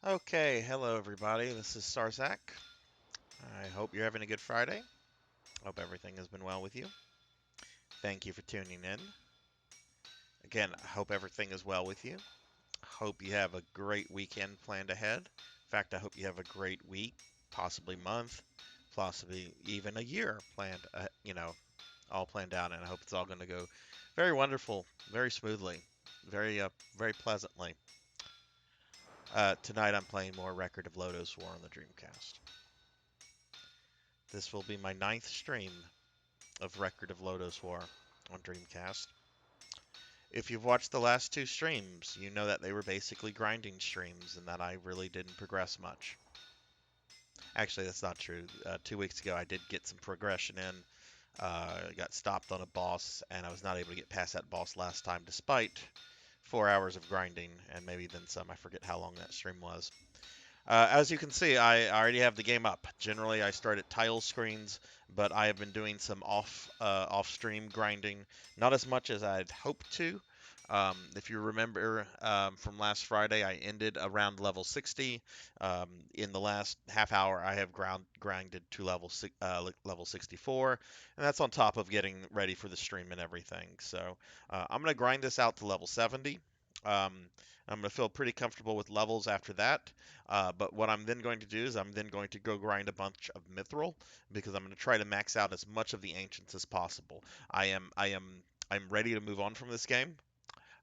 Okay, hello everybody. This is Sarzac. I hope you're having a good Friday. Hope everything has been well with you. Thank you for tuning in. Again, I hope everything is well with you. Hope you have a great weekend planned ahead. In fact, I hope you have a great week, possibly month, possibly even a year planned, all planned out, and I hope it's all going to go very wonderful, very smoothly, very pleasantly. Tonight I'm playing more Record of Lodoss War on the Dreamcast. This will be my ninth stream of Record of Lodoss War on Dreamcast. If you've watched the last two streams, you know that they were basically grinding streams and that I really didn't progress much. Actually, that's not true. 2 weeks ago, I did get some progression in. Got stopped on a boss, and I was not able to get past that boss last time, despite 4 hours of grinding and maybe then some. I forget how long that stream was. As you can see, I already have the game up. Generally, I start at tile screens, but I have been doing some off-stream grinding, not as much as I'd hoped to. If you remember from last Friday, I ended around level 60. In the last half hour, I have grinded to level 64, and that's on top of getting ready for the stream and everything. So I'm gonna grind this out to level 70. Um, I'm gonna feel pretty comfortable with levels after that. But what I'm then going to do is I'm then going to go grind a bunch of mithril because I'm going to try to max out as much of the ancients as possible. I'm ready to move on from this game.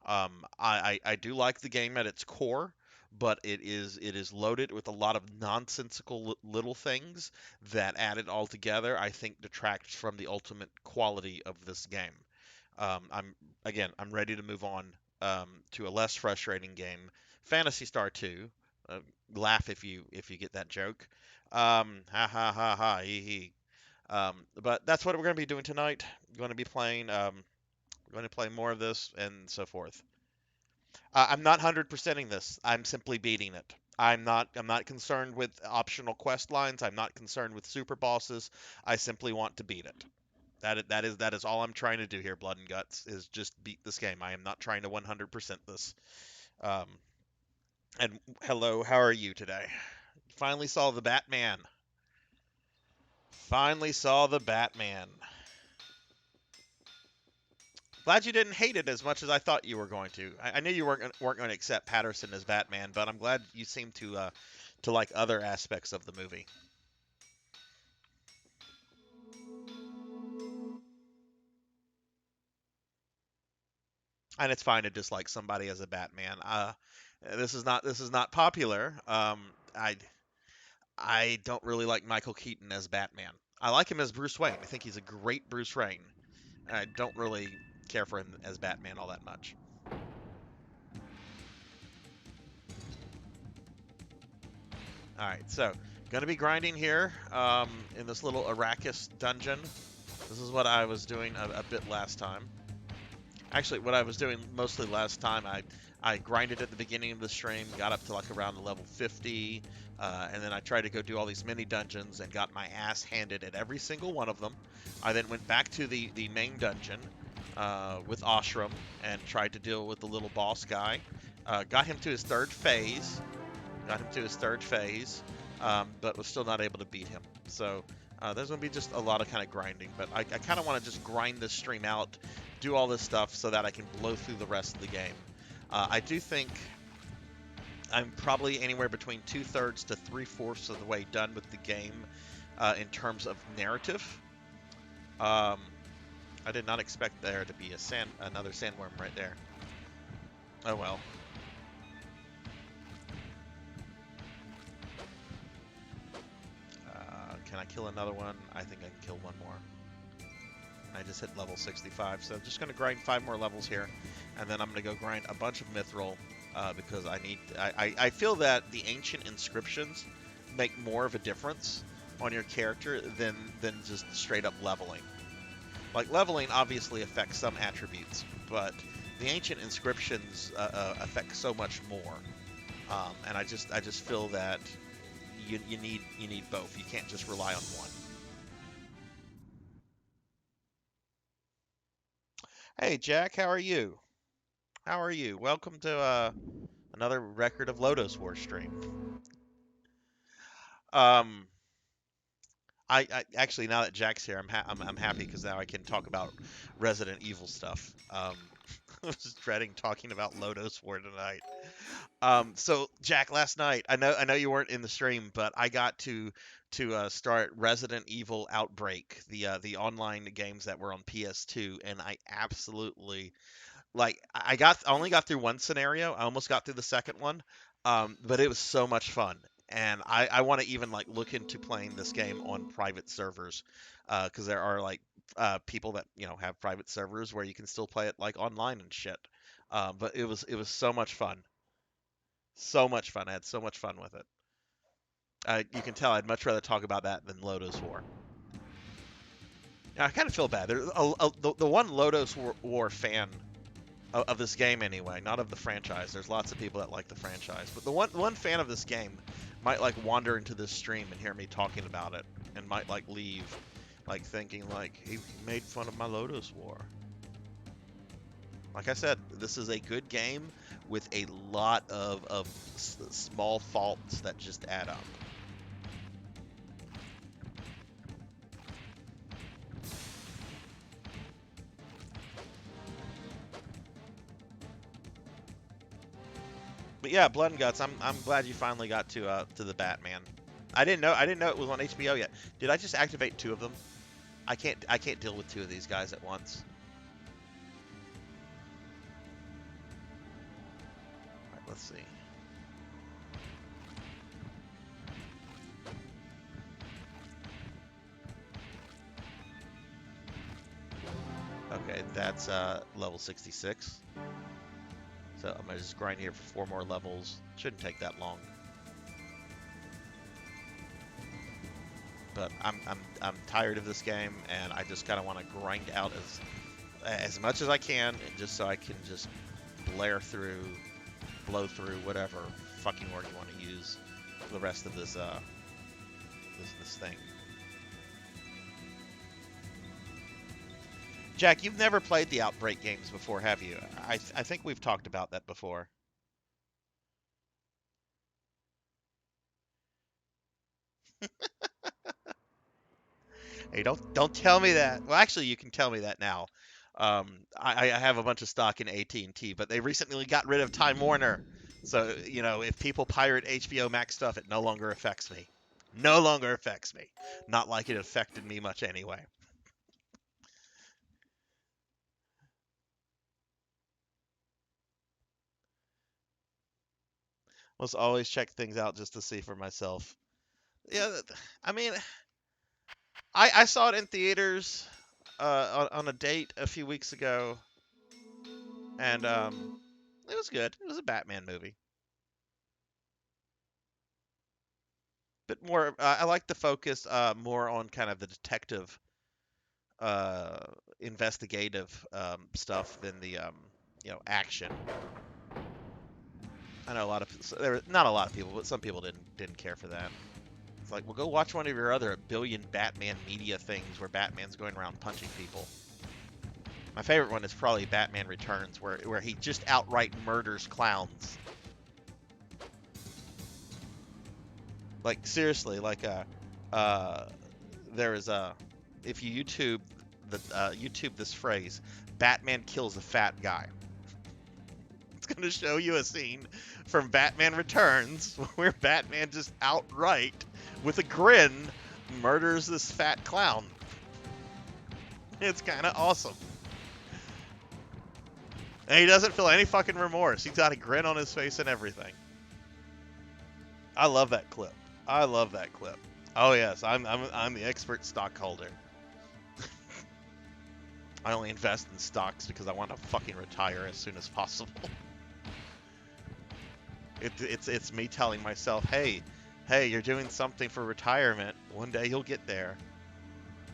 I do like the game at its core, but it is loaded with a lot of nonsensical little things that added all together I think detracts from the ultimate quality of this game. I'm ready to move on to a less frustrating game, Phantasy Star 2. Uh, Laugh if you get that joke. Ha ha ha ha hee hee. But that's what we're going to be doing tonight. Going to be playing. Going to play more of this and so forth. I'm not 100%ing this. I'm simply beating it. I'm not concerned with optional quest lines. I'm not concerned with super bosses. I simply want to beat it. That is all I'm trying to do here, Blood and Guts, is just beat this game. I am not trying to 100% this. Um, and hello, how are you today? Finally saw the Batman. Finally saw the Batman. Glad you didn't hate it as much as I thought you were going to. I knew you weren't going to accept Patterson as Batman, but I'm glad you seem to like other aspects of the movie. And it's fine to dislike somebody as a Batman. This is not popular. I I don't really like Michael Keaton as Batman. I like him as Bruce Wayne. I think he's a great Bruce Wayne. I don't really care for him as Batman all that much. All right, so gonna be grinding here in this little Arrakis dungeon. This is what I was doing a bit last time. Actually, what I was doing mostly last time, I grinded at the beginning of the stream, got up to like around the level 50, and then I tried to go do all these mini dungeons and got my ass handed at every single one of them. I then went back to the main dungeon with Ashram and tried to deal with the little boss guy. Got him to his third phase, but was still not able to beat him. So there's going to be just a lot of kind of grinding, but I kind of want to just grind this stream out, do all this stuff so that I can blow through the rest of the game. I do think I'm probably anywhere between 2/3 to 3/4 of the way done with the game in terms of narrative. Um, I did not expect there to be another sandworm right there. Oh well. Can I kill another one? I think I can kill one more. I just hit level 65, so I'm just going to grind 5 more levels here, and then I'm going to go grind a bunch of mithril because I feel that the ancient inscriptions make more of a difference on your character than just straight up leveling. Like leveling obviously affects some attributes, but the ancient inscriptions affect so much more, and I just feel that you need both. You can't just rely on one. Hey Jack, how are you? How are you? Welcome to Another Record of Lodoss War stream. Um, I actually, now that Jack's here, I'm happy because now I can talk about Resident Evil stuff. I was dreading talking about Lodoss War tonight. So Jack, last night, I know you weren't in the stream, but I got to start Resident Evil Outbreak, the online games that were on PS2, and I absolutely like I only got through one scenario. I almost got through the second one, but it was so much fun, and I want to even like look into playing this game on private servers, because there are like people that have private servers where you can still play it like online and shit. But it was so much fun, so much fun. I had so much fun with it. You can tell I'd much rather talk about that than Lodoss War. I kind of feel bad. There's the one Lodoss War fan of this game anyway, not of the franchise. There's lots of people that like the franchise, but the one fan of this game might like wander into this stream and hear me talking about it, and might like leave, like thinking like he made fun of my Lodoss War. Like I said, this is a good game with a lot of small faults that just add up. But yeah, Blood and Guts. I'm glad you finally got to the Batman. I didn't know it was on HBO yet. Did I just activate two of them? I can't deal with two of these guys at once. All right, let's see. Okay, that's level 66. So I'm gonna just grind here for 4 more levels. Shouldn't take that long. But I'm tired of this game, and I just kind of want to grind out as much as I can, just so I can just blare through, blow through whatever fucking word you want to use for the rest of this this thing. Jack, you've never played the Outbreak games before, have you? I think we've talked about that before. Hey, don't tell me that. Well, actually, you can tell me that now. I have a bunch of stock in AT&T, but they recently got rid of Time Warner. So, if people pirate HBO Max stuff, it no longer affects me. No longer affects me. Not like it affected me much anyway. Must always check things out just to see for myself. Yeah, I mean, I saw it in theaters on a date a few weeks ago, and it was good. It was a Batman movie. But more, I like the focus more on kind of the detective, uh, investigative stuff than the action. I know a lot of there were not a lot of people, but some people didn't care for that. It's like, well, go watch one of your other billion Batman media things where Batman's going around punching people. My favorite one is probably Batman Returns, where he just outright murders clowns. Like seriously, like there is a if you YouTube this phrase, Batman kills a fat guy. It's gonna show you a scene from Batman Returns where Batman just outright, with a grin, murders this fat clown. It's kind of awesome. And he doesn't feel any fucking remorse. He's got a grin on his face and everything. I love that clip. I love that clip. Oh yes, I'm the expert stockholder. I only invest in stocks because I want to fucking retire as soon as possible. It's me telling myself, hey, you're doing something for retirement. One day you'll get there.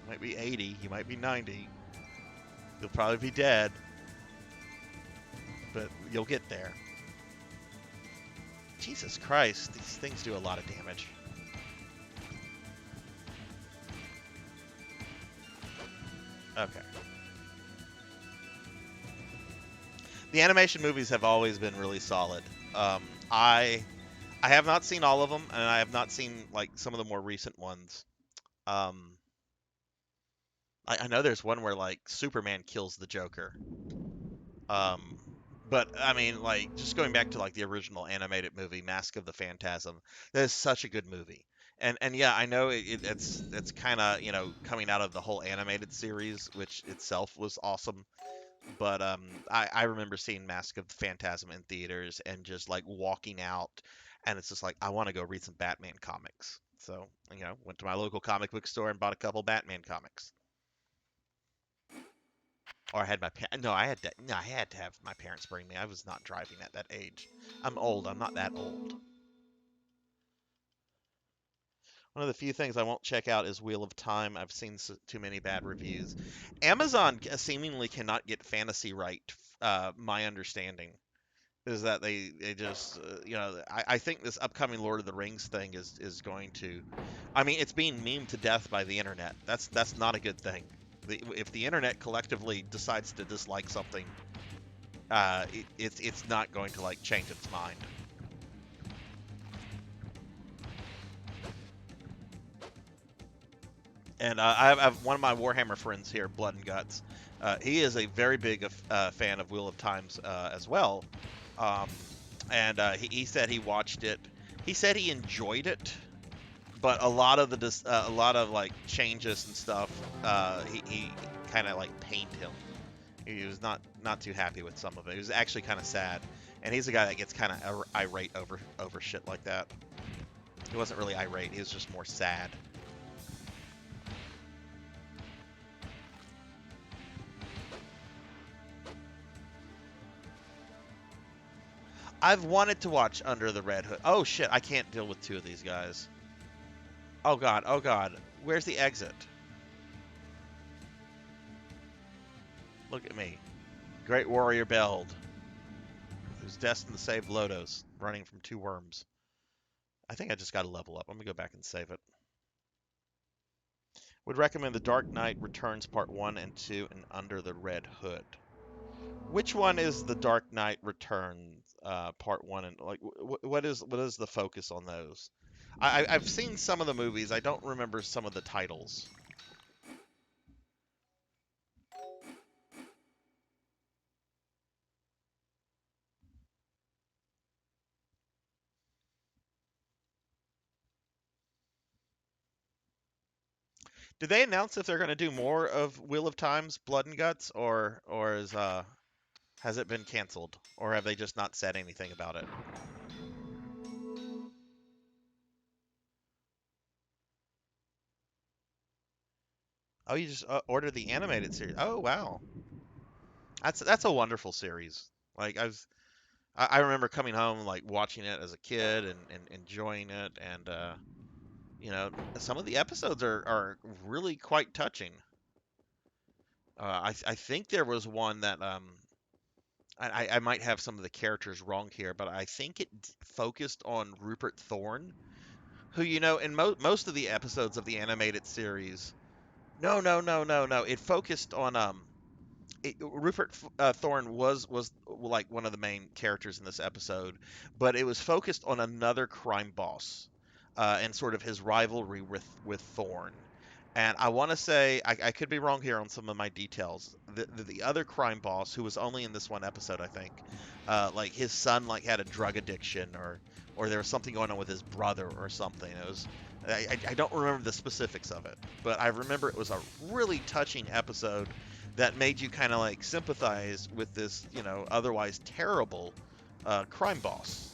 You might be 80, you might be 90. You'll probably be dead, but you'll get there. Jesus Christ, these things do a lot of damage. Okay. The animation movies have always been really solid. Um, I I have not seen all of them, and I have not seen like some of the more recent ones. Um, I know there's one where like Superman kills the Joker. Um, but I mean, like just going back to like the original animated movie, Mask of the Phantasm. That is such a good movie. And yeah, I know it's kind of coming out of the whole animated series, which itself was awesome. But I remember seeing Mask of the Phantasm in theaters and just like walking out, and it's just like I want to go read some Batman comics. So went to my local comic book store and bought a couple Batman comics. Or I had no, I had to have my parents bring me. I was not driving at that age. I'm old. I'm not that old. One of the few things I won't check out is Wheel of Time. I've seen too many bad reviews. Amazon seemingly cannot get fantasy right. My understanding is that they just I think this upcoming Lord of the Rings thing is going to. I mean, it's being memed to death by the internet. That's not a good thing. If the internet collectively decides to dislike something, it's not going to like change its mind. And I have one of my Warhammer friends here, Blood and Guts. He is a very big fan of Wheel of Times as well. Um, and he said he watched it. He said he enjoyed it, but a lot of a lot of like changes and stuff, he kind of like pained him. He was not too happy with some of it. He was actually kind of sad, and he's a guy that gets kind of irate over shit like that. He wasn't really irate. He was just more sad. I've wanted to watch Under the Red Hood. Oh shit, I can't deal with two of these guys. Oh god, oh god. Where's the exit? Look at me. Great Warrior Beld, who's destined to save Lodoss, running from two worms. I think I just got to level up. I'm gonna go back and save it. Would recommend The Dark Knight Returns Part 1 and 2 and Under the Red Hood. Which one is The Dark Knight Returns Part 1 and like what is the focus on those? I've seen some of the movies. I don't remember some of the titles. Did they announce if they're going to do more of Wheel of Time's Blood and Guts, or is has it been canceled, or have they just not said anything about it? Oh, you just ordered the animated series. Oh, wow, that's a wonderful series. Like I remember coming home like watching it as a kid and enjoying it, and some of the episodes are really quite touching. I think there was one that I might have some of the characters wrong here, but I think it focused on Rupert Thorne, who in most of the episodes of the animated series. No, no, no, no, no. It focused on Rupert Thorne was like one of the main characters in this episode, but it was focused on another crime boss, and sort of his rivalry with Thorne. And I want to say I could be wrong here on some of my details. The other crime boss, who was only in this one episode, I think, like his son like had a drug addiction, or there was something going on with his brother or something. It was I don't remember the specifics of it, but I remember it was a really touching episode that made you kind of like sympathize with this, otherwise terrible crime boss.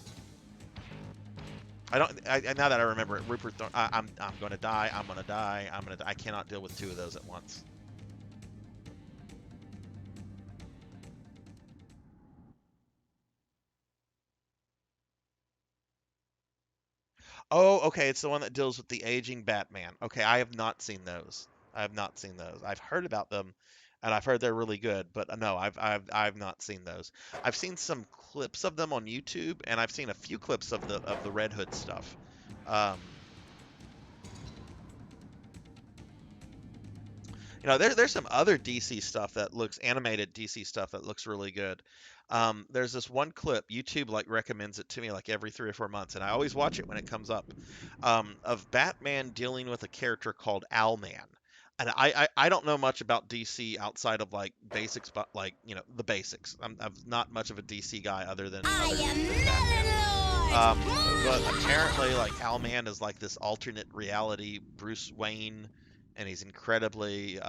I don't. Now that I remember it, Rupert. I'm going to die. I'm going to die. I cannot deal with two of those at once. Oh, okay. It's the one that deals with the aging Batman. Okay, I have not seen those. I have not seen those. I've heard about them, and I've heard they're really good. But no, I've not seen those. I've seen some clips of them on YouTube, and I've seen a few clips of the Red Hood stuff. Um, You know, there's some other DC stuff that looks animated DC stuff that looks really good. There's this one clip YouTube like recommends it to me like every 3 or 4 months, and I always watch it when it comes up. Of Batman dealing with a character called Owlman. And I don't know much about DC outside of like basics, but like you know the basics. I'm not much of a DC guy other than Batman. But apparently, like Owlman is like this alternate reality Bruce Wayne, and he's incredibly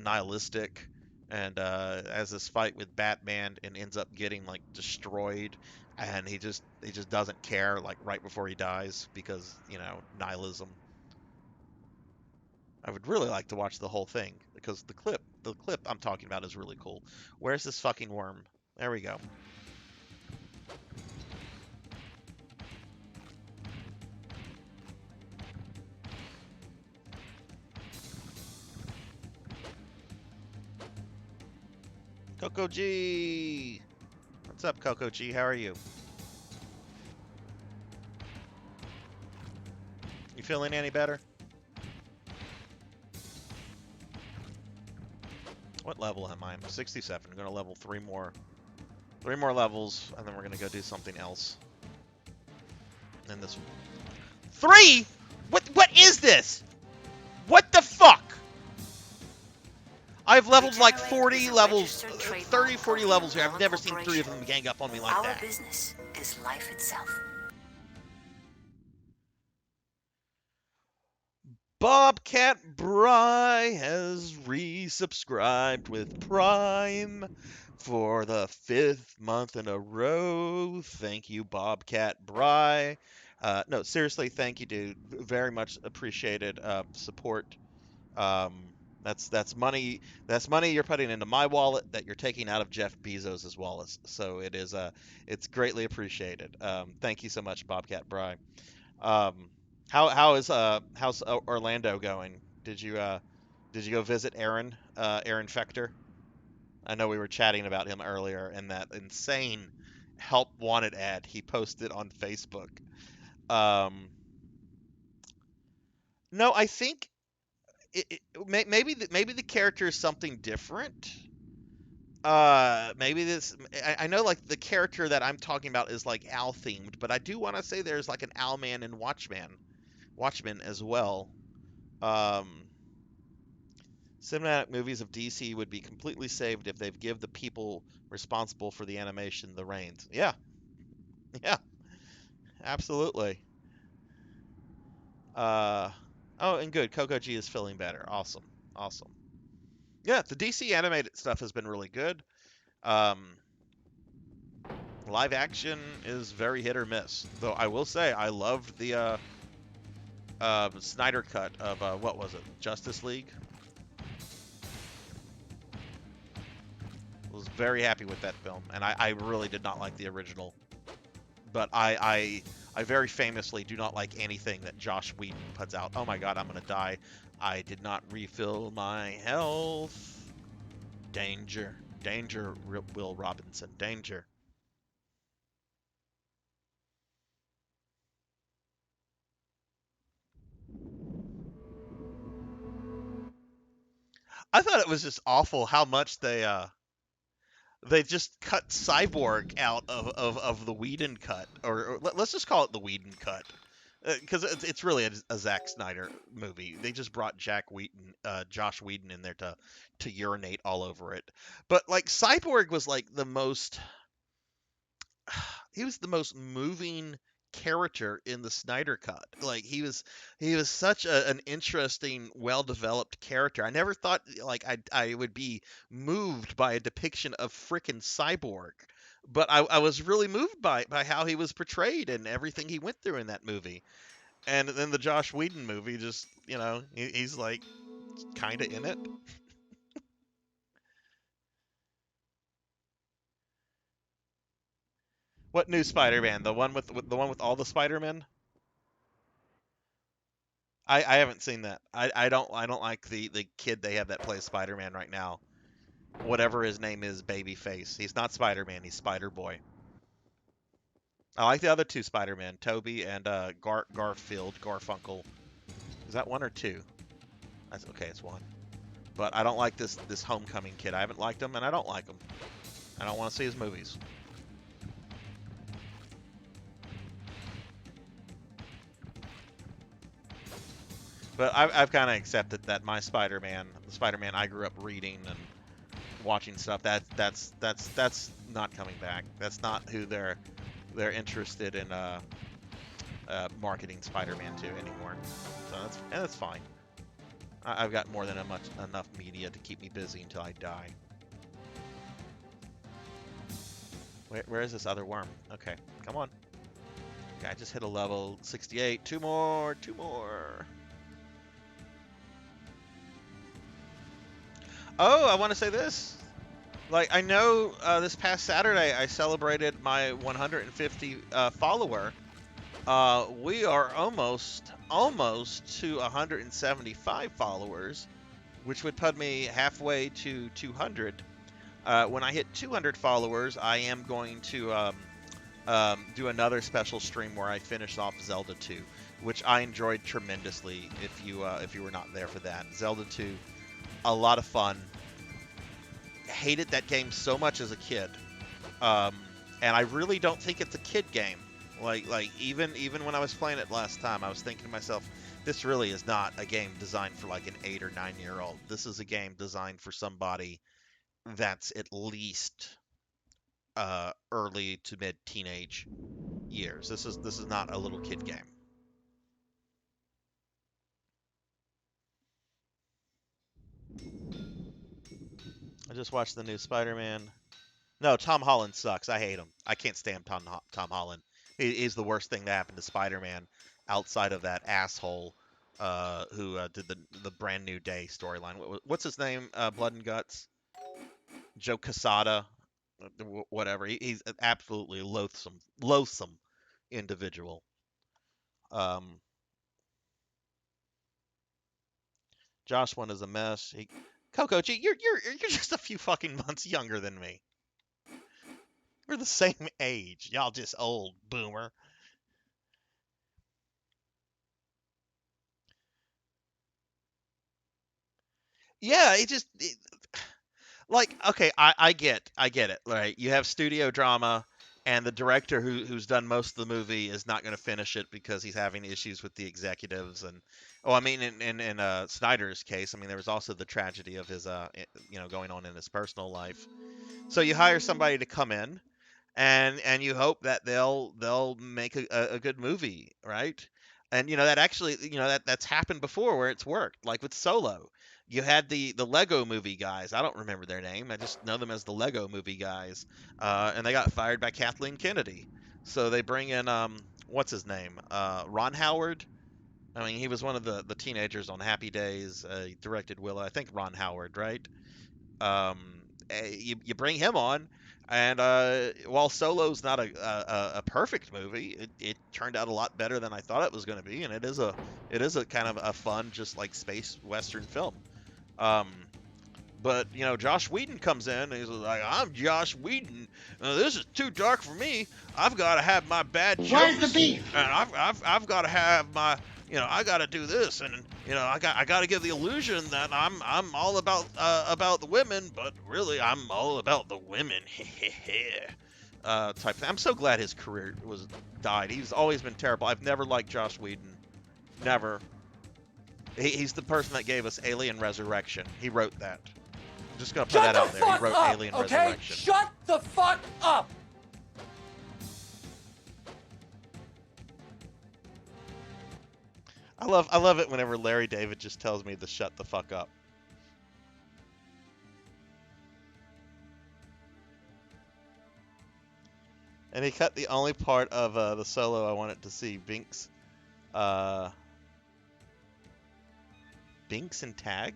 nihilistic, and has this fight with Batman and ends up getting like destroyed, and he just doesn't care like right before he dies because you know nihilism. I would really like to watch the whole thing because the clip I'm talking about is really cool. Where's this fucking worm? There we go. Coco G. What's up, Coco G? How are you? You feeling any better? What level am I? I'm 67. I'm gonna level three more levels, and then we're gonna go do something else. And this three? What is this? What the fuck? I've leveled like 40 levels, 30, 40 levels here. I've never seen three of them gang up on me like that. Our business is life itself. Bobcat Bry has resubscribed with Prime for the 5th month in a row. Thank you, Bobcat Bry. No, seriously, thank you, dude. Very much appreciated support. That's money. That's money you're putting into my wallet that you're taking out of Jeff Bezos's wallet. So it's greatly appreciated. Thank you so much, Bobcat Bry. Um, how's Orlando going? Did you go visit Aaron Fecter? I know we were chatting about him earlier and that insane help wanted ad he posted on Facebook. Um, no, I think maybe the character is something different. Maybe this. I know like the character that I'm talking about is like owl themed, but I do want to say there's like an Owlman in Watchmen as well. Um, Cinematic movies of DC would be completely saved if they've give the people responsible for the animation the reins. Yeah, yeah, absolutely. Uh, oh, and good. Coco G is feeling better. Awesome, awesome. Yeah, the DC animated stuff has been really good. Um, Live action is very hit or miss. Though I will say I loved the Snyder cut of what was it? Justice League. Was very happy with that film, and I really did not like the original. But I very famously do not like anything that Josh Whedon puts out. Oh my God, I'm gonna die. I did not refill my health. Danger, danger, Will Robinson, danger. I thought it was just awful how much they just cut Cyborg out of the Whedon cut, or let's just call it the Whedon cut, because it's really a Zack Snyder movie. They just brought Josh Whedon in there to urinate all over it. But like Cyborg was like the most he was the most moving character in the Snyder cut. Like he was such an interesting, well-developed character. I never thought like I would be moved by a depiction of frickin' Cyborg, but I was really moved by how he was portrayed and everything he went through in that movie. And then the Josh Whedon movie, just he's like kind of in it. What new Spider-Man? The one with all the Spider-Men? I haven't seen that. I don't like the kid they have that plays Spider-Man right now. Whatever his name is, Babyface. He's not Spider-Man. He's Spider-Boy. I like the other two Spider-Man, Toby and Garfield, Garfunkel. Is that one or two? That's okay. It's one. But I don't like this Homecoming kid. I haven't liked him, and I don't like him. I don't want to see his movies. But I've kind of accepted that my Spider-Man, the Spider-Man I grew up reading and watching stuff, that's not coming back. That's not who they're interested in marketing Spider-Man to anymore. So that's fine. I've got more than enough media to keep me busy until I die. Where is this other worm? Okay, come on. Okay, I just hit a level 68. Two more. Oh, I want to say this. Like, I know this past Saturday I celebrated my 150 follower. We are almost to 175 followers, which would put me halfway to 200. When I hit 200 followers, I am going to do another special stream where I finish off Zelda 2, which I enjoyed tremendously. If you were not there for that, Zelda 2, a lot of fun. Hated that game so much as a kid, and I really don't think it's a kid game. Like even when I was playing it last time, I was thinking to myself, this really is not a game designed for like an 8 or 9-year-old. This is a game designed for somebody that's at least early to mid teenage years. This is not a little kid game. I just watched the new Spider-Man. No, Tom Holland sucks. I hate him. I can't stand Tom Holland. He's the worst thing that happened to Spider-Man outside of that asshole who did the Brand New Day storyline. What's his name? Blood and Guts? Joe Quesada? Whatever. He's an absolutely loathsome individual. Josh one is a mess. Coco, you're just a few fucking months younger than me. We're the same age. Y'all just old boomer. Yeah, like, okay, I get it. Right, you have studio drama, and the director who's done most of the movie is not going to finish it because he's having issues with the executives. And oh, I mean, in Snyder's case, I mean, there was also the tragedy of his going on in his personal life. So you hire somebody to come in, and you hope that they'll make a good movie, right? And that actually, that's happened before where it's worked, like with Solo. You had the Lego Movie guys. I don't remember their name. I just know them as the Lego Movie guys, and they got fired by Kathleen Kennedy. So they bring in what's his name, Ron Howard. I mean, he was one of the teenagers on Happy Days. He directed Willow. I think Ron Howard, right? Um, you bring him on, and while Solo's not a perfect movie, it turned out a lot better than I thought it was going to be, and it is a kind of a fun, just like space western film. Um, but Josh Whedon comes in and he's like, "I'm Josh Whedon. This is too dark for me. I've got to have my bad jokes. Where's the beef? And I've got to have my I got to do this, and I got to give the illusion that I'm all about the women, but really I'm all about the women." Type thing. I'm so glad his career died. He's always been terrible. I've never liked Josh Whedon. Never. He's the person that gave us Alien Resurrection. He wrote that. I'm just gonna put that out there. He wrote Alien Resurrection. Shut the fuck up! I love it whenever Larry David just tells me to shut the fuck up. And he cut the only part of the Solo I wanted to see. Binks and Tag?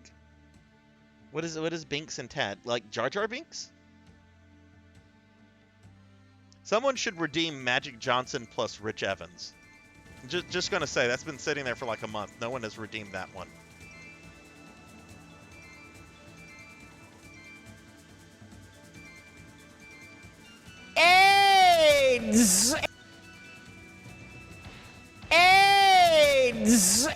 What is Binks and Tag? Like Jar Jar Binks? Someone should redeem Magic Johnson plus Rich Evans. Just gonna say, that's been sitting there for like a month. No one has redeemed that one. AIDS! AIDS!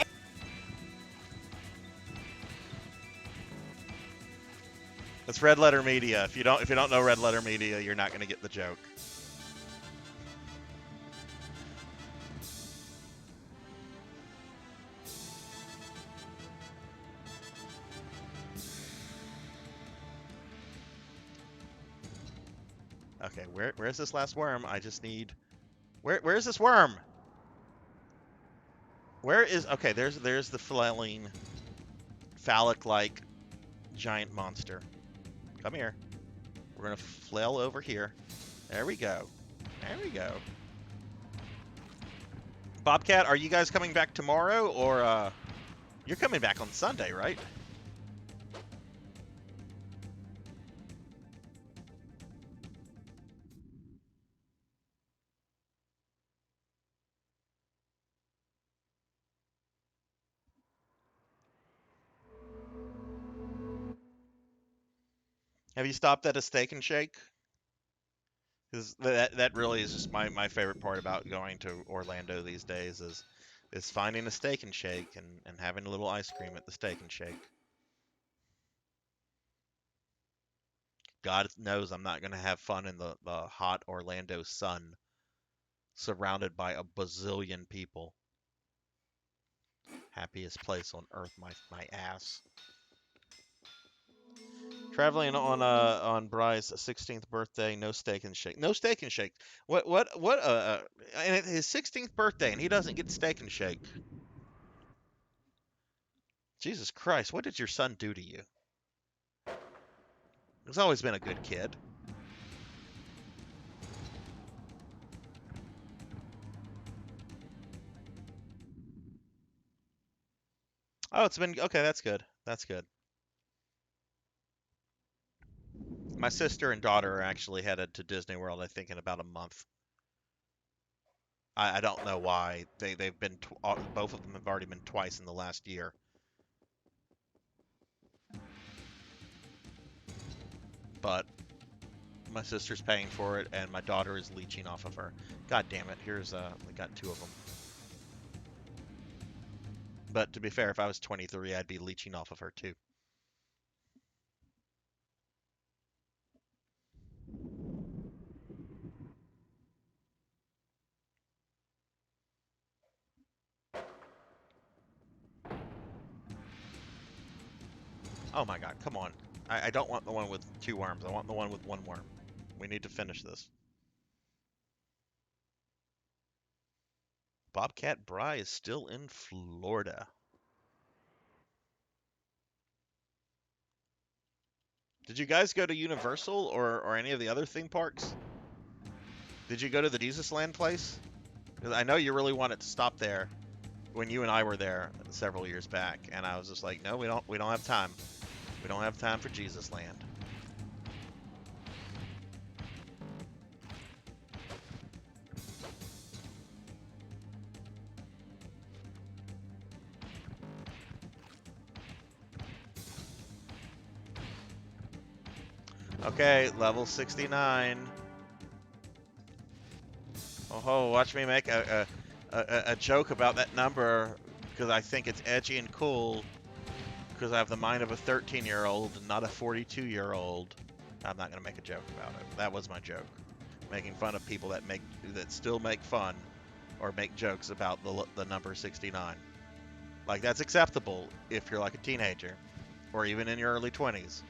That's Red Letter Media. If you don't know Red Letter Media, you're not gonna get the joke. Okay, where's this last worm? I just need where's this worm? Where is okay? There's the flailing, phallic-like giant monster. Come here. We're gonna flail over here. There we go. There we go. Bobcat, are you guys coming back tomorrow, or you're coming back on Sunday, right? Have you stopped at a Steak and Shake? Because that really is just my favorite part about going to Orlando these days is finding a Steak and Shake and having a little ice cream at the Steak and Shake. God knows I'm not gonna have fun in the hot Orlando sun, surrounded by a bazillion people. Happiest place on earth, my ass. Traveling on Bry's 16th birthday, no Steak and Shake. No Steak and Shake. What and his 16th birthday and he doesn't get Steak and Shake. Jesus Christ, what did your son do to you? He's always been a good kid. Oh, it's been okay, that's good. That's good. My sister and daughter are actually headed to Disney World, I think, in about a month. I don't know why. They've been both of them have already been twice in the last year. But my sister's paying for it, and my daughter is leeching off of her. God damn it! Here's we got two of them. But to be fair, if I was 23, I'd be leeching off of her too. Oh my God! Come on! I don't want the one with two worms. I want the one with one worm. We need to finish this. Bobcat Bry is still in Florida. Did you guys go to Universal or any of the other theme parks? Did you go to the Disneyland place? 'Cause I know you really wanted to stop there when you and I were there several years back, and I was just like, no, we don't have time. We don't have time for Jesus Land. Okay, level 69. Oh, watch me make a joke about that number because I think it's edgy and cool because I have the mind of a 13-year-old and not a 42-year-old. I'm not gonna make a joke about it. That was my joke, making fun of people that still make fun or make jokes about the number 69. Like that's acceptable if you're like a teenager or even in your early 20s.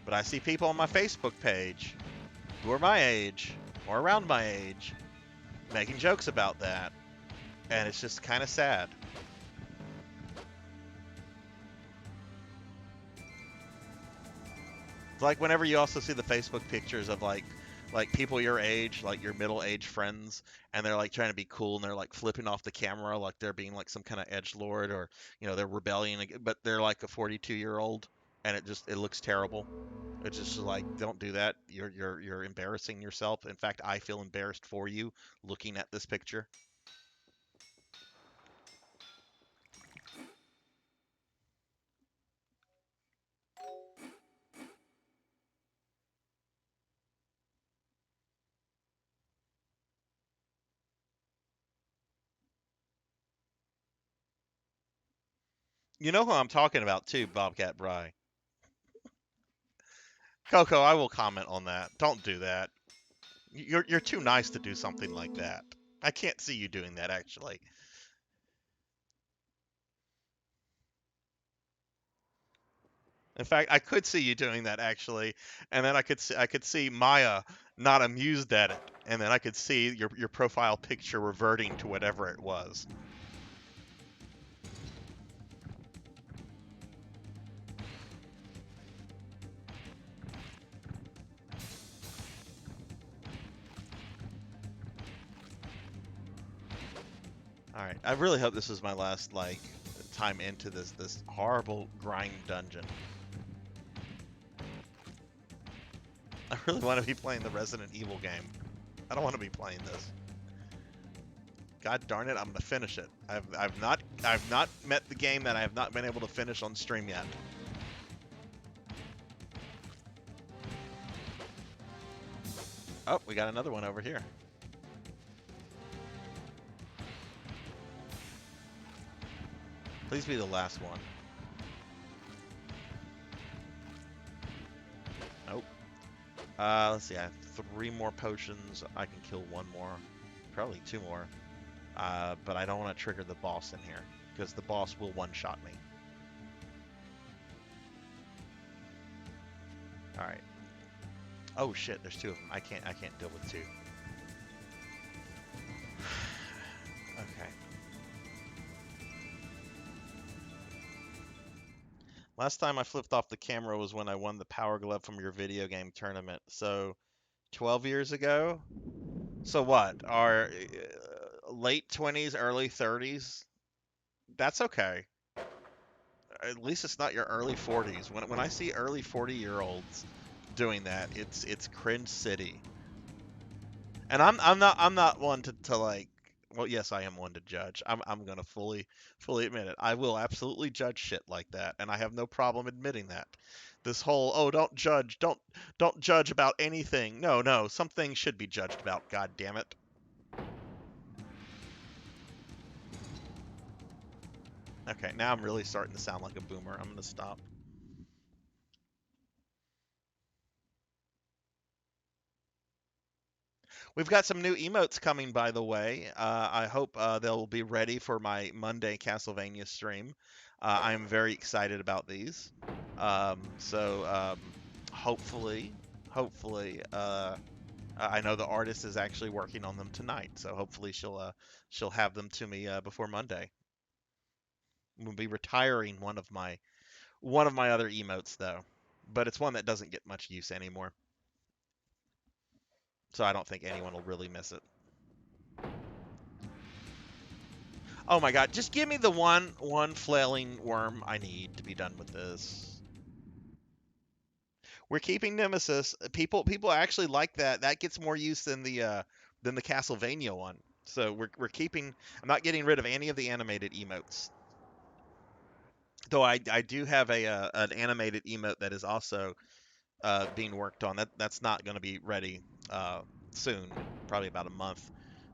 But I see people on my Facebook page who are my age or around my age making jokes about that, and it's just kind of sad. It's like whenever you also see the Facebook pictures of like people your age, like your middle-aged friends, and they're like trying to be cool and they're like flipping off the camera like they're being like some kind of edgelord or they're rebelling, but they're like a 42-year-old, and it looks terrible. It's just like don't do that. You're embarrassing yourself. In fact, I feel embarrassed for you looking at this picture. You know who I'm talking about too, Bobcat Bry. Coco, I will comment on that. Don't do that. You're too nice to do something like that. I can't see you doing that actually. In fact, I could see you doing that actually, and then I could see Maya not amused at it, and then I could see your profile picture reverting to whatever it was. All right, I really hope this is my last like time into this horrible grind dungeon. I really want to be playing the Resident Evil game. I don't want to be playing this. God darn it, I'm gonna finish it. I've not met the game that I have not been able to finish on stream yet. Oh, we got another one over here. Please be the last one. Nope. Let's see. I have 3 more potions. I can kill 1 more, probably 2 more. But I don't want to trigger the boss in here because the boss will one-shot me. All right. Oh shit, there's 2 of them. I can't deal with 2. Okay. Last time I flipped off the camera was when I won the Power Glove from your video game tournament. So 12 years ago. So what? Our late 20s, early 30s? That's okay. At least it's not your early 40s. When I see early 40-year-olds doing that, it's cringe city. And I'm not one to like, well, yes, I am one to judge. I'm gonna fully admit it. I will absolutely judge shit like that, and I have no problem admitting that. This whole, oh, don't judge about anything. No, some things should be judged about, god damn it. Okay, now I'm really starting to sound like a boomer. I'm gonna stop. We've got some new emotes coming, by the way. I hope they'll be ready for my Monday Castlevania stream. I'm very excited about these. So hopefully, I know the artist is actually working on them tonight. So hopefully she'll have them to me before Monday. We'll be retiring one of my other emotes though, but it's one that doesn't get much use anymore. So I don't think anyone will really miss it. Oh my god, just give me the one flailing worm I need to be done with this. We're keeping Nemesis. People actually like that. That gets more use than the Castlevania one. So we're keeping. I'm not getting rid of any of the animated emotes. Though I do have an animated emote that is also being worked on. That's not going to be ready soon, probably about a month.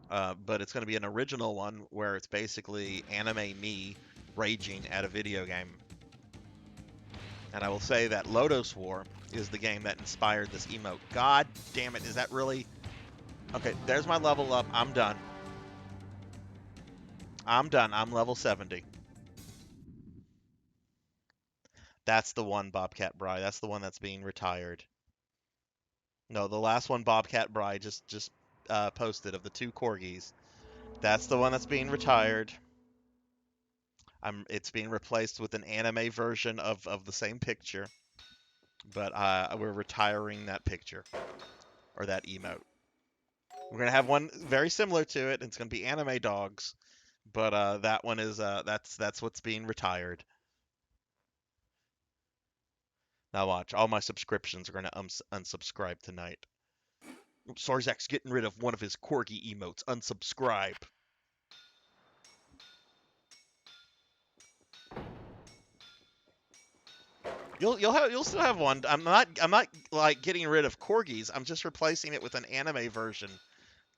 But it's going to be an original one where it's basically anime me raging at a video game. And I will say that Lodoss War is the game that inspired this emote. God damn it, is that really... Okay, there's my level up. I'm done. I'm done. I'm level 70. That's the one, Bobcat Bry. That's the one that's being retired. No, the last one Bobcat Bry just posted of the 2 corgis. That's the one that's being retired. It's being replaced with an anime version of the same picture, but we're retiring that picture or that emote. We're gonna have one very similar to it. And it's gonna be anime dogs, but that one is that's what's being retired. Now watch, all my subscriptions are gonna unsubscribe tonight. Sarzac's getting rid of one of his corgi emotes. Unsubscribe. You'll still have one. I'm not like getting rid of corgis. I'm just replacing it with an anime version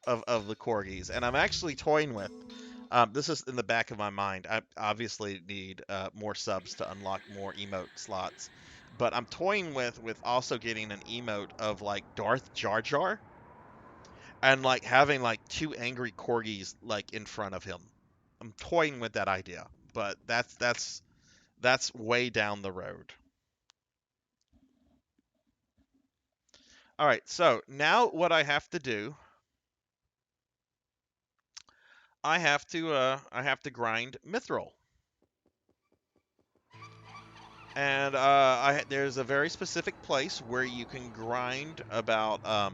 of the corgis, and I'm actually toying with. This is in the back of my mind. I obviously need more subs to unlock more emote slots. But I'm toying with also getting an emote of like Darth Jar Jar and like having like two angry corgis like in front of him. I'm toying with that idea, but that's way down the road. All right, so now what I have to do, I have to grind Mithril. And there's a very specific place where you can grind about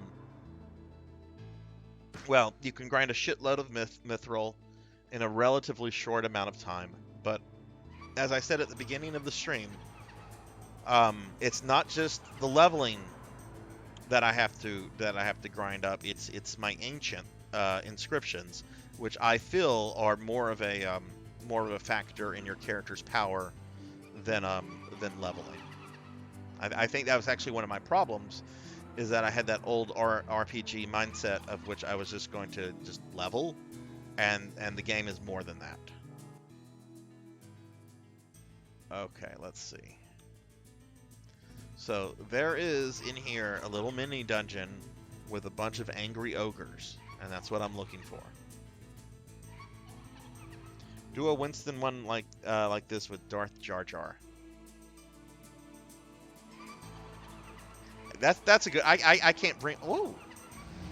well, you can grind a shitload of mithril in a relatively short amount of time. But as I said at the beginning of the stream, it's not just the leveling that I have to grind up. It's my ancient inscriptions, which I feel are more of a factor in your character's power than leveling. I think that was actually one of my problems, is that I had that old RPG mindset of which I was just going to just level, and the game is more than that. Okay, let's see. So there is in here a little mini dungeon with a bunch of angry ogres, and that's what I'm looking for. Do a Winston one like this with Darth Jar Jar. That's a good. I can't bring. Oh,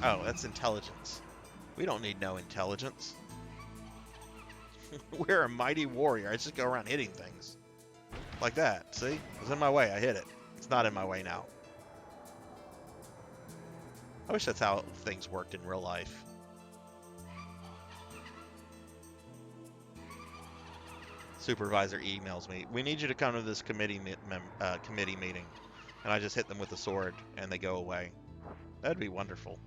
that's intelligence. We don't need no intelligence. We're a mighty warrior. I just go around hitting things like that. See, it was in my way. I hit it. It's not in my way now. I wish that's how things worked in real life. Supervisor emails me. We need you to come to this committee meeting. And I just hit them with a sword, and they go away. That'd be wonderful.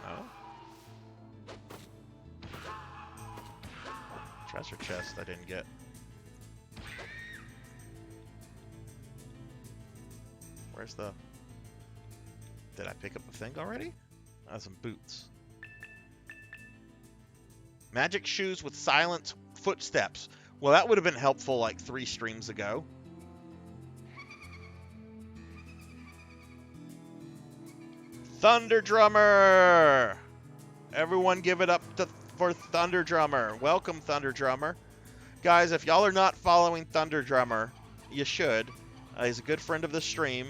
Oh. Treasure chest I didn't get. Where's the... Did I pick up the thing already? Some boots. Magic shoes with silent footsteps. Well, that would have been helpful like 3 streams ago. Thunder Drummer! Everyone give it up for Thunder Drummer. Welcome, Thunder Drummer. Guys, if y'all are not following Thunder Drummer, you should. He's a good friend of the stream.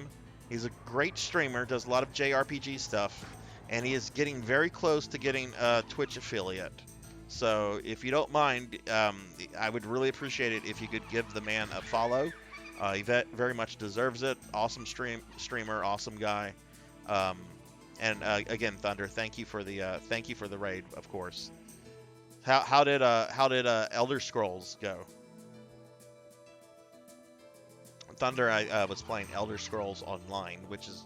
He's a great streamer, does a lot of JRPG stuff, and he is getting very close to getting a Twitch affiliate. So if you don't mind, I would really appreciate it if you could give the man a follow. He very much deserves it. Awesome streamer, awesome guy. And again, Thunder, thank you for the raid, of course. How did Elder Scrolls go? Thunder, I was playing Elder Scrolls Online, which is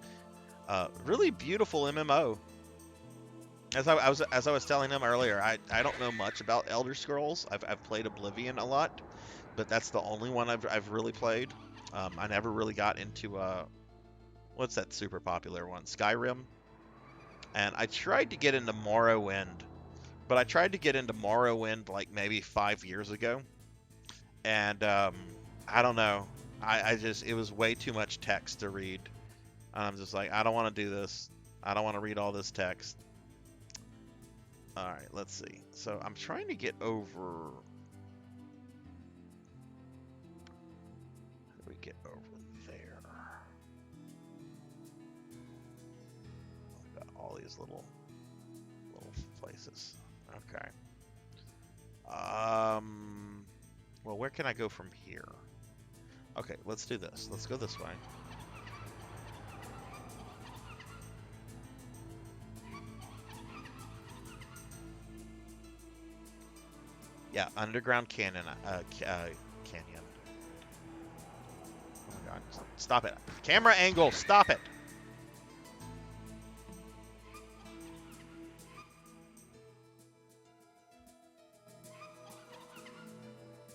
really beautiful MMO. As I was telling him earlier, I don't know much about Elder Scrolls. I've played Oblivion a lot, but that's the only one I've really played. I never really got into what's that super popular one, Skyrim. And I tried to get into Morrowind, but I tried to get into Morrowind like maybe 5 years ago, and I don't know. I just, it was way too much text to read. And I'm just like, I don't want to do this. I don't want to read all this text. All right, let's see. So I'm trying to get over. How do we get over there? I've got all these little places. Okay. Well, where can I go from here? Okay, let's do this. Let's go this way. Yeah, underground canyon. Canyon. Oh my god! Stop it! Camera angle! Stop it!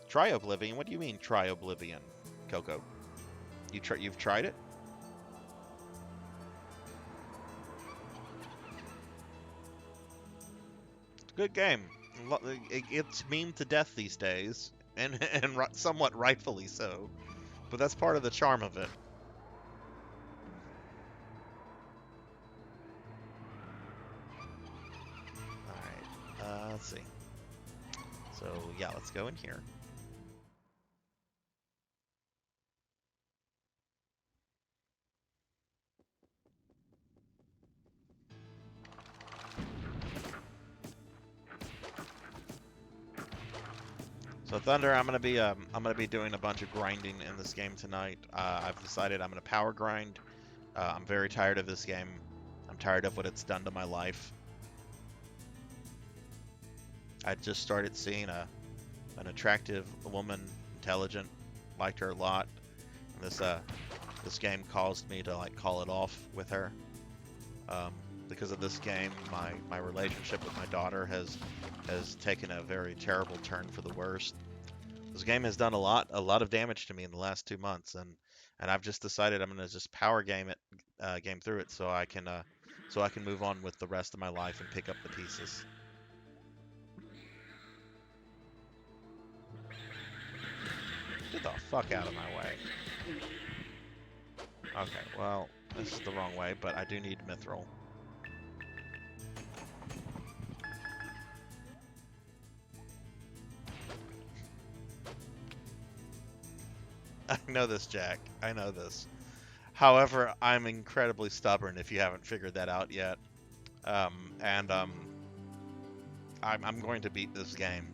Try Oblivion? What do you mean try Oblivion, Coco? You've tried it? Good game. It's meme to death these days, and somewhat rightfully so. But that's part of the charm of it. All right. Let's see. So yeah, let's go in here. So Thunder, I'm gonna be doing a bunch of grinding in this game tonight. I've decided I'm gonna power grind. I'm very tired of this game. I'm tired of what it's done to my life. I just started seeing an attractive woman, intelligent, liked her a lot. And this game caused me to like call it off with her. Um, because of this game, my relationship with my daughter has taken a very terrible turn for the worst. This game has done a lot of damage to me in the last 2 months, and I've just decided I'm gonna just power game through it, so I can move on with the rest of my life and pick up the pieces. Get the fuck out of my way. Okay, well, this is the wrong way, but I do need mithril. I know this, Jack. I know this. However, I'm incredibly stubborn if you haven't figured that out yet. And I'm going to beat this game.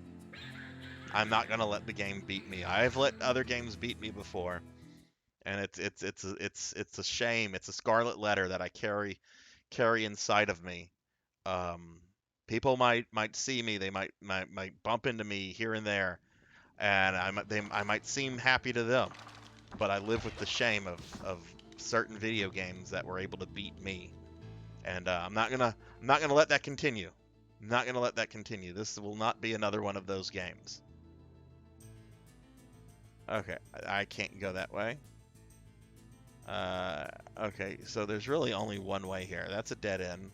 I'm not gonna let the game beat me. I've let other games beat me before, and it's a shame. It's a scarlet letter that I carry inside of me. Um, People might see me. They might bump into me here and there, and I might seem happy to them, but I live with the shame of certain video games that were able to beat me, and I'm not gonna let that continue. I'm not gonna let that continue. This will not be another one of those games. Okay, I can't go that way. Uh, okay, so there's really only one way here. That's a dead end.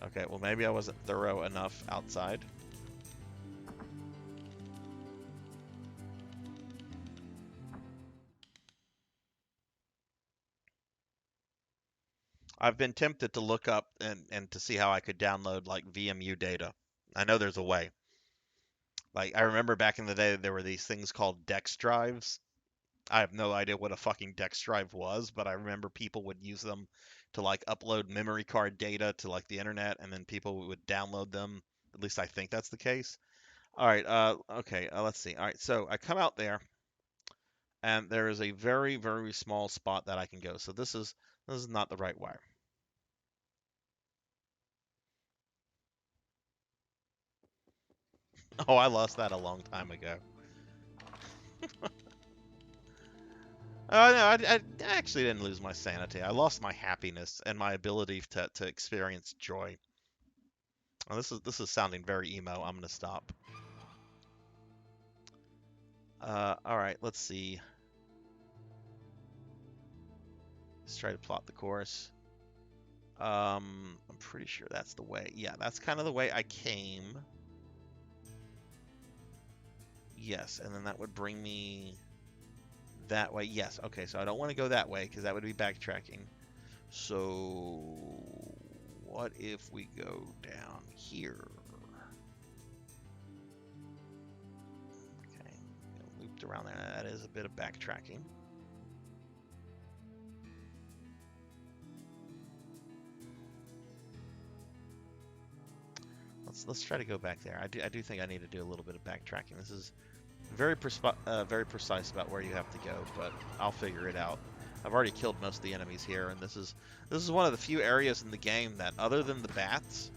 Okay, well maybe I wasn't thorough enough outside. I've been tempted to look up and to see how I could download like VMU data. I know there's a way. Like I remember back in the day there were these things called Dex drives. I have no idea what a fucking Dex drive was, but I remember people would use them to like upload memory card data to like the internet, and then people would download them. At least I think that's the case. All right, okay, let's see. All right, so I come out there, and there is a very, very small spot that I can go. So this is not the right way. Oh, I lost that a long time ago. Oh no, I actually didn't lose my sanity. I lost my happiness and my ability to experience joy. Oh, this is sounding very emo. I'm gonna stop. All right, let's see. Let's try to plot the course. I'm pretty sure that's the way. Yeah, that's kind of the way I came. Yes, and then that would bring me that way. Yes, okay, so I don't want to go that way because that would be backtracking. So what if we go down here? Okay, looped around there. That is a bit of backtracking. Let's try to go back there. I do think I need to do a little bit of backtracking. This is very precise about where you have to go, but I'll figure it out. I've already killed most of the enemies here, and this is one of the few areas in the game that, other than the bats,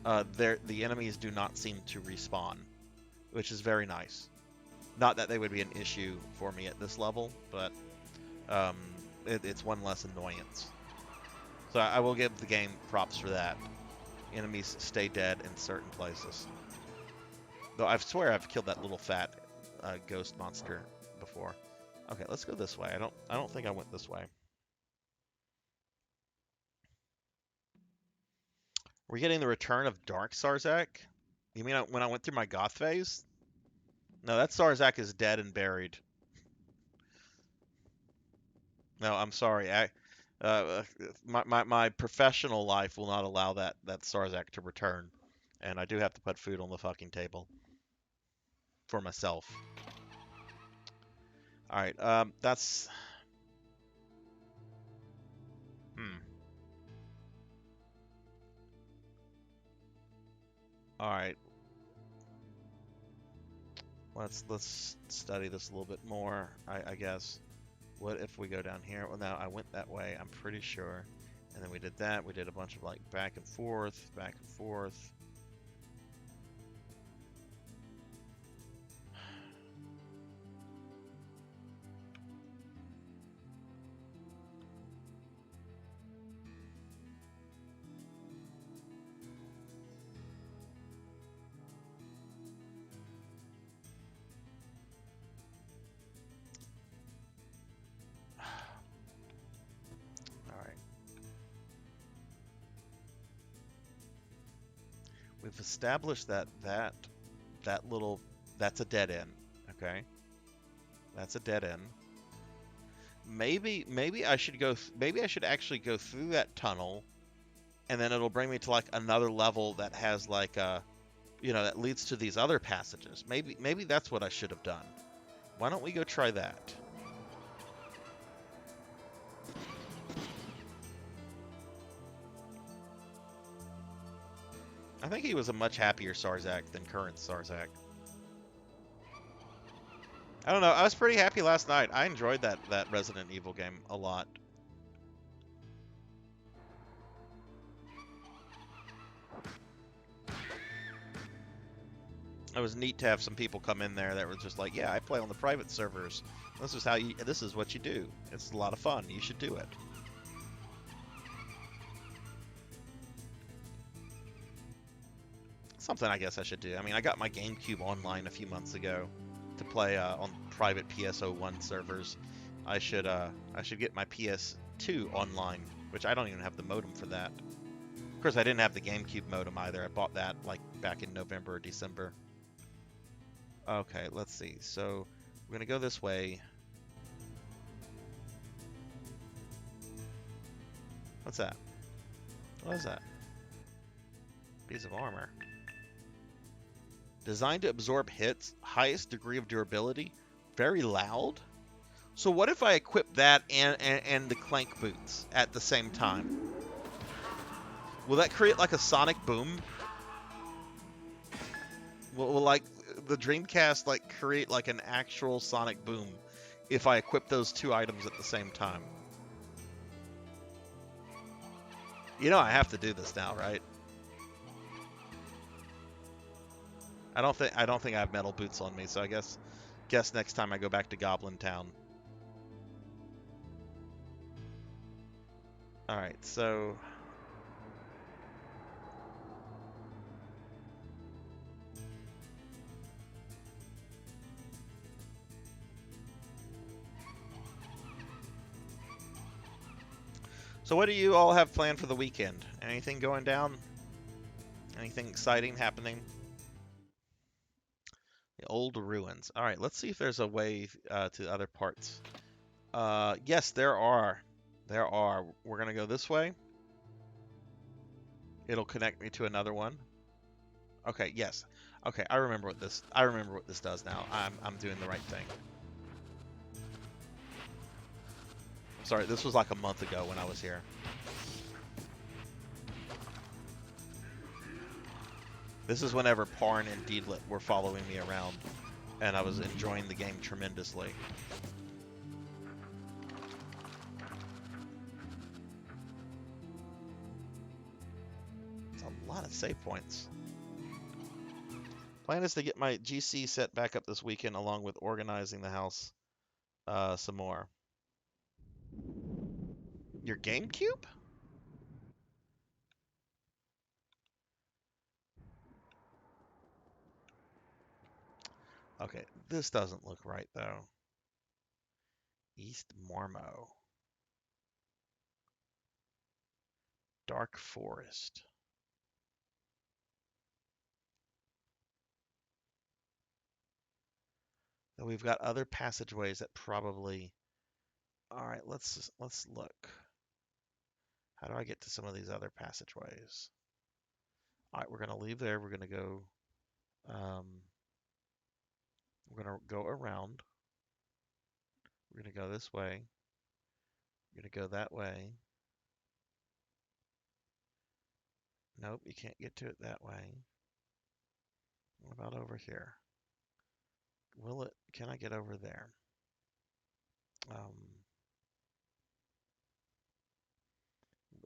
the enemies do not seem to respawn, which is very nice. Not that they would be an issue for me at this level, but um, it's one less annoyance. So I will give the game props for that. Enemies stay dead in certain places. Though I swear I've killed that little fat ghost monster before. Okay, let's go this way. I don't think I went this way. We're getting the return of Dark Sarzac. You mean when I went through my goth phase? No, that Sarzac is dead and buried. No, I'm sorry. Uh, my professional life will not allow that Sarzac to return, and I do have to put food on the fucking table for myself. All right. That's hmm. All right. Let's study this a little bit more. I guess. What if we go down here? Well, now I went that way. I'm pretty sure. And then we did that. We did a bunch of like back and forth, back and forth. All right. We've established that little that's a dead end. Okay. That's a dead end. Maybe I should maybe I should actually go through that tunnel and then it'll bring me to like another level that has like a that leads to these other passages. Maybe that's what I should have done. Why don't we go try that? I think he was a much happier Sarzac than current Sarzac. I don't know. I was pretty happy last night. I enjoyed that Resident Evil game a lot. It was neat to have some people come in there that were just like, "Yeah, I play on the private servers. This is what you do. It's a lot of fun. You should do it." Something I guess I should do. I mean, I got my GameCube online a few months ago to play on private PSO1 servers. I should get my PS2 online, which I don't even have the modem for that. Of course, I didn't have the GameCube modem either. I bought that like back in November or December. Okay, let's see. So we're gonna go this way. What's that? What is that? Piece of armor. Designed to absorb hits, highest degree of durability, very loud. So what if I equip that and the clank boots at the same time? Will that create like a sonic boom? Will like the Dreamcast like create like an actual sonic boom if I equip those two items at the same time? I have to do this now, right? I don't think I have metal boots on me, so I guess next time I go back to Goblin Town. All right, so what do you all have planned for the weekend? Anything going down? Anything exciting happening? The old ruins. All right, let's see if there's a way to other parts. Yes, there are. There are. We're gonna go this way. It'll connect me to another one. Okay, yes. Okay, I remember what this does now. I'm doing the right thing. Sorry, this was like a month ago when I was here. This is whenever Parn and Deedlit were following me around, and I was enjoying the game tremendously. It's a lot of save points. Plan is to get my GC set back up this weekend along with organizing the house some more. Your GameCube? Okay, this doesn't look right though. East Mormo. Dark Forest. we've got other passageways that probably. All right, let's look. How do I get to some of these other passageways? All right, we're gonna leave there. We're gonna go. We're gonna go around. We're gonna go this way. We're gonna go that way. Nope, you can't get to it that way. What about over here? Will it? Can I get over there?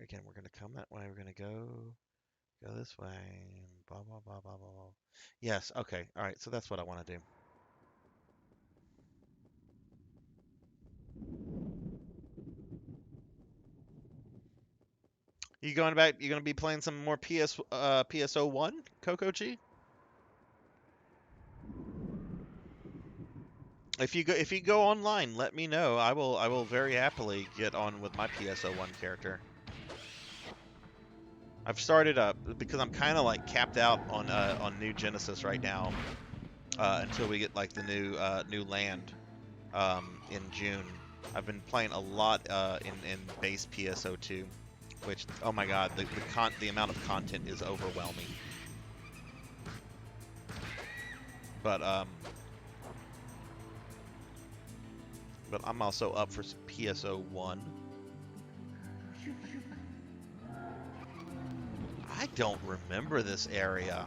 Again, we're gonna come that way. We're gonna go this way. Blah blah blah blah blah blah. Yes. Okay. All right. So that's what I want to do. You going back? You gonna be playing some more PSO1, Coco G? If you go online, let me know. I will very happily get on with my PSO1 character. I've started up because I'm kind of like capped out on New Genesis right now until we get like the new land in June. I've been playing a lot in base PSO2, which oh my god, the amount of content is overwhelming. But I'm also up for some PSO1. I don't remember this area.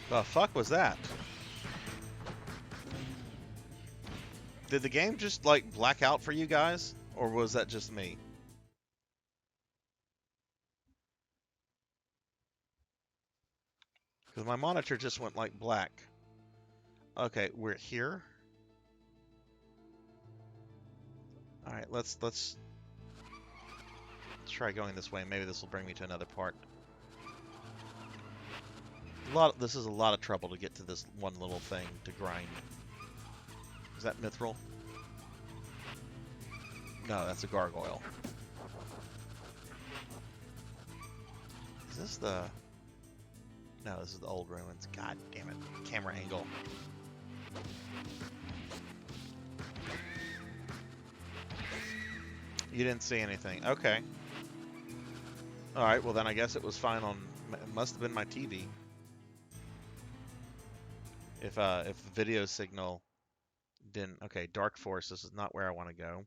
The fuck was that? Did the game just like black out for you guys? Or was that just me? Because my monitor just went like black. Okay, we're here. Alright, let's try going this way. Maybe this will bring me to another part. This is a lot of trouble to get to this one little thing to grind. Is that mithril? No, that's a gargoyle. Is this the... No, this is the old ruins. God damn it. Camera angle. You didn't see anything. Okay. Alright, well then I guess it was fine on... It must have been my TV. If the video signal didn't... Okay, Dark Forest. This is not where I want to go.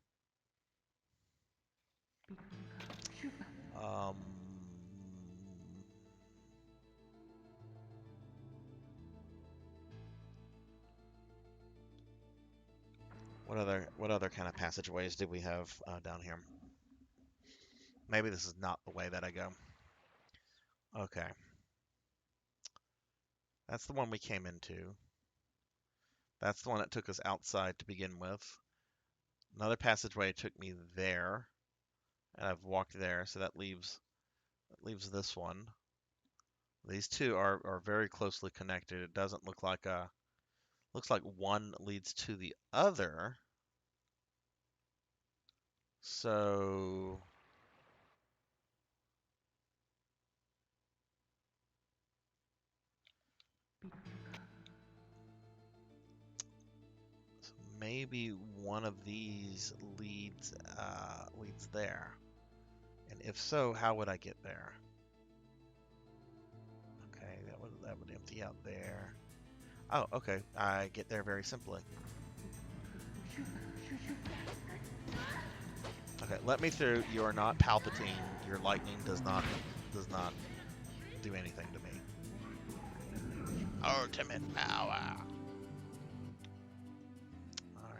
What other kind of passageways do we have down here? Maybe this is not the way that I go. Okay. That's the one we came into. That's the one that took us outside to begin with. Another passageway took me there, and I've walked there, so that leaves this one. These two are very closely connected. It doesn't look like looks like one leads to the other. So maybe one of these leads there. And if so, how would I get there? Okay, that would empty out there. Oh, okay. I get there very simply. Okay, let me through. You are not Palpatine. Your lightning does not do anything to me. Ultimate power. All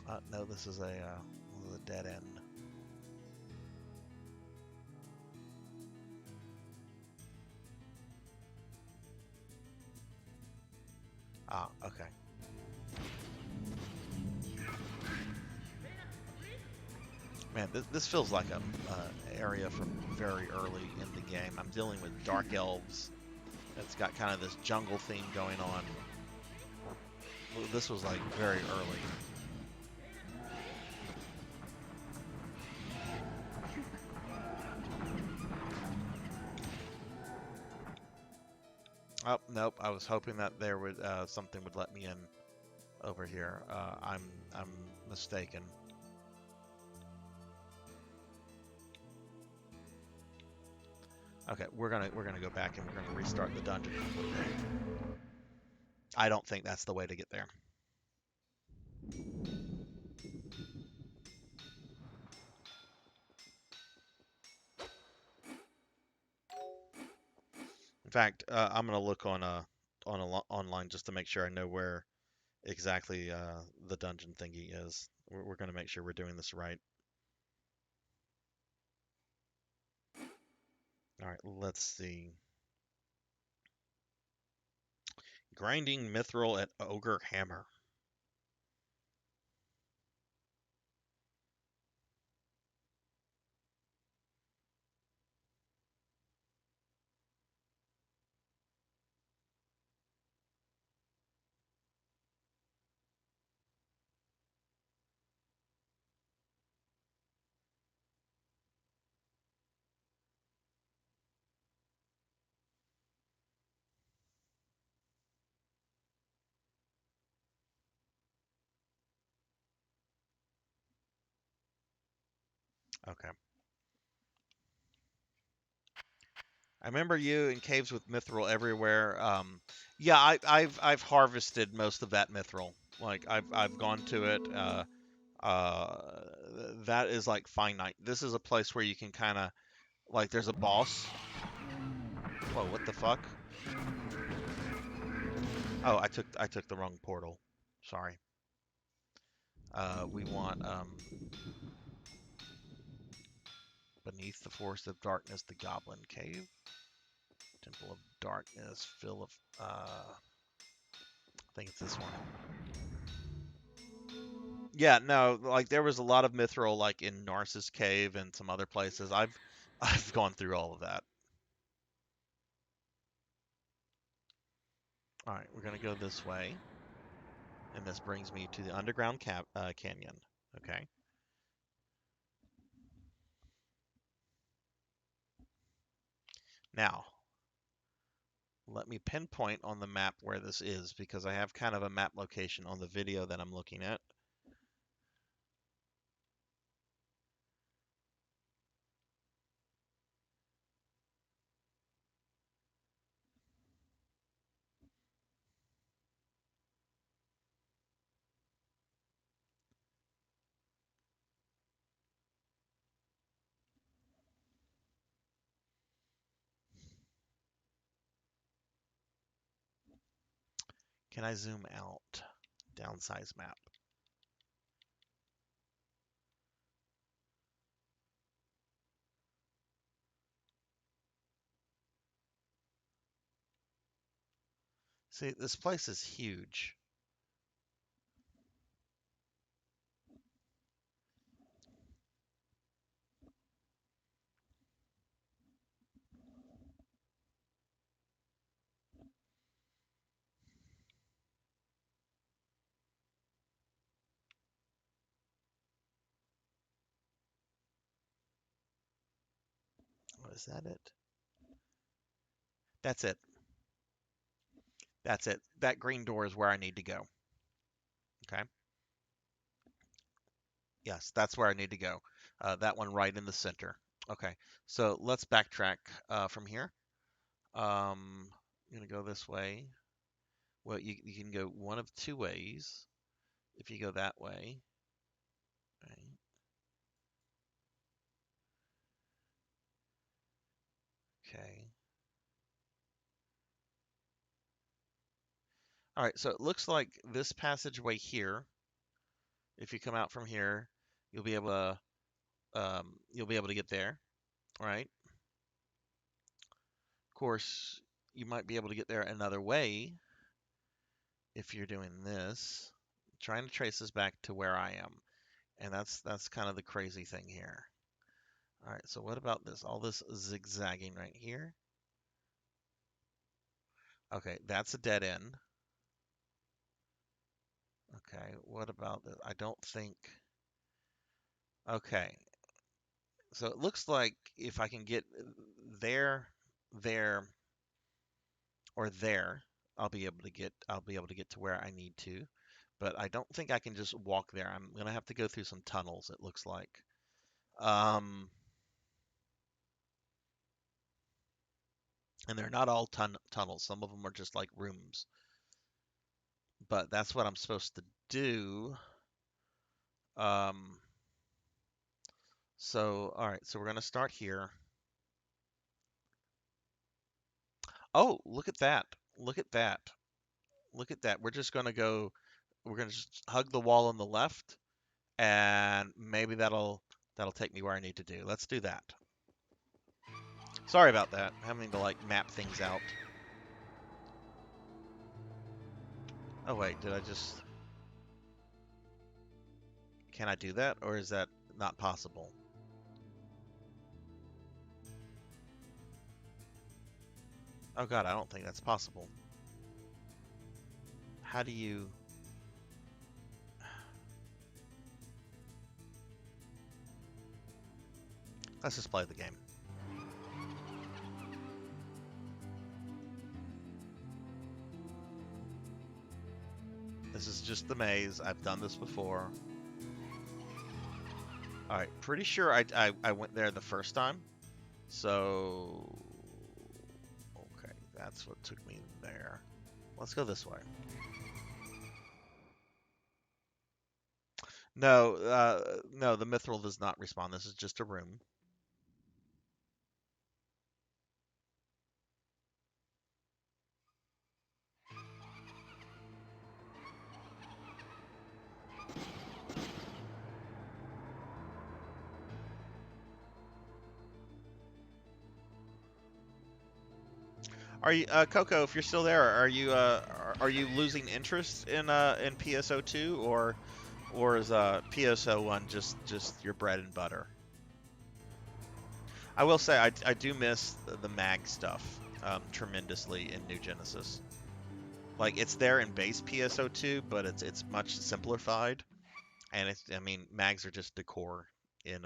right. No, this is a dead end. Ah, okay. Man, this feels like a area from very early in the game. I'm dealing with dark elves. It's got kind of this jungle theme going on. This was like very early. Oh, nope. I was hoping that there would something would let me in over here. I'm mistaken. Okay, we're gonna go back and we're gonna restart the dungeon completely. I don't think that's the way to get there. In fact, I'm gonna look online just to make sure I know where exactly the dungeon thingy is. We're gonna make sure we're doing this right. All right, let's see. Grinding mithril at Ogre Hammer. Okay. I remember you in caves with mithril everywhere. Yeah, I've harvested most of that mithril. Like I've gone to it. Uh, that is like finite. This is a place where you can kind of like there's a boss. Whoa, what the fuck? Oh, I took the wrong portal. Sorry. We want beneath the forest of darkness, the Goblin Cave, Temple of Darkness, Fill of I think it's this one. Yeah, no, like there was a lot of mithril like in Narcissus Cave and some other places. I've gone through all of that. All right, we're gonna go this way, and this brings me to the underground canyon. Okay. Now, let me pinpoint on the map where this is because I have kind of a map location on the video that I'm looking at. Can I zoom out? Downsize map. See, this place is huge. Oh, is that it? That's it. That's it. That green door is where I need to go. Okay. Yes, that's where I need to go. That one right in the center. Okay. So let's backtrack from here. I'm gonna go this way. Well, you can go one of two ways. If you go that way, right? Okay. All right. So it looks like this passageway here. If you come out from here, you'll be able to get there, right? Of course, you might be able to get there another way if you're doing this. Trying to trace this back to where I am, and that's kind of the crazy thing here. All right. So what about this? All this zigzagging right here. Okay, that's a dead end. Okay, what about this? I don't think. Okay, so it looks like if I can get there, there, or there, I'll be able to get to where I need to. But I don't think I can just walk there. I'm gonna have to go through some tunnels, it looks like. Um, and they're not all tunnels. Some of them are just like rooms. But that's what I'm supposed to do. Um, so, all right, so we're gonna start here. Oh, look at that. Look at that. Look at that. We're gonna just hug the wall on the left, and maybe that'll take me where I need to do. Let's do that. Sorry about that. Having to like map things out. Oh wait, did I just... Can I do that, or is that not possible? Oh god, I don't think that's possible. How do you... Let's just play the game. This is just the maze. I've done this before. Alright, pretty sure I went there the first time. So... Okay, that's what took me there. Let's go this way. No, no, the mithril does not respawn. This is just a room. Are you, Coco? If you're still there, are you losing interest in PSO2, or is PSO1 just your bread and butter? I will say I do miss the mag stuff tremendously in New Genesis. Like it's there in base PSO2, but it's much simplified, and it's, I mean, mags are just decor in in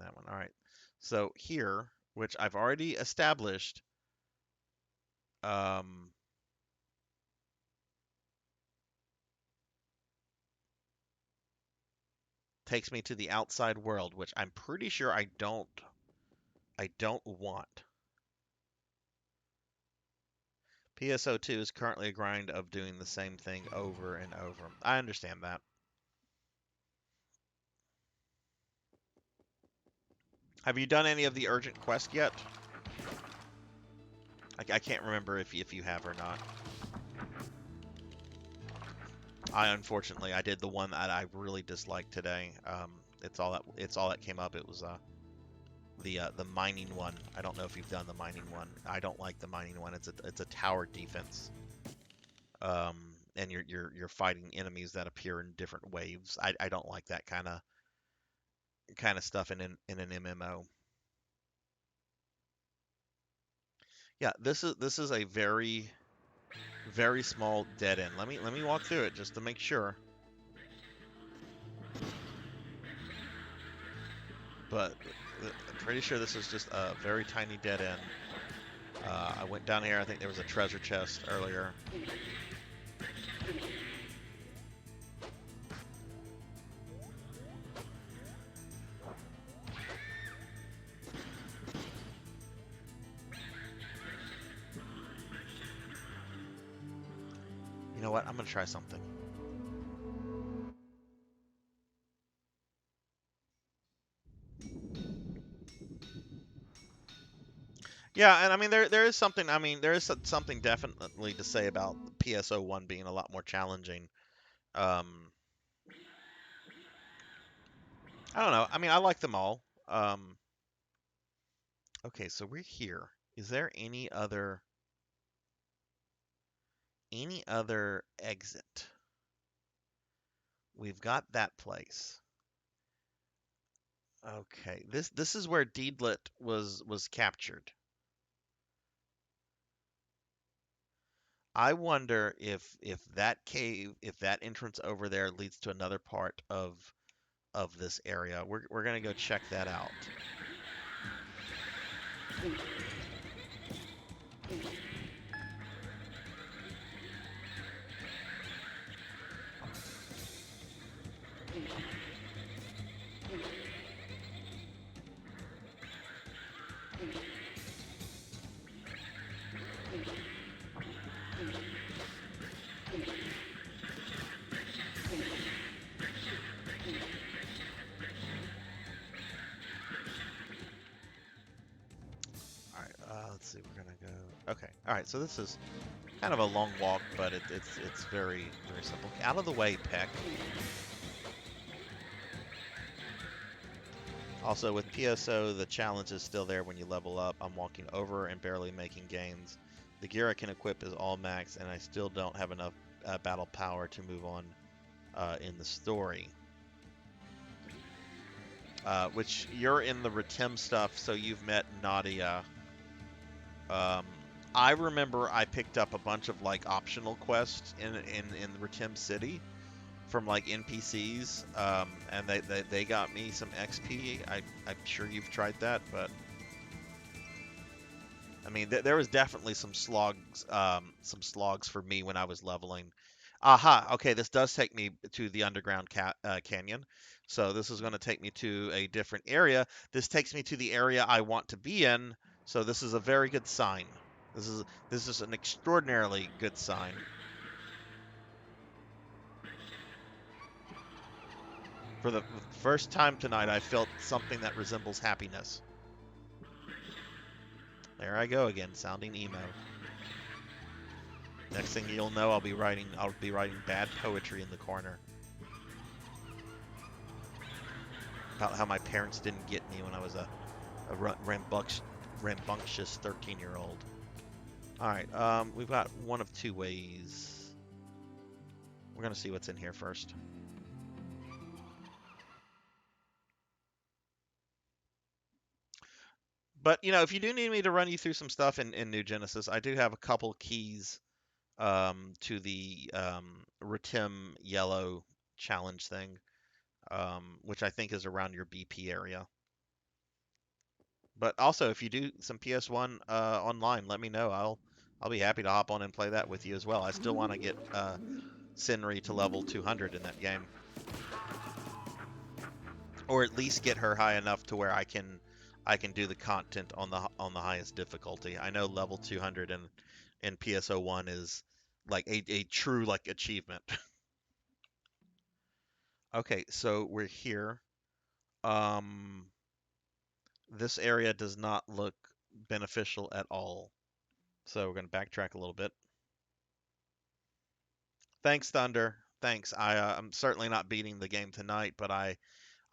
that one. All right, so here, which I've already established, um, takes me to the outside world, which I'm pretty sure I don't want. PSO2 is currently a grind of doing the same thing over and over. I understand that. Have you done any of the urgent quest yet? I can't remember if you have or not. Unfortunately I did the one that I really disliked today. It's all that came up. It was the mining one. I don't know if you've done the mining one. I don't like the mining one. It's a tower defense. And you're fighting enemies that appear in different waves. I don't like that kind of stuff in an MMO. Yeah, this is a very small dead end. Let me walk through it just to make sure. But I'm pretty sure this is just a very tiny dead end. I went down here. I think there was a treasure chest earlier. You know what? I'm gonna try something. Yeah, and I mean there is something. I mean there is something definitely to say about PSO1 being a lot more challenging. Um, I don't know. I mean I like them all. Okay, so we're here. Is there any other exit? We've got that place. Okay, this is where Deedlit was captured. I wonder if that cave, if that entrance over there leads to another part of this area. We're gonna go check that out. Alright, let's see, we're gonna go... Okay, alright, so this is kind of a long walk, but it's very, very simple. Out of the way, Peck. Also, with PSO, the challenge is still there when you level up. I'm walking over and barely making gains. The gear I can equip is all max, and I still don't have enough battle power to move on in the story. Which, you're in the Ritem stuff, so you've met Nadia. I remember I picked up a bunch of like optional quests in Ritem City from like NPCs, and they got me some XP. I'm sure you've tried that, but I mean there was definitely some slogs for me when I was leveling. Aha, okay, this does take me to the underground canyon. So this is going to take me to a different area. This takes me to the area I want to be in. So this is a very good sign. This is an extraordinarily good sign. For the first time tonight, I felt something that resembles happiness. There I go again, sounding emo. Next thing you'll know, I'll be writing bad poetry in the corner about how my parents didn't get me when I was a rambunctious 13-year-old. All right, we've got one of two ways. We're gonna see what's in here first. But, you know, if you do need me to run you through some stuff in New Genesis, I do have a couple keys to the Ritem yellow challenge thing, which I think is around your BP area. But also, if you do some PS1 online, let me know. I'll be happy to hop on and play that with you as well. I still want to get Sinri to level 200 in that game, or at least get her high enough to where I can do the content on the highest difficulty. I know level 200 in PSO1 is like a true like achievement. Okay, so we're here. This area does not look beneficial at all. So we're going to backtrack a little bit. Thanks, Thunder. Thanks. I'm certainly not beating the game tonight, but I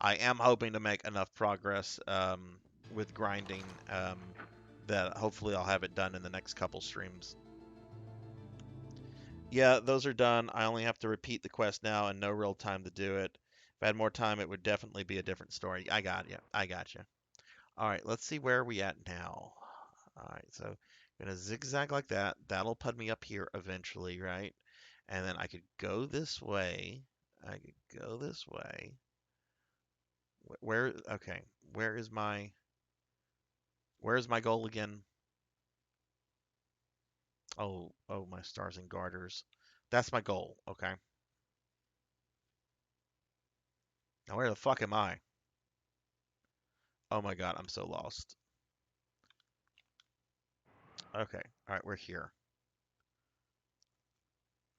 am hoping to make enough progress with grinding that hopefully I'll have it done in the next couple streams. Yeah, those are done. I only have to repeat the quest now and no real time to do it. If I had more time, it would definitely be a different story. I got you. I got you. All right, let's see where we at now. All right, so I'm gonna zigzag like that. That'll put me up here eventually, right? And then I could go this way. I could go this way. Where? Okay, where's my goal again? Oh, my stars and garters. That's my goal. Okay. Now where the fuck am I? Oh my god, I'm so lost. Okay. All right, we're here.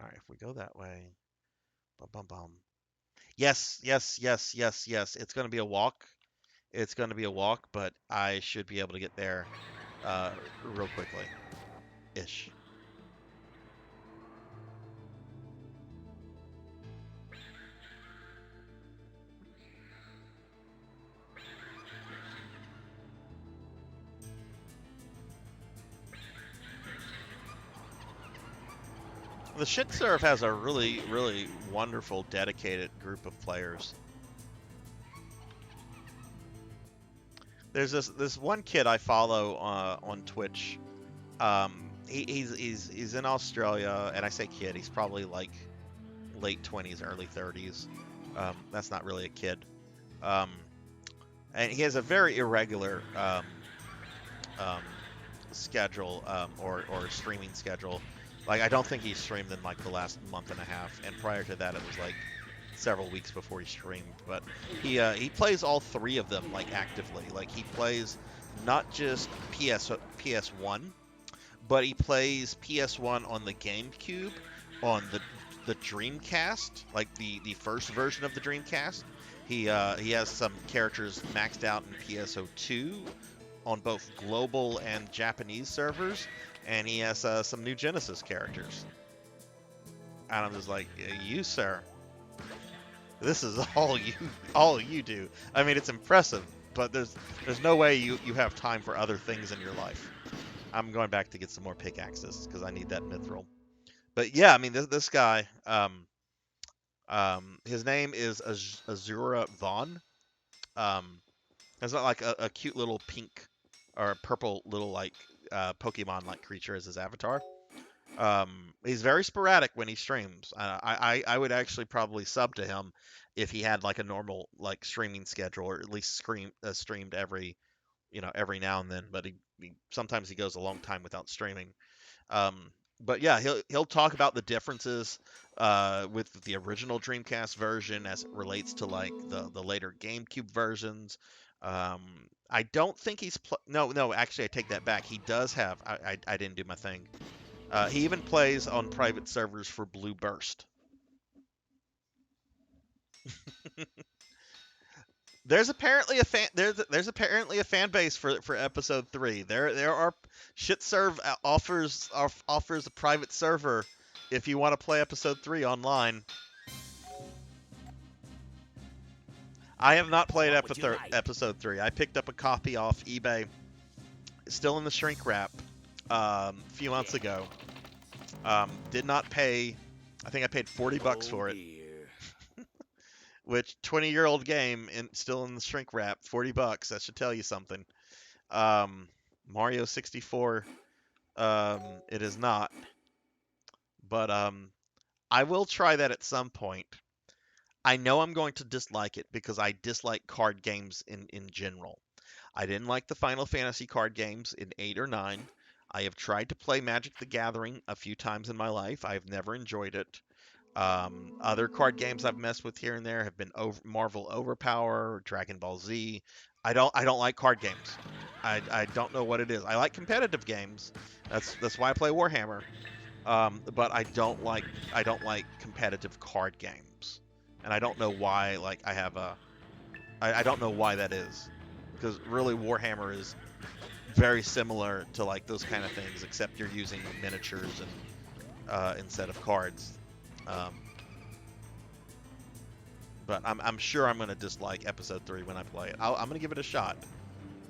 All right, if we go that way. Bum bum bum. Yes, yes, yes, yes, yes. It's gonna be a walk. It's gonna be a walk, but I should be able to get there real quickly. Ish. The shit serve has a really, really wonderful, dedicated group of players. There's this one kid I follow on Twitch. He's in Australia, and I say kid, he's probably like late 20s, early 30s. That's not really a kid. And he has a very irregular schedule or streaming schedule. Like I don't think he streamed in like the last month and a half, and prior to that it was like several weeks before he streamed. But he plays all three of them like actively. Like he plays not just PS1, but he plays PS1 on the GameCube, on the Dreamcast, like the first version of the Dreamcast. He has some characters maxed out in PSO2 on both global and Japanese servers, and he has some new Genesis characters. And I'm just like, you sir, this is all you do. I mean, it's impressive, but there's no way you have time for other things in your life. I'm going back to get some more pickaxes because I need that mithril. But yeah, I mean this guy, his name is Azura Vaughn. It's not like a cute little pink or purple little like Pokemon like creature as his avatar. He's very sporadic when he streams. I would actually probably sub to him if he had like a normal like streaming schedule, or at least streamed every every now and then. But he sometimes he goes a long time without streaming. But yeah, he'll talk about the differences with the original Dreamcast version as it relates to like the later GameCube versions. I don't think he's no, actually I take that back. He does have I didn't do my thing. He even plays on private servers for Blue Burst. There's apparently a there's apparently a fan base for episode 3. There are Shitserve offers a private server if you want to play episode 3 online. I have not played episode 3. I picked up a copy off eBay, still in the shrink wrap, a few months ago. Did not pay. I think I paid $40 for it. Which 20-year-old game and still in the shrink wrap, $40. That should tell you something. Mario 64, it is not. But I will try that at some point. I know I'm going to dislike it because I dislike card games in general. I didn't like the Final Fantasy card games in 8 or 9. I have tried to play Magic the Gathering a few times in my life. I've never enjoyed it. Other card games I've messed with here and there have been Marvel Overpower, Dragon Ball Z. I don't like card games. I don't know what it is. I like competitive games. That's why I play Warhammer. But I don't like competitive card games, and I don't know why. Like I don't know why that is, because really Warhammer is very similar to like those kind of things, except you're using miniatures and instead of cards. But I'm sure I'm gonna dislike episode 3 when I play it. I'm gonna give it a shot.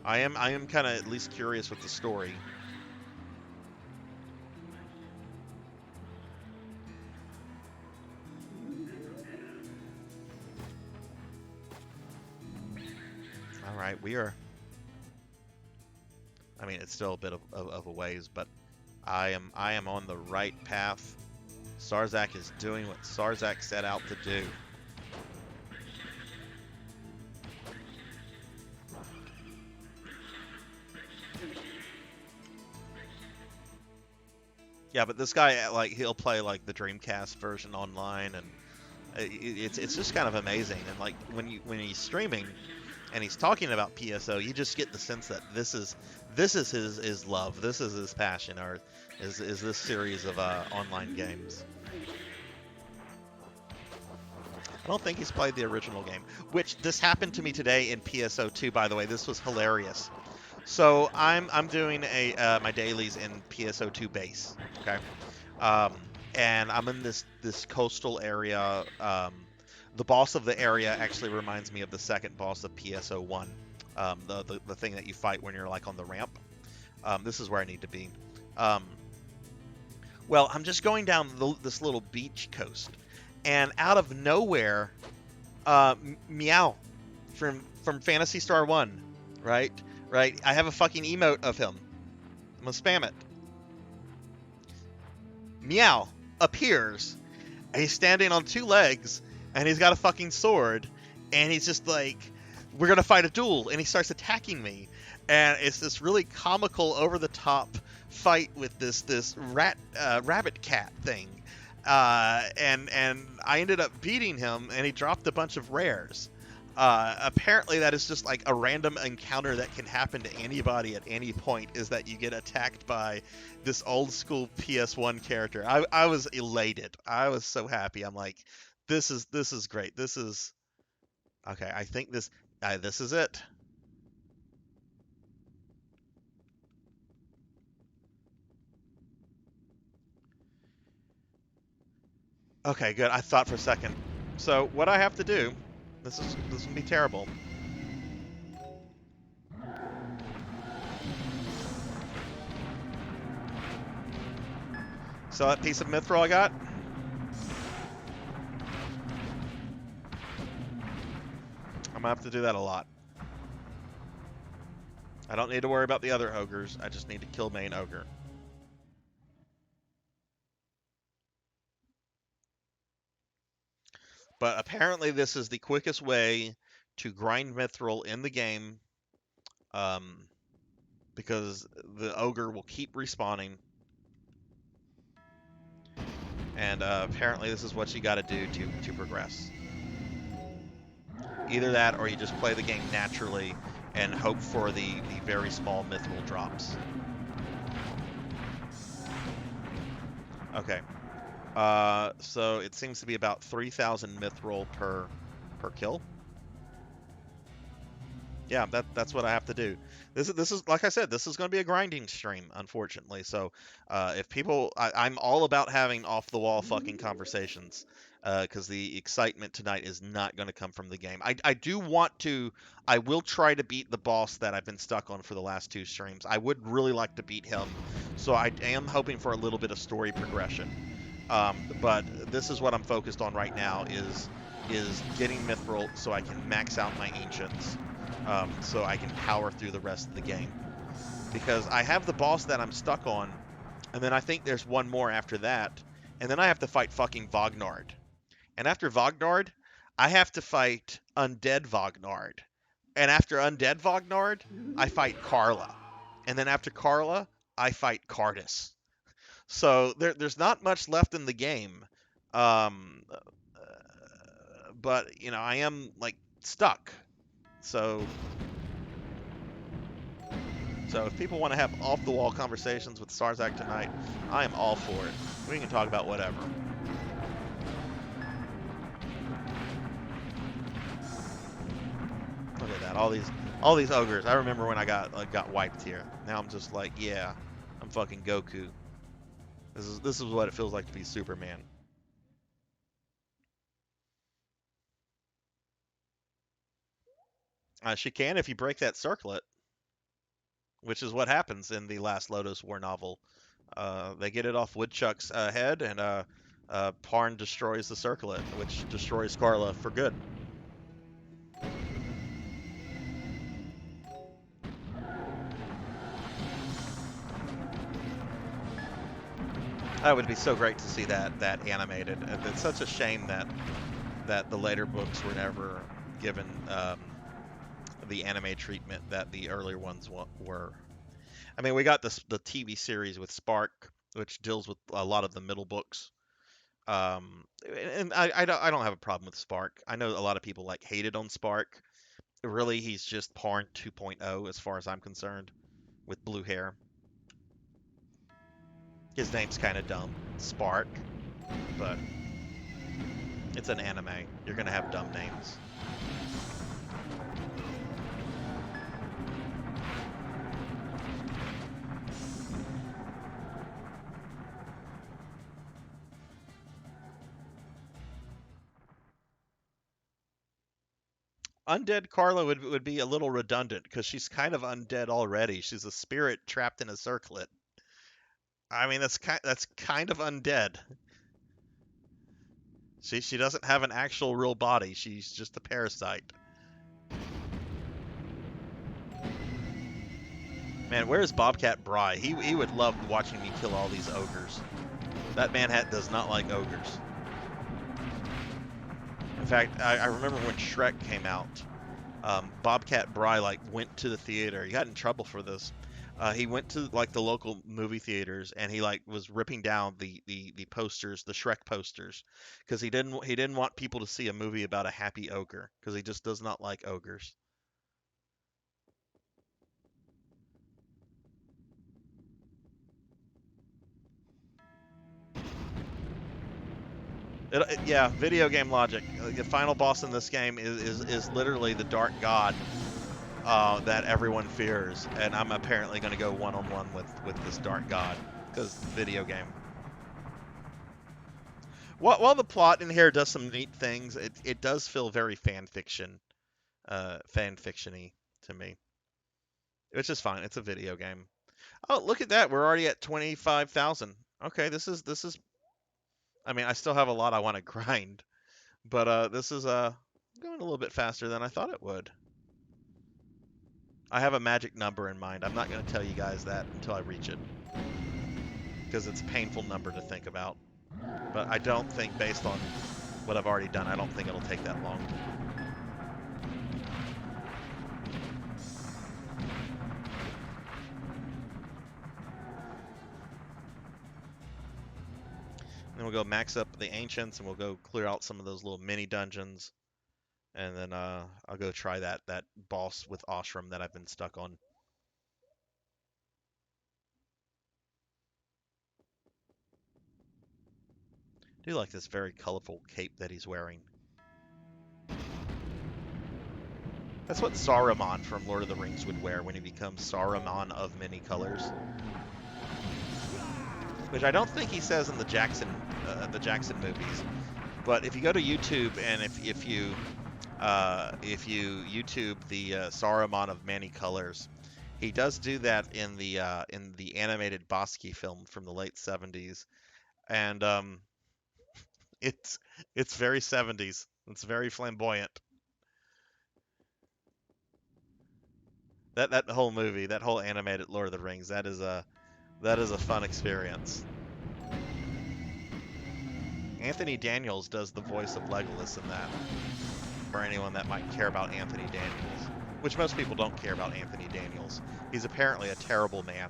I am kind of at least curious with the story. All right, we are. I mean, it's still a bit of a ways, but I am on the right path. Sarzac is doing what Sarzac set out to do. Yeah, but this guy, like, he'll play like the Dreamcast version online, and it's just kind of amazing. And like when he's streaming and he's talking about PSO, you just get the sense that this is his love, this is his passion, or is this series of online games. I don't think he's played the original game, which this happened to me today in PSO2, by the way. This was hilarious. So I'm doing my dailies in PSO2 base, okay? And I'm in this coastal area. The boss of the area actually reminds me of the second boss of PSO1, the thing that you fight when you're like on the ramp. This is where I need to be. Well, I'm just going down this little beach coast, and out of nowhere, Meow from Phantasy Star 1, right? I have a fucking emote of him. I'm gonna spam it. Meow appears, and he's standing on 2 legs, and he's got a fucking sword, and he's just like, we're gonna fight a duel, and he starts attacking me. and it's this really comical, over the top fight with this rabbit cat thing, and I ended up beating him, and he dropped a bunch of rares. Apparently, that is just like a random encounter that can happen to anybody at any point. Is that you get attacked by this old school PS1 character? I was elated. I was so happy. I'm like, this is great. This is okay. I think this is it. Okay, good. I thought for a second. So what I have to do, this will be terrible. So that piece of mithril I got. I'm gonna have to do that a lot. I don't need to worry about the other ogres. I just need to kill main ogre. But apparently this is the quickest way to grind mithril in the game, because the ogre will keep respawning. And apparently this is what you got to do to progress. Either that, or you just play the game naturally and hope for the very small mithril drops. Okay. So it seems to be about 3,000 mithril per kill. Yeah, that's what I have to do. This is like I said, this is going to be a grinding stream, unfortunately. So if people, I'm all about having off the wall fucking conversations, because the excitement tonight is not going to come from the game. I do want to. I will try to beat the boss that I've been stuck on for the last 2 streams. I would really like to beat him, so I am hoping for a little bit of story progression. But this is what I'm focused on right now is getting mithril so I can max out my ancients, so I can power through the rest of the game. Because I have the boss that I'm stuck on, and then I think there's one more after that, and then I have to fight fucking Vognard. And after Vognard, I have to fight Undead Vognard. And after Undead Vognard, I fight Carla. And then after Carla, I fight Cardice. So there's not much left in the game, but you know I am like stuck. So if people want to have off the wall conversations with Sarzac tonight, I am all for it. We can talk about whatever. Look at that, all these ogres. I remember when I got wiped here. Now I'm just like, yeah, I'm fucking Goku. This is what it feels like to be Superman. She can if you break that circlet, which is what happens in the last Lodoss War novel. They get it off Woodchuck's head, and Parn destroys the circlet, which destroys Carla for good. That would be so great to see that animated. It's such a shame that the later books were never given the anime treatment that the earlier ones were. I mean, we got the TV series with Spark, which deals with a lot of the middle books. And I don't have a problem with Spark. I know a lot of people like hated on Spark. Really, he's just Parn 2.0 as far as I'm concerned, with blue hair. His name's kind of dumb, Spark, but it's an anime. You're gonna have dumb names. Undead Carla would be a little redundant because she's kind of undead already. She's a spirit trapped in a circlet. I mean, that's kind of undead. She doesn't have an actual real body. She's just a parasite. Man, where's Bobcat Bry? He would love watching me kill all these ogres. That man does not like ogres. In fact, I remember when Shrek came out, Bobcat Bry like went to the theater. He got in trouble for this. He went to like the local movie theaters and he like was ripping down the posters, the Shrek posters, because he didn't want people to see a movie about a happy ogre because he just does not like ogres. Yeah, video game logic. The final boss in this game is literally the dark god that everyone fears, and I'm apparently going to go one-on-one with this dark god because video game. While the plot in here does some neat things, it does feel very fan fictiony to me, which is fine. It's a video game. Oh, look at that! We're already at 25,000. Okay, this is. I mean, I still have a lot I want to grind, but this is going a little bit faster than I thought it would. I have a magic number in mind. I'm not going to tell you guys that until I reach it, because it's a painful number to think about. But I don't think, based on what I've already done, I don't think it'll take that long. Then we'll go max up the Ancients, and we'll go clear out some of those little mini dungeons. And then I'll go try that boss with Oshram that I've been stuck on. I do like this very colorful cape that he's wearing. That's what Saruman from Lord of the Rings would wear when he becomes Saruman of many colors. Which I don't think he says in the Jackson movies. But if you go to YouTube and if you YouTube the Saruman of many colors, he does do that in the animated Bosky film from the late 70s, and it's very 70s. It's very flamboyant. That whole movie, that whole animated Lord of the Rings, that is a fun experience. Anthony Daniels does the voice of Legolas in that. For anyone that might care about Anthony Daniels, which most people don't care about Anthony Daniels. He's apparently a terrible man.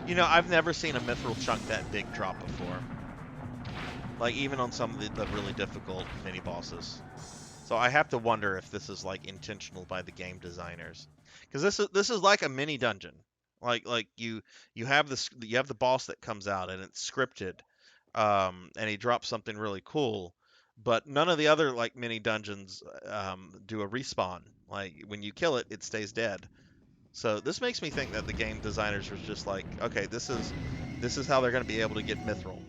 You know, I've never seen a mithril chunk that big drop before. Like, even on some of the really difficult mini-bosses. So I have to wonder if this is, like, intentional by the game designers. Because this is like a mini dungeon. Like you have the boss that comes out and it's scripted. And he drops something really cool. But none of the other, like, mini dungeons do a respawn. Like, when you kill it, it stays dead. So this makes me think that the game designers were just like, okay, this is how they're going to be able to get mithril.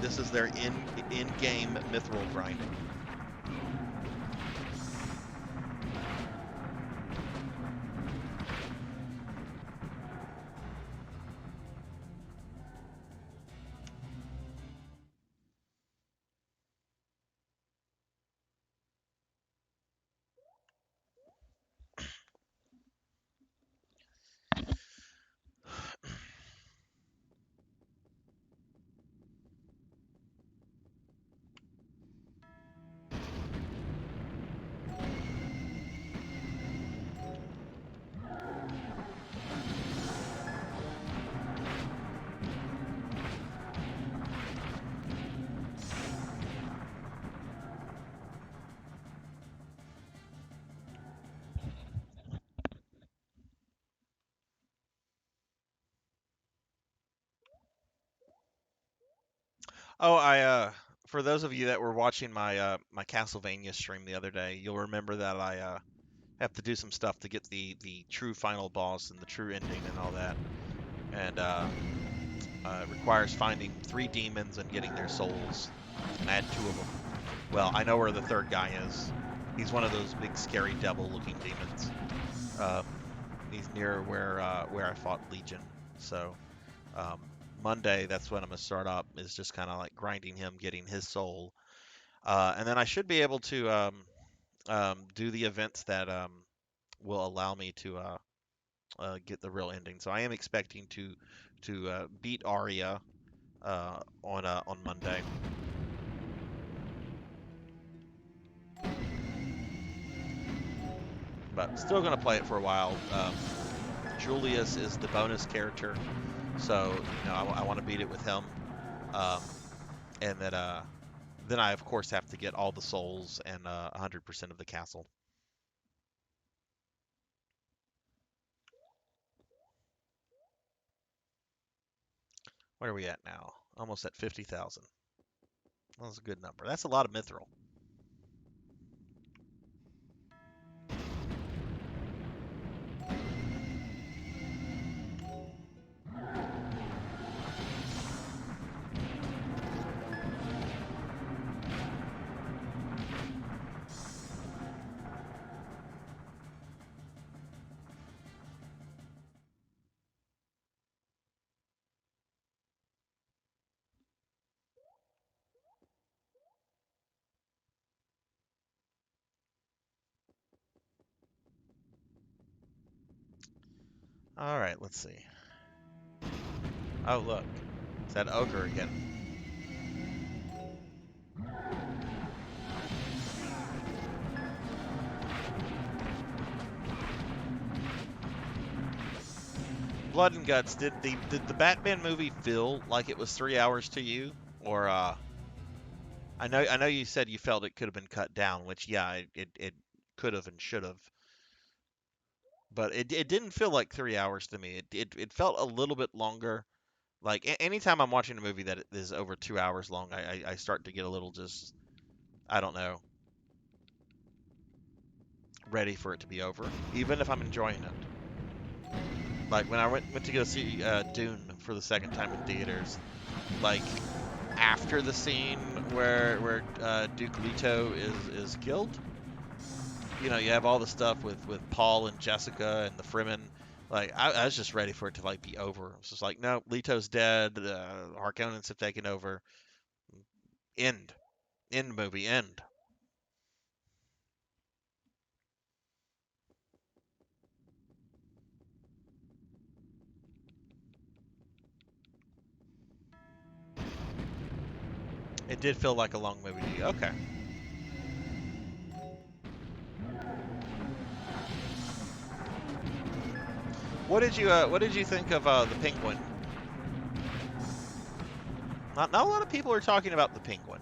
This is their in-game mithril grinding. Oh, for those of you that were watching my my Castlevania stream the other day, you'll remember that I have to do some stuff to get the true final boss and the true ending and all that. And it requires finding 3 demons and getting their souls. And I had 2 of them. Well, I know where the third guy is. He's one of those big, scary, devil-looking demons. Um, he's near where I fought Legion. So um, Monday, that's when I'm gonna start up. Is just kind of like grinding him, getting his soul, and then I should be able to do the events that will allow me to get the real ending. So I am expecting to beat Arya on Monday. But still gonna play it for a while. Julius is the bonus character, so I want to beat it with him, um, and then I of course have to get all the souls and 100% of the castle. Where are we at now? Almost at 50,000. That's a good number. That's a lot of mithril. All right, let's see. Oh, look. It's that ogre again. Blood and Guts, did the Batman movie feel like it was 3 hours to you? Or I know you said you felt it could have been cut down, which yeah, it could have and should have. But it didn't feel like 3 hours to me. It felt a little bit longer. Like anytime I'm watching a movie that is over 2 hours long, I start to get a little just, I don't know, ready for it to be over, even if I'm enjoying it. Like when I went to go see Dune for the second time in theaters, like after the scene where Duke Leto is killed, you have all the stuff with Paul and Jessica and the Fremen. Like I was just ready for it to like be over. It's just like, no, Leto's dead. Harkonnens have taken over. End. End movie. End. It did feel like a long movie to you. Okay. What did you think of the Penguin? Not a lot of people are talking about the Penguin.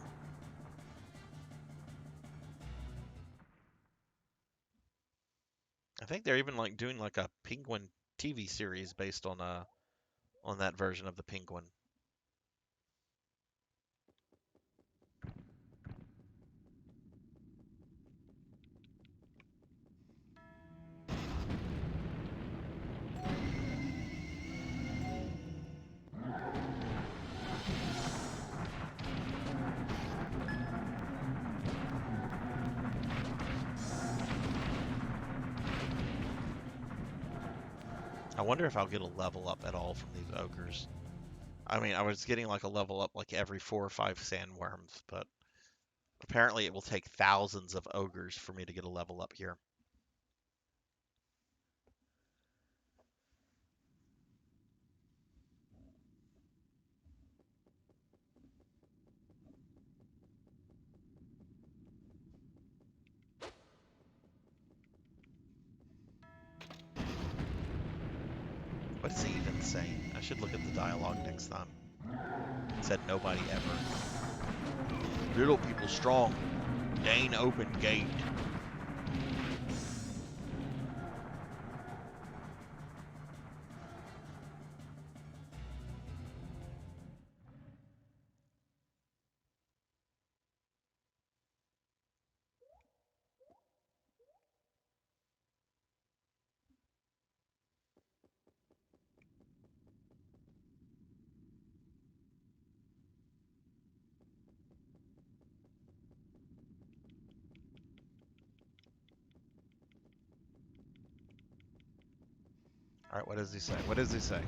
I think they're even like doing like a Penguin TV series based on that version of the Penguin. I wonder if I'll get a level up at all from these ogres. I mean, I was getting like a level up like every 4 or 5 sandworms, but apparently it will take thousands of ogres for me to get a level up here. What is he even saying? I should look at the dialogue next time. It said nobody ever. Little people strong. Dane open gate. Alright, what does he say? What does he say?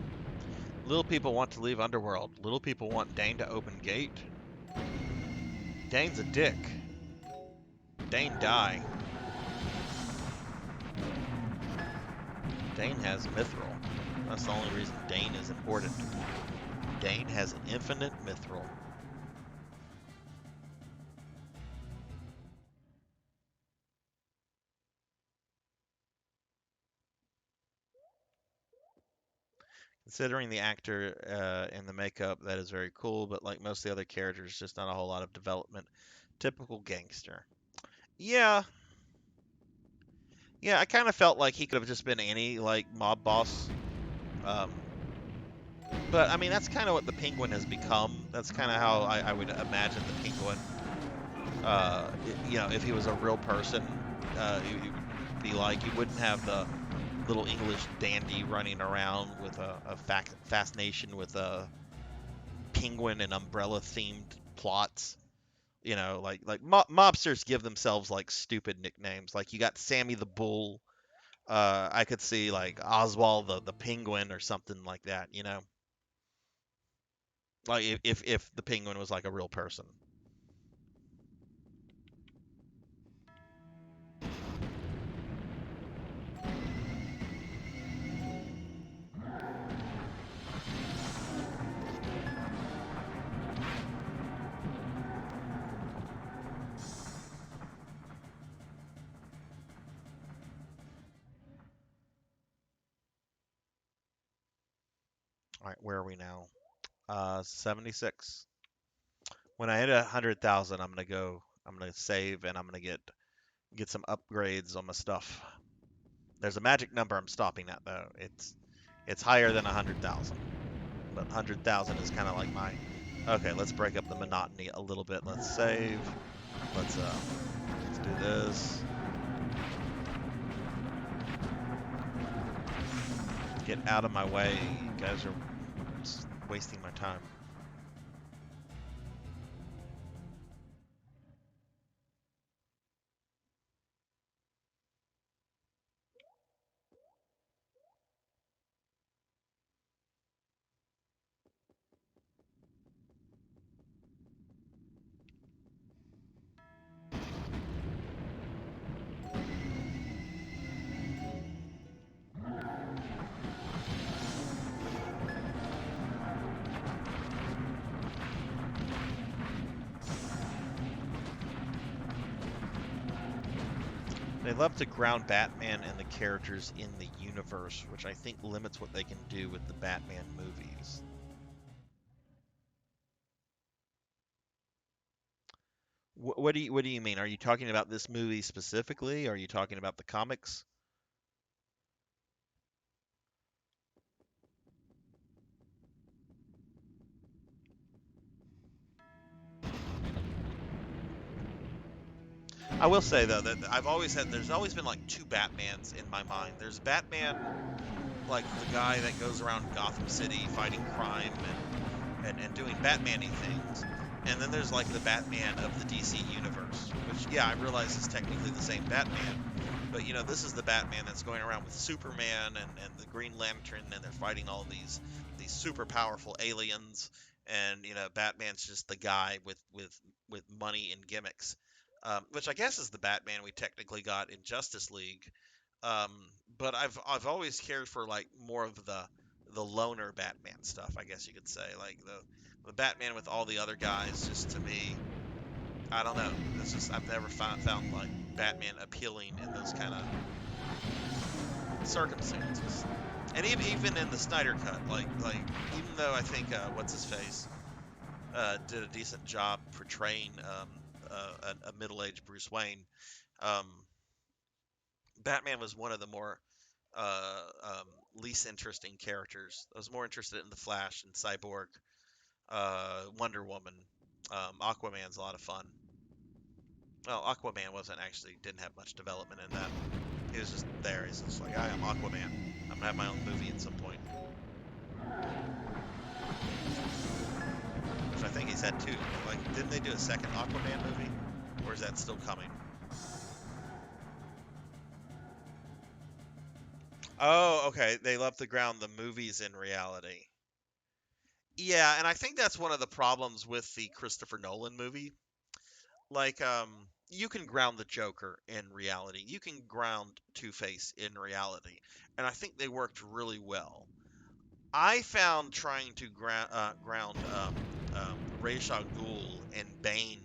Little people want to leave Underworld. Little people want Dane to open gate. Dane's a dick. Dane die. Dane has mithril. That's the only reason Dane is important. Dane has an infinite mithril. Considering the actor and the makeup, that is very cool, but like most of the other characters, just not a whole lot of development. Typical gangster. Yeah. Yeah, I kind of felt like he could have just been any, like, mob boss. Um, but, I mean, that's kind of what the Penguin has become. That's kind of how I would imagine the Penguin. You know, if he was a real person, he would be like, you wouldn't have the little English dandy running around with a fascination with a penguin and umbrella themed plots. You know, like mobsters give themselves like stupid nicknames. Like you got Sammy the Bull. I could see like Oswald the Penguin or something like that. You know, like if the Penguin was like a real person. All right, where are we now? 76. When I hit 100,000, I'm gonna go. I'm gonna save and I'm gonna get some upgrades on my stuff. There's a magic number I'm stopping at though. It's higher than 100,000, but 100,000 is kind of like my. Okay, let's break up the monotony a little bit. Let's save. Let's do this. Get out of my way. You guys are just wasting my time. They love to ground Batman and the characters in the universe, which I think limits what they can do with the Batman movies. What do you mean? Are you talking about this movie specifically? Are you talking about the comics? I will say though that there's always been like two Batmans in my mind. There's Batman, like the guy that goes around Gotham City fighting crime and doing Batman-y things. And then there's like the Batman of the DC universe, which yeah, I realize is technically the same Batman. But you know, this is the Batman that's going around with Superman and the Green Lantern, and they're fighting all these super powerful aliens. And you know, Batman's just the guy with money and gimmicks, which I guess is the Batman we technically got in Justice League. Um, but I've always cared for like more of the loner Batman stuff, I guess you could say, like the Batman with all the other guys. Just to me, I don't know. It's just I've never found like Batman appealing in those kind of circumstances. And even in the Snyder cut, like even though I think what's his face did a decent job portraying a middle-aged Bruce Wayne, um, Batman was one of the more least interesting characters. I was more interested in the Flash and Cyborg, Wonder Woman. Aquaman's a lot of fun. Well, Aquaman didn't have much development in that. He was just there. He's just like, I am Aquaman. I'm gonna have my own movie at some point. Which I think he's had two. Like, didn't they do a second Aquaman movie? Or is that still coming? Oh, okay. They love to ground the movies in reality. Yeah, and I think that's one of the problems with the Christopher Nolan movie. Like, you can ground the Joker in reality. You can ground Two-Face in reality, and I think they worked really well. I found trying to ground Ra's al Ghul and Bane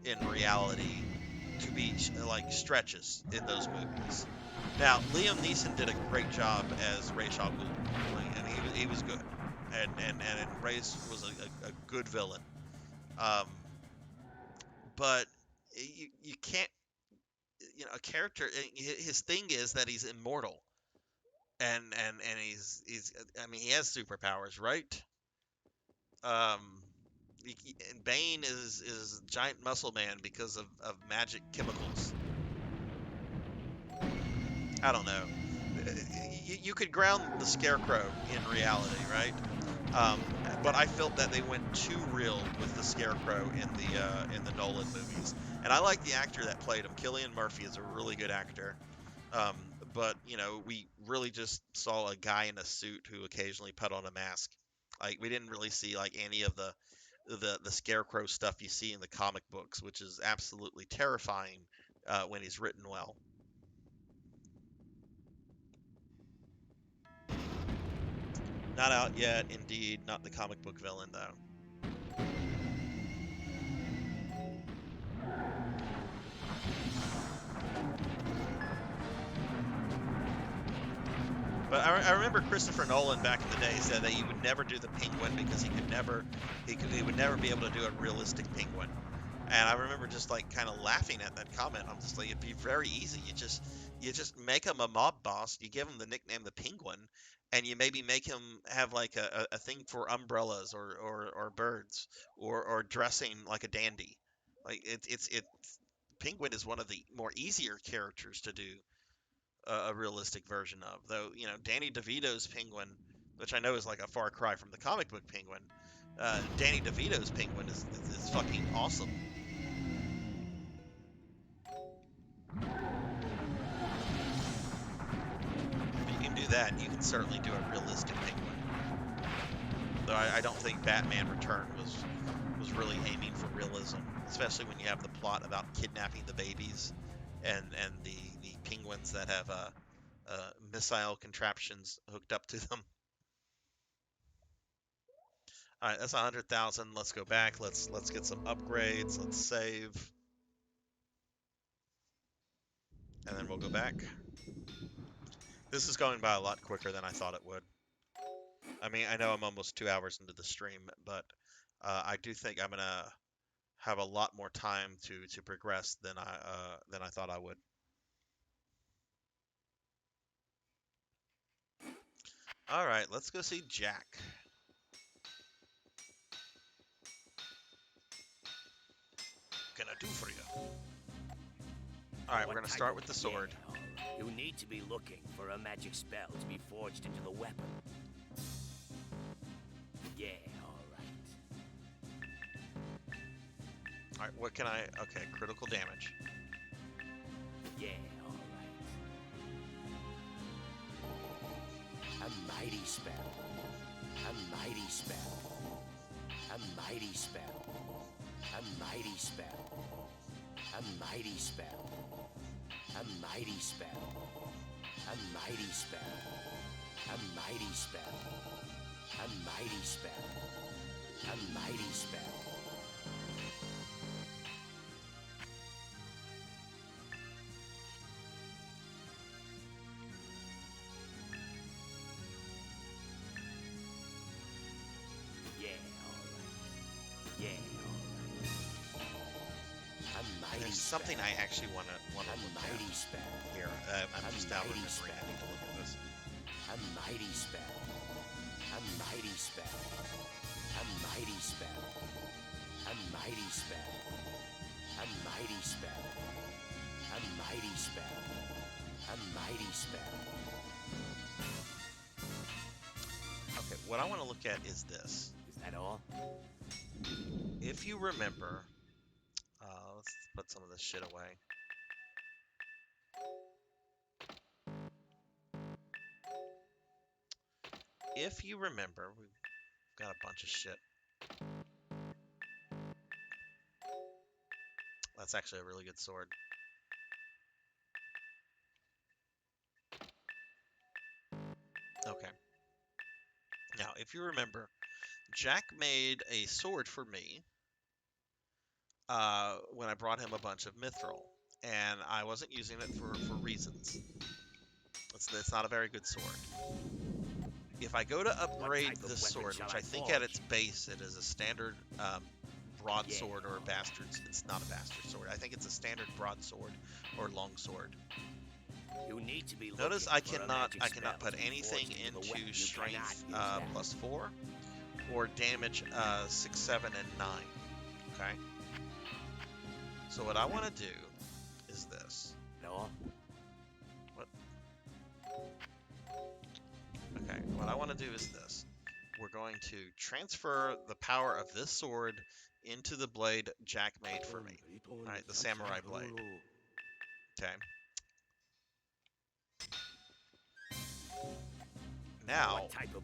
in reality to be like stretches in those movies. Now, Liam Neeson did a great job as Ra's al Ghul, like, and he was good, and Ra's was a good villain. Um, but you can't, a character. His thing is that he's immortal, and he's I mean he has superpowers, right? Um, and Bane is a giant muscle man because of magic chemicals. I don't know. You could ground the Scarecrow in reality, right? Um, but I felt that they went too real with the Scarecrow in the Nolan movies, and I like the actor that played him. Cillian Murphy is a really good actor. Um, but we really just saw a guy in a suit who occasionally put on a mask. Like we didn't really see like any of the Scarecrow stuff you see in the comic books, which is absolutely terrifying when he's written well. Not out yet, indeed. Not the comic book villain, though. But I remember Christopher Nolan back in the day said that he would never do the Penguin because he would never be able to do a realistic Penguin. And I remember just like kind of laughing at that comment. I'm just like, it'd be very easy. You just make him a mob boss. You give him the nickname the Penguin, and you maybe make him have like a thing for umbrellas or birds or dressing like a dandy. Like it's Penguin is one of the more easier characters to do a realistic version of. Though, Danny DeVito's Penguin, which I know is like a far cry from the comic book Penguin, Danny DeVito's Penguin is fucking awesome. If you can do that, you can certainly do a realistic Penguin. Though I don't think Batman Return was really aiming for realism, especially when you have the plot about kidnapping the babies and the penguins that have missile contraptions hooked up to them. All right, that's 100,000. Let's go back. Let's get some upgrades. Let's save, and then we'll go back. This is going by a lot quicker than I thought it would. I mean, I know I'm almost 2 hours into the stream, but I do think I'm gonna have a lot more time to progress than I thought I would. All right, let's go see Jack. What can I do for you? All right, we're gonna start with the sword. You need to be looking for a magic spell to be forged into the weapon. Yeah, all right. All right, what can I? Okay, critical damage. Yeah, all right. A mighty spell. A mighty spell. A mighty spell. A mighty spell. A mighty spell. A mighty spell. A mighty spell. A mighty spell. A mighty spell. A mighty spell. Yeah, all right. Yeah, all right. A mighty There's something I actually want to A look mighty at spell. here. I'm just now remembering. I need to look at this. A mighty spell. A mighty spell. A mighty spell. A mighty spell. A mighty spell. A mighty spell. A mighty spell. Okay, what I want to look at is this. Is that all? If you remember, let's put some of this shit away. if you remember, we've got a bunch of shit. That's actually a really good sword. Okay. Now, if you remember, Jack made a sword for me when I brought him a bunch of mithril, and I wasn't using it for reasons. It's not a very good sword. If I go to upgrade this sword, which I think at its base it is a standard broadsword or a bastard, it's not a bastard sword. I think it's a standard broadsword or longsword. You need to be Notice looking I for a cannot magic spell put to be anything forged into the into weapon. You strength cannot use that. +4 or damage 6, 7, and 9. Okay. So what I want to do is this. No. What? Okay. What I want to do is this. We're going to transfer the power of this sword into the blade Jack made for me. Alright, the samurai blade. Okay. Now, What type of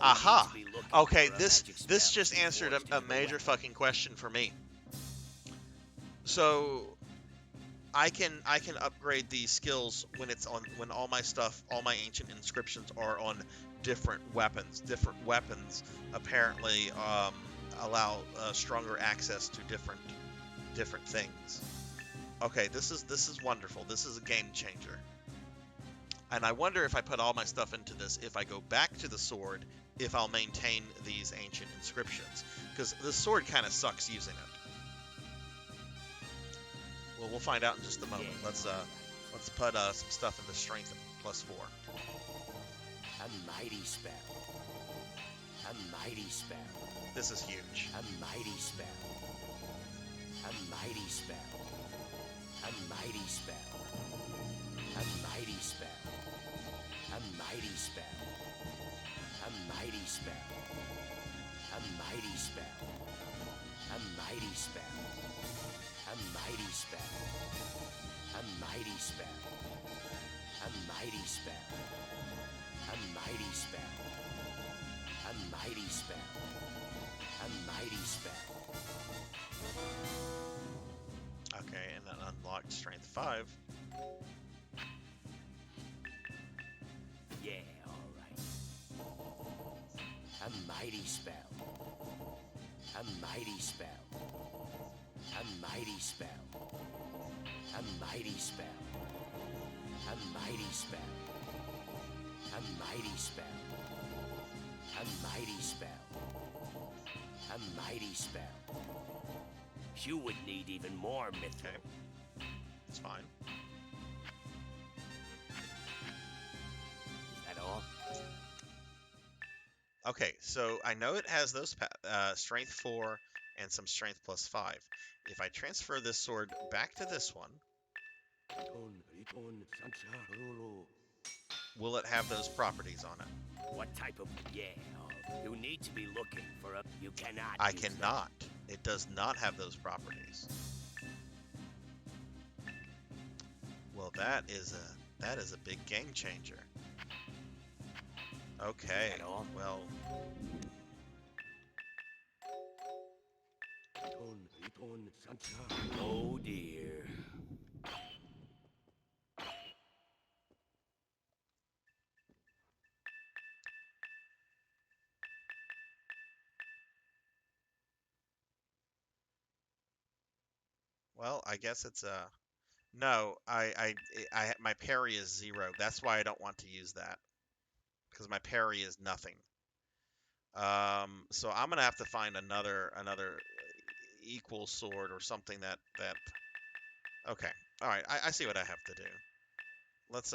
aha! You need to be looking Okay, for a this magic this spell just to be answered forged a into the major weapon. fucking question for me. So I can upgrade these skills when all my stuff, all my ancient inscriptions are on different weapons. Different weapons apparently allow stronger access to different things. Okay, this is wonderful. This is a game changer. And I wonder if I put all my stuff into this, if I go back to the sword, if I'll maintain these ancient inscriptions. Because the sword kind of sucks using it. Well, we'll find out in just a moment. Let's put some stuff into strength +4. A mighty spell. A mighty spell. This is huge. A mighty spell. A mighty spell. A mighty spell. A mighty spell. A mighty spell. A mighty spell. A mighty spell. A mighty spell. A mighty spell. A mighty spell. A mighty spell. A mighty spell. A mighty spell. A mighty spell. Okay, and then unlocked strength 5. Yeah, alright. A mighty spell. A mighty spell. A mighty spell. A mighty spell. A mighty spell. A mighty spell. A mighty spell. A mighty spell. You would need even more mithril. Okay, it's fine. Is that all? Okay, so I know it has those strength 4 and some strength +5. If I transfer this sword back to this one, will it have those properties on it? What type of... Yeah, you need to be looking for a... You cannot I use that. cannot. It does not have those properties. Well, that is a big game changer. Okay. At all? Well, Oh dear. I guess it's a no. My parry is 0. That's why I don't want to use that because my parry is nothing. So I'm gonna have to find another equal sword or something that. Okay. All right. I see what I have to do. Let's.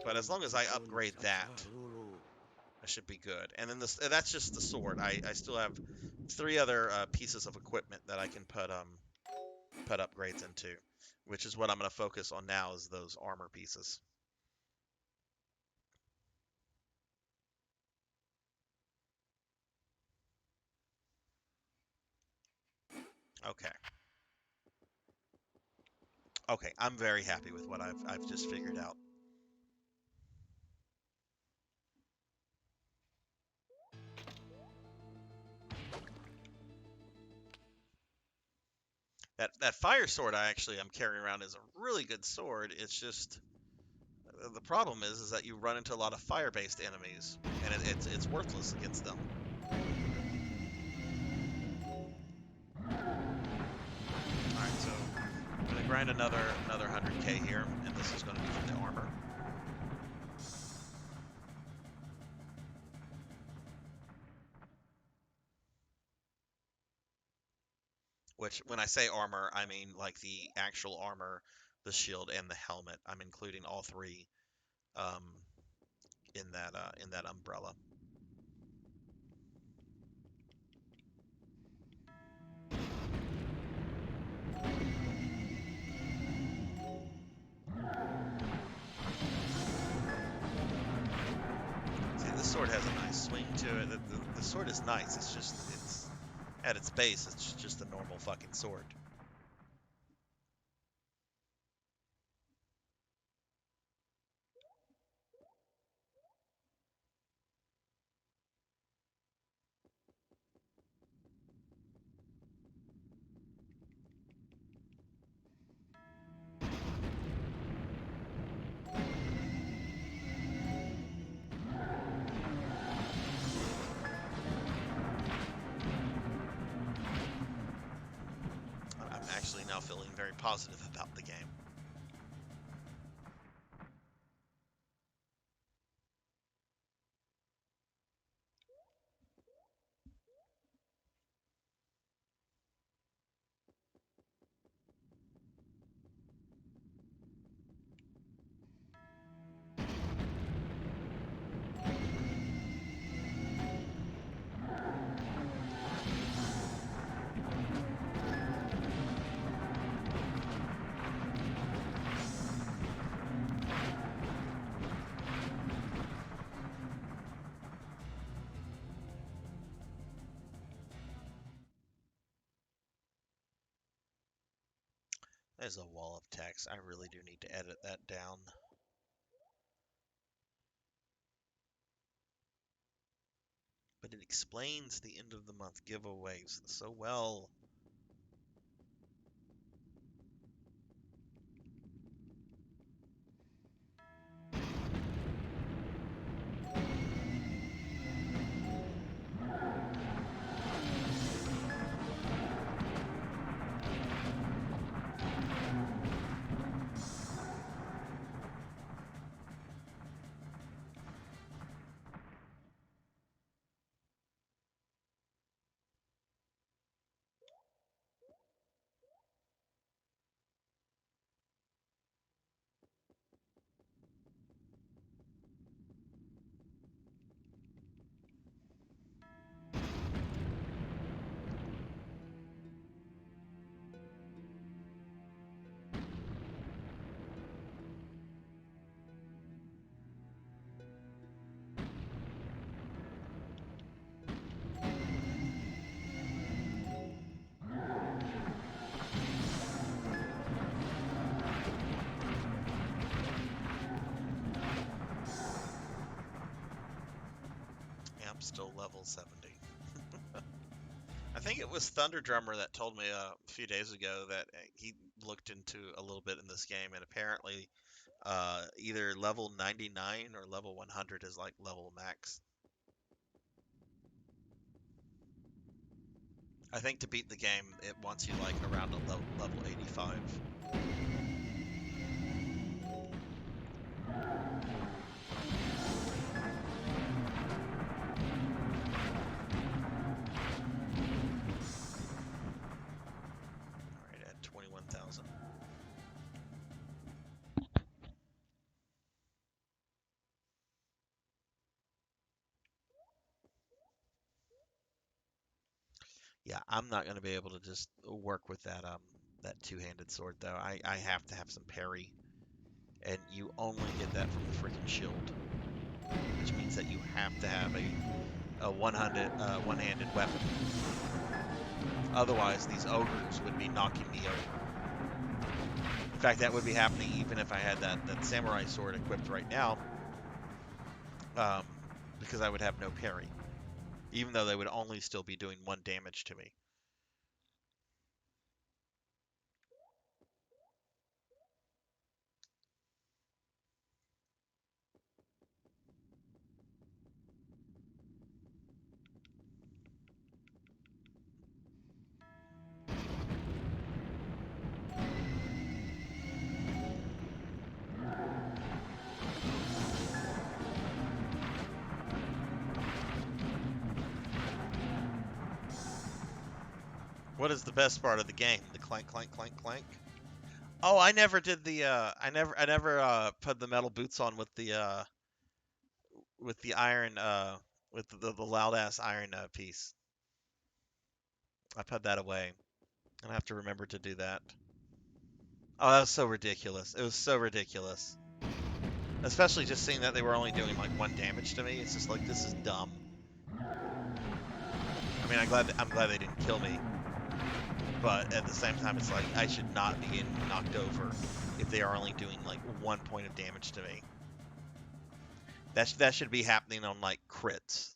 But as long as I upgrade that, I should be good. And then that's just the sword. I still have 3 other pieces of equipment that I can put upgrades into, which is what I'm gonna focus on now is those armor pieces. Okay. Okay, I'm very happy with what I've just figured out. That fire sword I'm carrying around is a really good sword. It's just the problem is that you run into a lot of fire-based enemies, and it's worthless against them. All right, so I'm gonna grind another 100k here, and this is gonna be for the armor. Which, when I say armor, I mean like the actual armor, the shield, and the helmet. I'm including all three um, in that umbrella. See, this sword has a nice swing to it. The sword is nice. It's at its base, it's just a normal fucking sword. I'm actually now feeling very positive about the game. There's a wall of text. I really do need to edit that down. But it explains the end of the month giveaways so well. I'm still level 70. I think it was Thunder Drummer that told me a few days ago that he looked into a little bit in this game, and apparently either level 99 or level 100 is like level max. I think to beat the game, it wants you like around a level 85. Alright, at 21,000. Yeah, I'm not going to be able to just work with that two-handed sword though. I have to have some parry, and you only get that from the freaking shield, which means that you have to have a one-handed weapon. Otherwise, these ogres would be knocking me over. In fact, that would be happening even if I had that samurai sword equipped right now, because I would have no parry, even though they would only still be doing 1 damage to me. What is the best part of the game? The clank, clank, clank, clank. Oh, I never did the. I never put the metal boots on with the iron with the loud ass iron piece. I put that away. And I have to remember to do that. Oh, that was so ridiculous. It was so ridiculous. Especially just seeing that they were only doing like 1 damage to me. It's just like, this is dumb. I mean, I'm glad they didn't kill me. But at the same time, it's like, I should not be getting knocked over if they are only doing like 1 point of damage to me. That should be happening on like crits.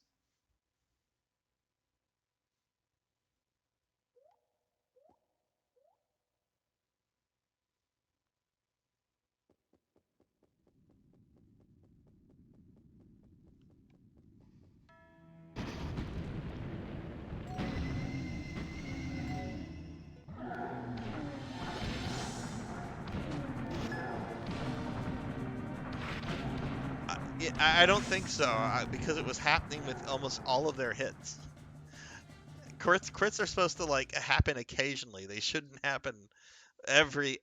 I don't think so, because it was happening with almost all of their hits. Crits are supposed to like happen occasionally. They shouldn't happen every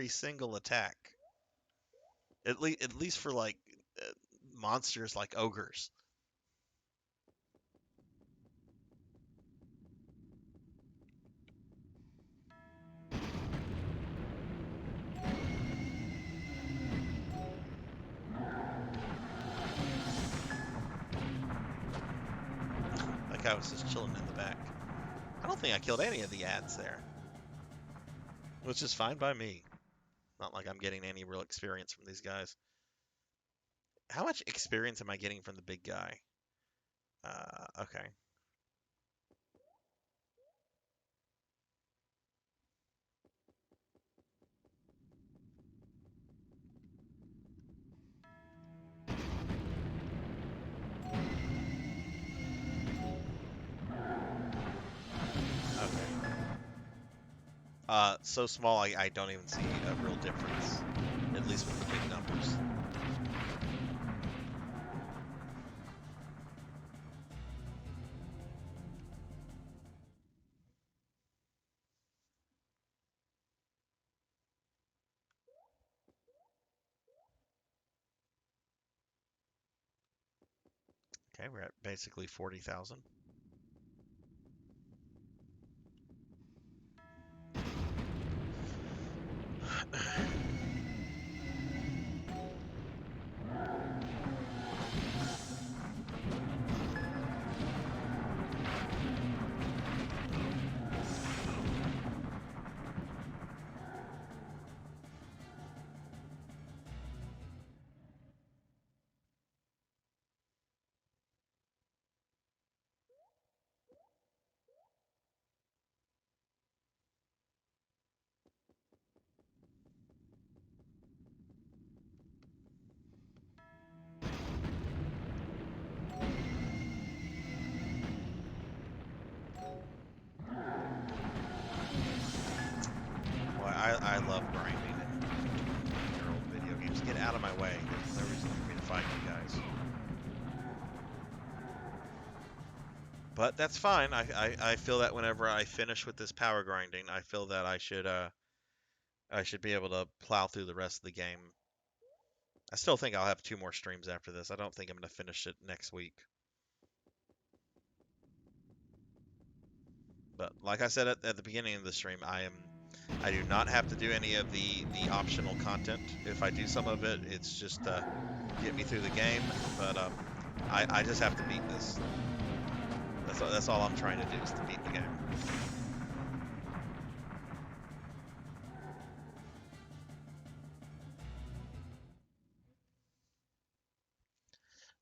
single attack. At least for like monsters like ogres. Like I was just chilling in the back. I don't think I killed any of the ads there, which is fine by me. Not like I'm getting any real experience from these guys. How much experience am I getting from the big guy? Okay. So small I don't even see a real difference, at least with the big numbers. Okay, we're at basically 40,000. I love grinding in your old video games. Get out of my way. There's no reason for me to fight you guys. But that's fine. I feel that whenever I finish with this power grinding, I feel that I should be able to plow through the rest of the game. I still think I'll have 2 more streams after this. I don't think I'm going to finish it next week. But like I said at the beginning of the stream, I do not have to do any of the optional content. If I do some of it, it's just get me through the game. But I just have to beat this. That's all I'm trying to do, is to beat the game.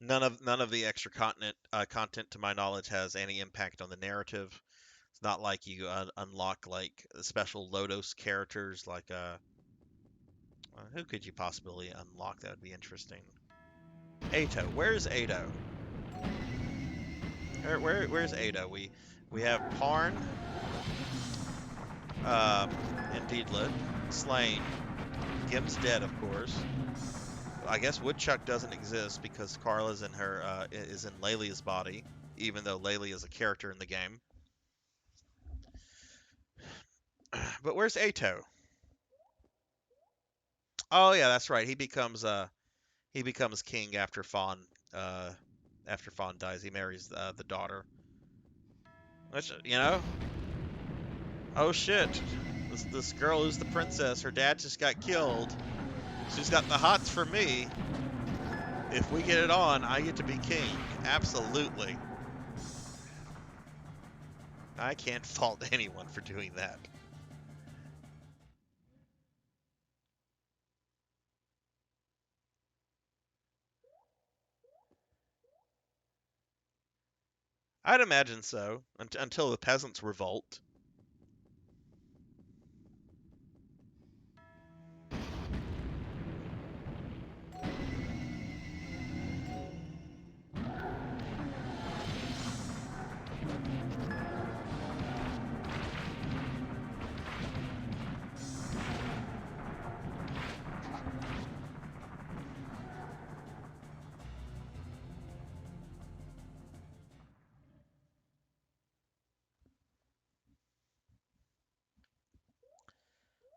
None of the extra content, to my knowledge, has any impact on the narrative. It's not like you unlock like special Lodoss characters. Like who could you possibly unlock? That would be interesting. Ato, where's Ato? Where's Ada? We have Parn, Indeedlit, Slain, Gim's dead, of course. I guess Woodchuck doesn't exist because Carla's in her is in Lelia's body, even though Lelia is a character in the game. But where's Ato? Oh yeah, that's right. He becomes king uh after Fawn dies. He marries the daughter. Which, oh shit. This girl who's the princess, her dad just got killed. She's got the hots for me. If we get it on, I get to be king. Absolutely. I can't fault anyone for doing that. I'd imagine so, until the peasants revolt.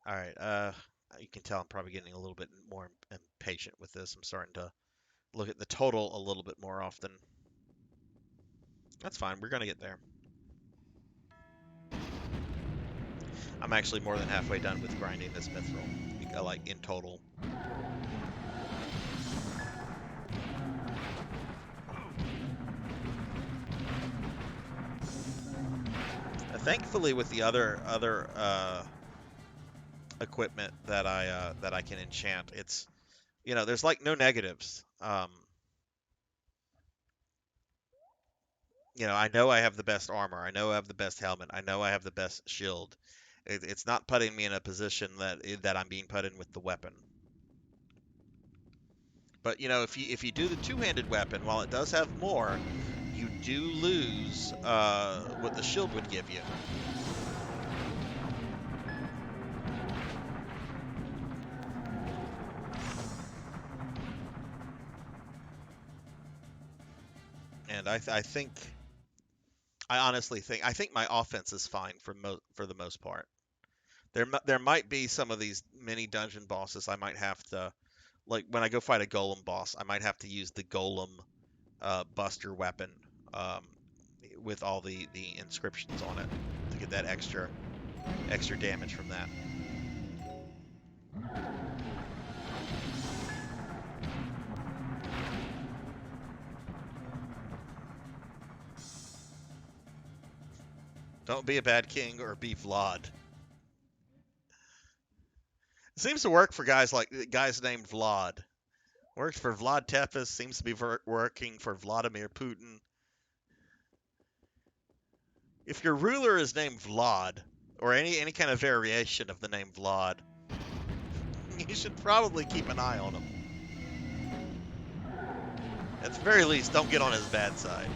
All right, you can tell I'm probably getting a little bit more impatient with this. I'm starting to look at the total a little bit more often. That's fine, we're gonna get there. I'm actually more than halfway done with grinding this mithril, like in total. Thankfully, with the other equipment that I can enchant, it's there's like no negatives. I know I have the best armor. I know I have the best helmet. I know I have the best shield. It's not putting me in a position that I'm being put in with the weapon. But if you do the two-handed weapon, while it does have more, you do lose what the shield would give you. And I honestly think my offense is fine for the most part. There might be some of these mini dungeon bosses I might have to, like when I go fight a golem boss, I might have to use the golem buster weapon um, with all the inscriptions on it to get that extra damage from that. Don't be a bad king or be Vlad. It seems to work for guys named Vlad. Works for Vlad Tepes, seems to be working for Vladimir Putin. If your ruler is named Vlad, or any kind of variation of the name Vlad, you should probably keep an eye on him. At the very least, don't get on his bad side.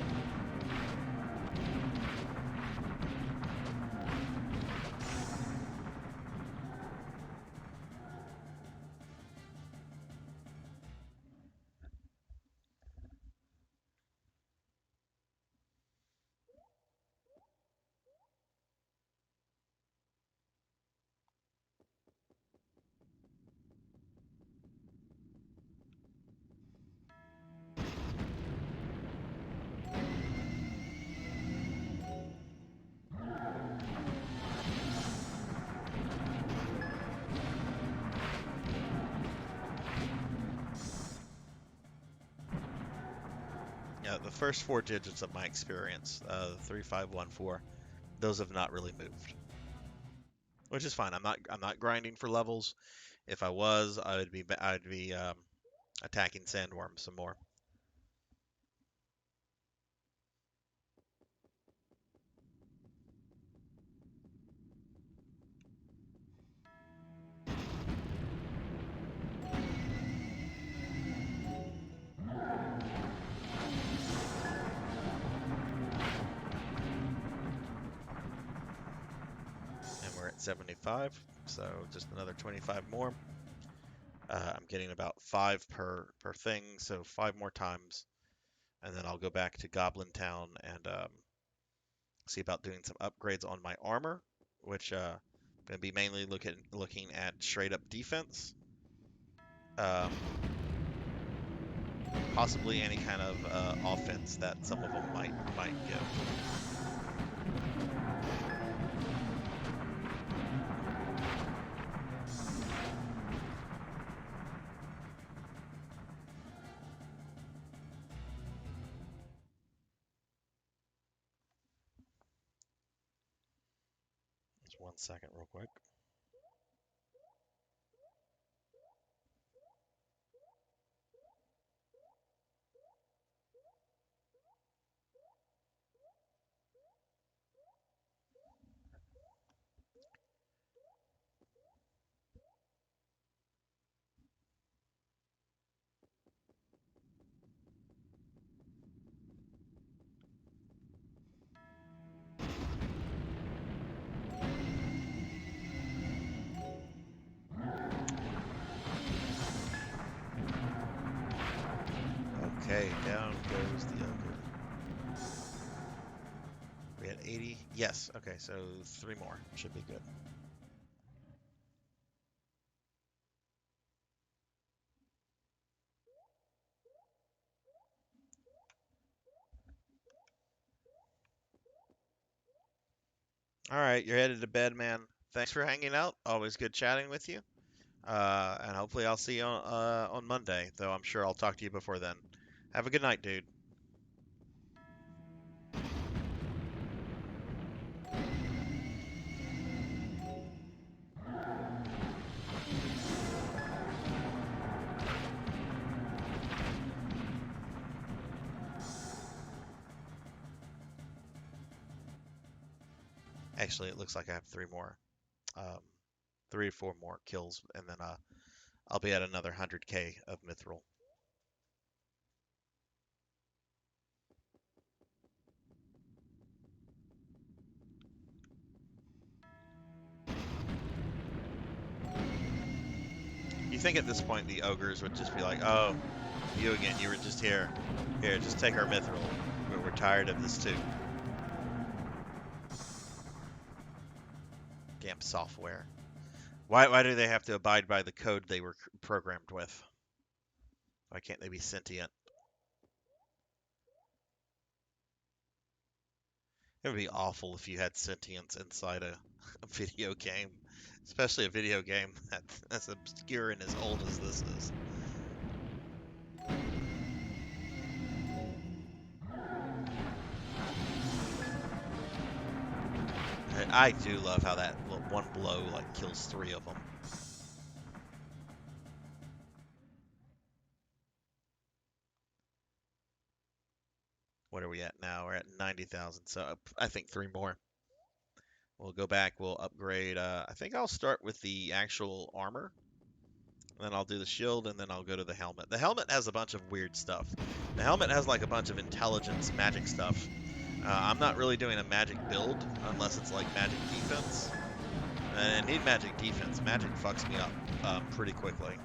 Yeah, the first four digits of my experience, 3514, those have not really moved, which is fine. I'm not grinding for levels. If I was, I'd be attacking sandworms some more. And we're at 75, so just another 25 more. I'm getting about 5 per thing, so 5 more times, and then I'll go back to Goblin Town and see about doing some upgrades on my armor, which I'm Gonna be mainly looking at straight up defense. Um, possibly any kind of offense that some of them might give. Just 1 second, real quick. Okay, down goes the ogre. We had 80. Yes. Okay, so 3 more should be good. All right, you're headed to bed, man. Thanks for hanging out. Always good chatting with you. And hopefully I'll see you on Monday, though I'm sure I'll talk to you before then. Have a good night, dude. Actually, it looks like I have 3 more, 3 or 4 more kills, and then I'll be at another 100K of mithril. You think at this point the ogres would just be like, "Oh, you again? You were just here. Here, just take our mithril. We're tired of this too." Damn software. Why do they have to abide by the code they were programmed with? Why can't they be sentient? It would be awful if you had sentience inside a video game, especially a video game that's as obscure and as old as this is. I do love how that one blow like kills 3 of them. What are we at now? We're at 90,000, so I think 3 more. We'll go back, we'll upgrade. I think I'll start with the actual armor, and then I'll do the shield, and then I'll go to the helmet. The helmet has a bunch of weird stuff. The helmet has like a bunch of intelligence magic stuff. I'm not really doing a magic build unless it's like magic defense. And I need magic defense. Magic fucks me up pretty quickly.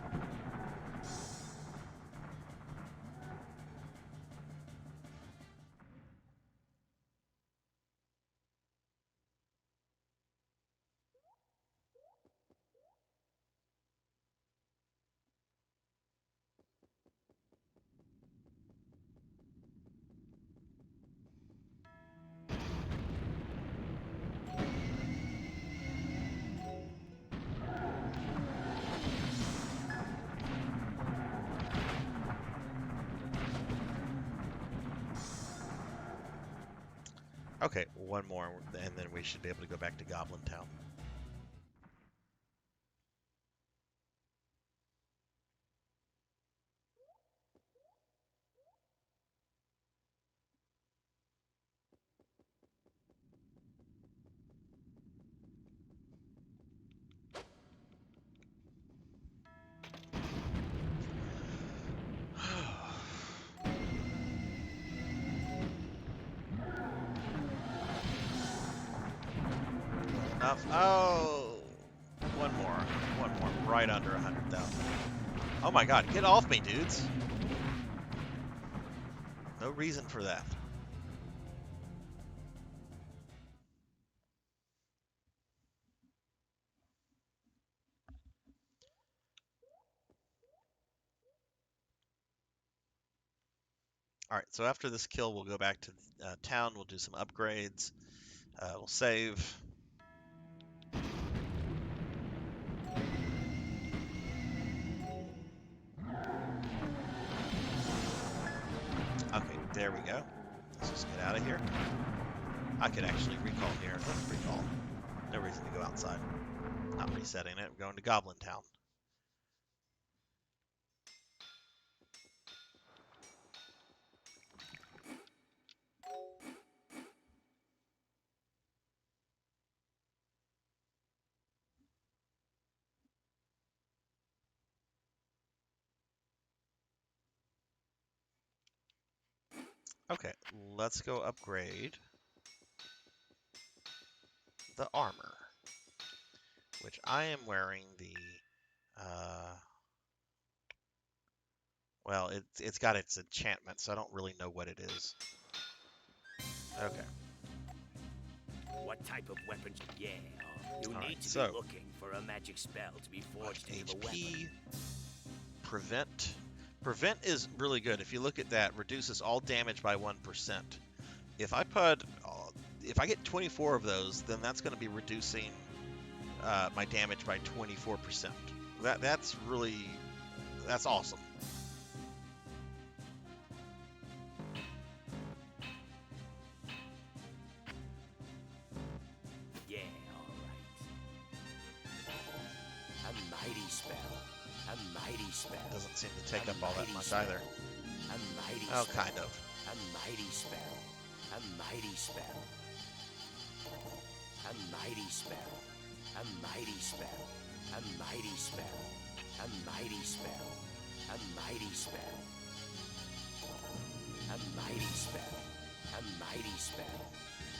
Okay, 1 more, and then we should be able to go back to Goblin Town. Enough. Oh, 1 more, right under 100,000. Oh my god, get off me, dudes. No reason for that. All right, so after this kill, we'll go back to town. We'll do some upgrades. We'll save. Okay, there we go. Let's just get out of here. I could actually recall here. Let's recall. No reason to go outside. Not resetting it. We're going to Goblin Town. Okay, let's go upgrade the armor, which I am wearing the, well, it's got its enchantment, so I don't really know what it is. Okay. What type of weapons? Yeah. You All need right, to so, be looking for a magic spell to be forged into the weapon. HP, prevent. Prevent is really good. If you look at that, reduces all damage by 1%. If I get 24 of those, then that's going to be reducing my damage by 24%. That's awesome. Yeah, all right. A mighty spell. A mighty spell. Doesn't seem to take up all that mighty much spell. either. A mighty Oh, spell. kind of. A mighty spell. A mighty spell. A mighty spell. A mighty spell. A mighty spell. A mighty spell. A mighty spell. A mighty spell. A mighty spell.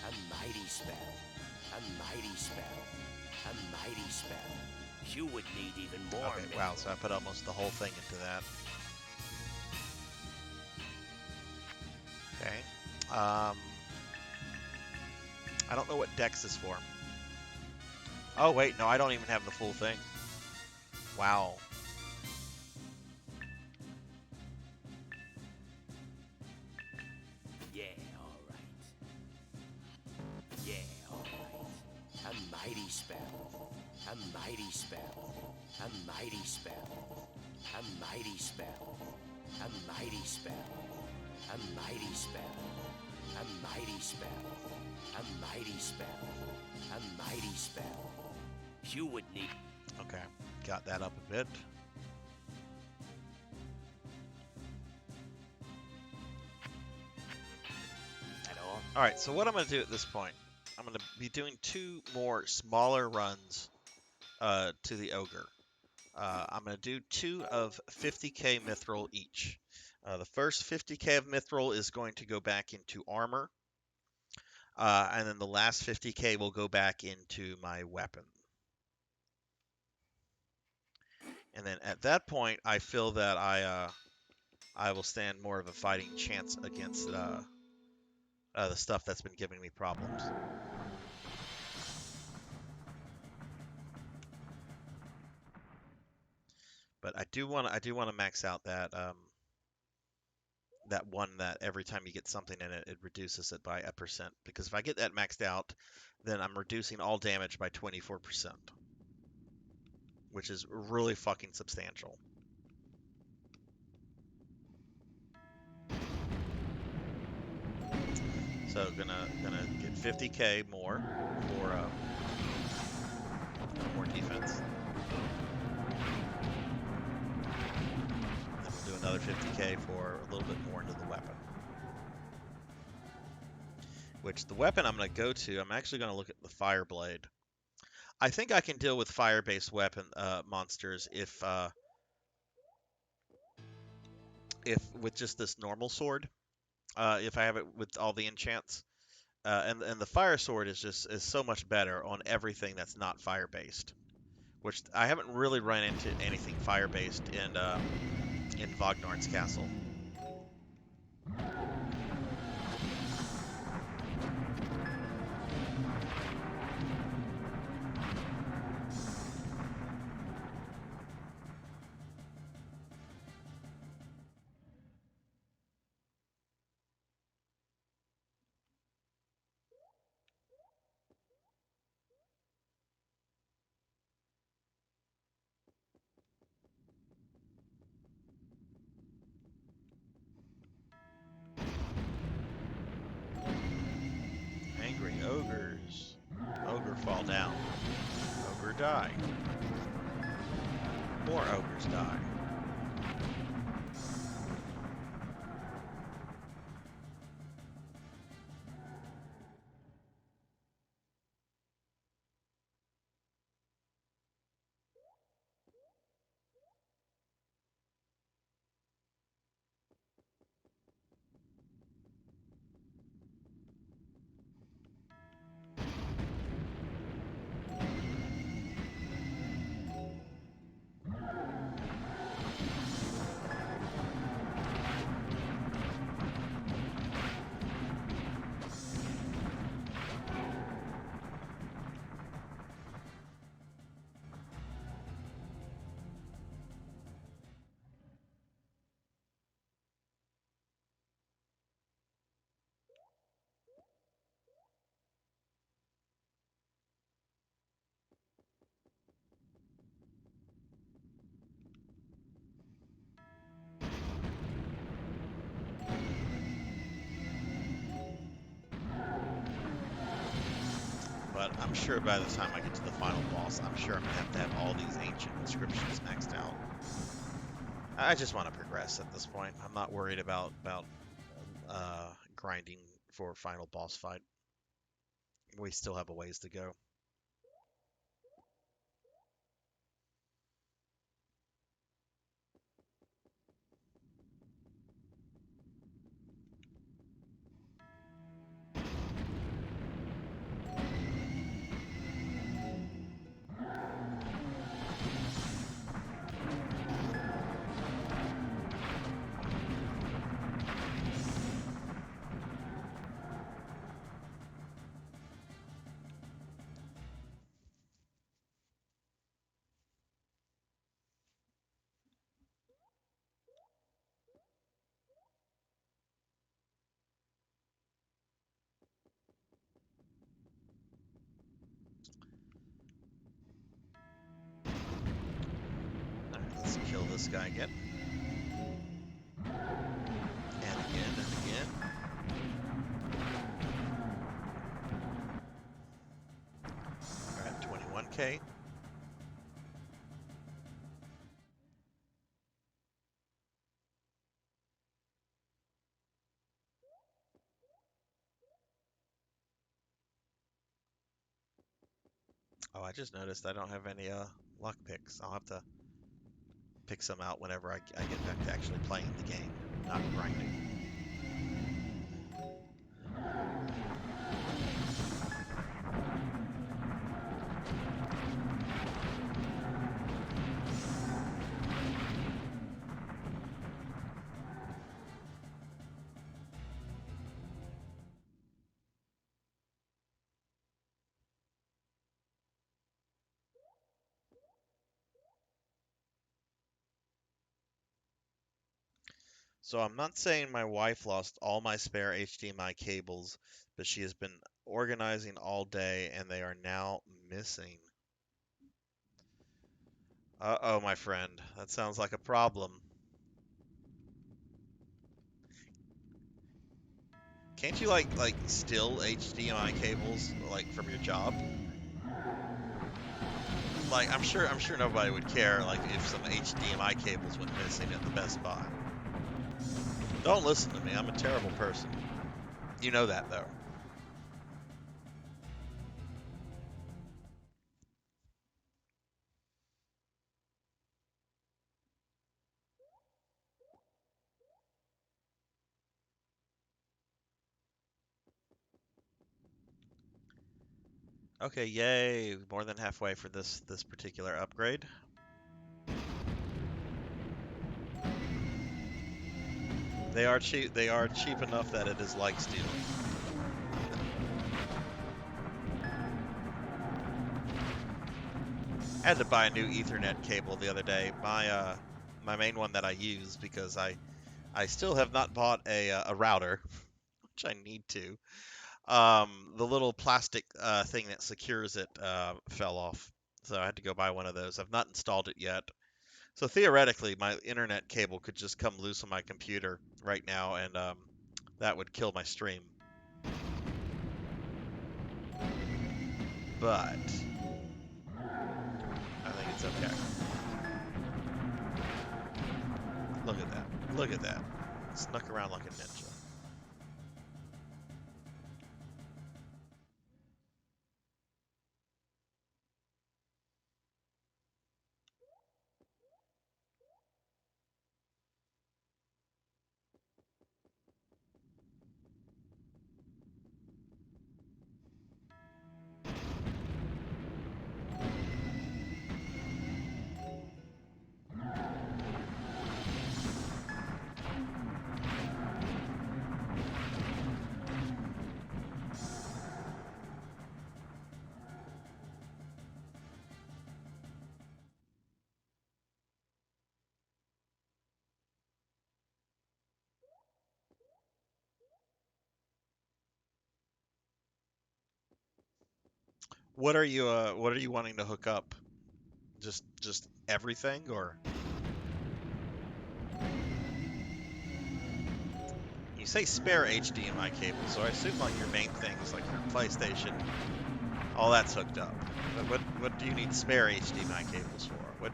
A mighty spell. A mighty spell. A mighty spell. You would need even more. Okay, wow, so I put almost the whole thing into that. Okay. I don't know what Dex is for. Oh, wait, no, I don't even have the full thing. Wow. Yeah, all right. Yeah, all right. A mighty spell. A mighty spell. A mighty spell. A mighty spell. A mighty spell. A mighty spell. A mighty spell. A mighty spell. A mighty spell. You would need. Okay, got that up a bit. At all? Alright, so what I'm going to do at this point, I'm going to be doing 2 more smaller runs to the Ogre. I'm going to do 2 of 50k Mithril each. The first 50k of Mithril is going to go back into armor, and then the last 50k will go back into my weapon. And then at that point, I feel that I will stand more of a fighting chance against the stuff that's been giving me problems. But I do want to max out that that one that every time you get something in it, it reduces it by 1%. Because if I get that maxed out, then I'm reducing all damage by 24%, which is really fucking substantial. So gonna get 50k more for more defense. Then we'll do another 50k for a little bit more into the weapon. Which the weapon I'm gonna go to, I'm actually gonna look at the fire blade. I think I can deal with fire-based weapon monsters if with just this normal sword. If I have it with all the enchants. And the fire sword is so much better on everything that's not fire based, which I haven't really run into anything fire based in Vognar's castle. die. More ogres die. But I'm sure by the time I get to the final boss, I'm sure I'm going to have all these ancient inscriptions maxed out. I just want to progress at this point. I'm not worried about grinding for a final boss fight. We still have a ways to go. Alright, let's kill this guy again. And again and again. We're at 21k. Oh, I just noticed I don't have any luck picks. I'll have to pick some out whenever I get back to actually playing the game, not grinding. So I'm not saying my wife lost all my spare HDMI cables, but she has been organizing all day and they are now missing. Uh-oh, my friend. That sounds like a problem. Can't you like steal HDMI cables like from your job? Like I'm sure nobody would care like if some HDMI cables went missing at the Best Buy. Don't listen to me. I'm a terrible person. You know that though. Okay, yay. More than halfway for this particular upgrade. They are cheap. They are cheap enough that it is like stealing. I had to buy a new Ethernet cable the other day. My main one that I use because I still have not bought a router, which I need to. The little plastic thing that secures it fell off, so I had to go buy one of those. I've not installed it yet. So theoretically, my internet cable could just come loose on my computer right now, and that would kill my stream. But okay. Look at that. Look at that. Snuck around like a ninja. What are you wanting to hook up? Just everything, or you say spare HDMI cable, so I assume like your main thing is like your PlayStation, all that's hooked up. But what do you need spare HDMI cables for?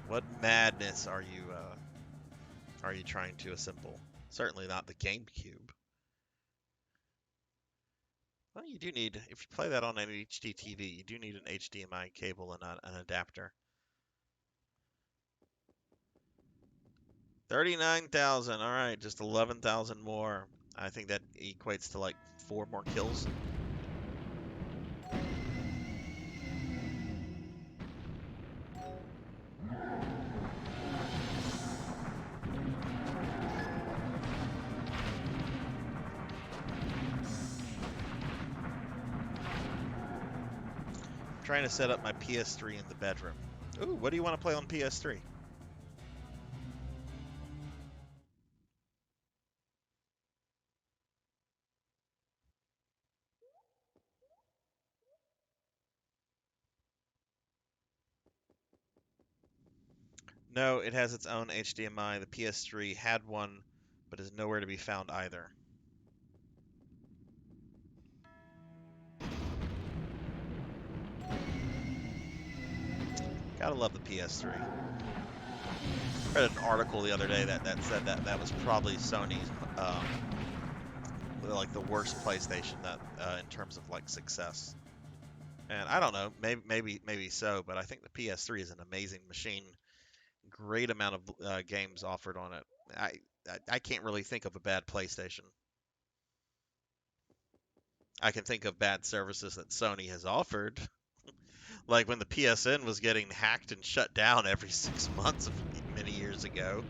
What madness are you trying to assemble? Certainly not the GameCube. Well, you do need, if you play that on an HD TV, you do need an HDMI cable and an adapter. 39,000. All right, just 11,000 more. I think that equates to like 4 more kills. Trying to set up my PS3 in the bedroom. Ooh, what do you want to play on PS3? No, it has its own HDMI. The PS3 had one, but is nowhere to be found either. Gotta love the PS3. Read an article the other day that said that was probably Sony's like the worst PlayStation that in terms of like success. And I don't know, maybe so, but I think the PS3 is an amazing machine. Great amount of games offered on it. I can't really think of a bad PlayStation. I can think of bad services that Sony has offered, like when the PSN was getting hacked and shut down every 6 months many years ago.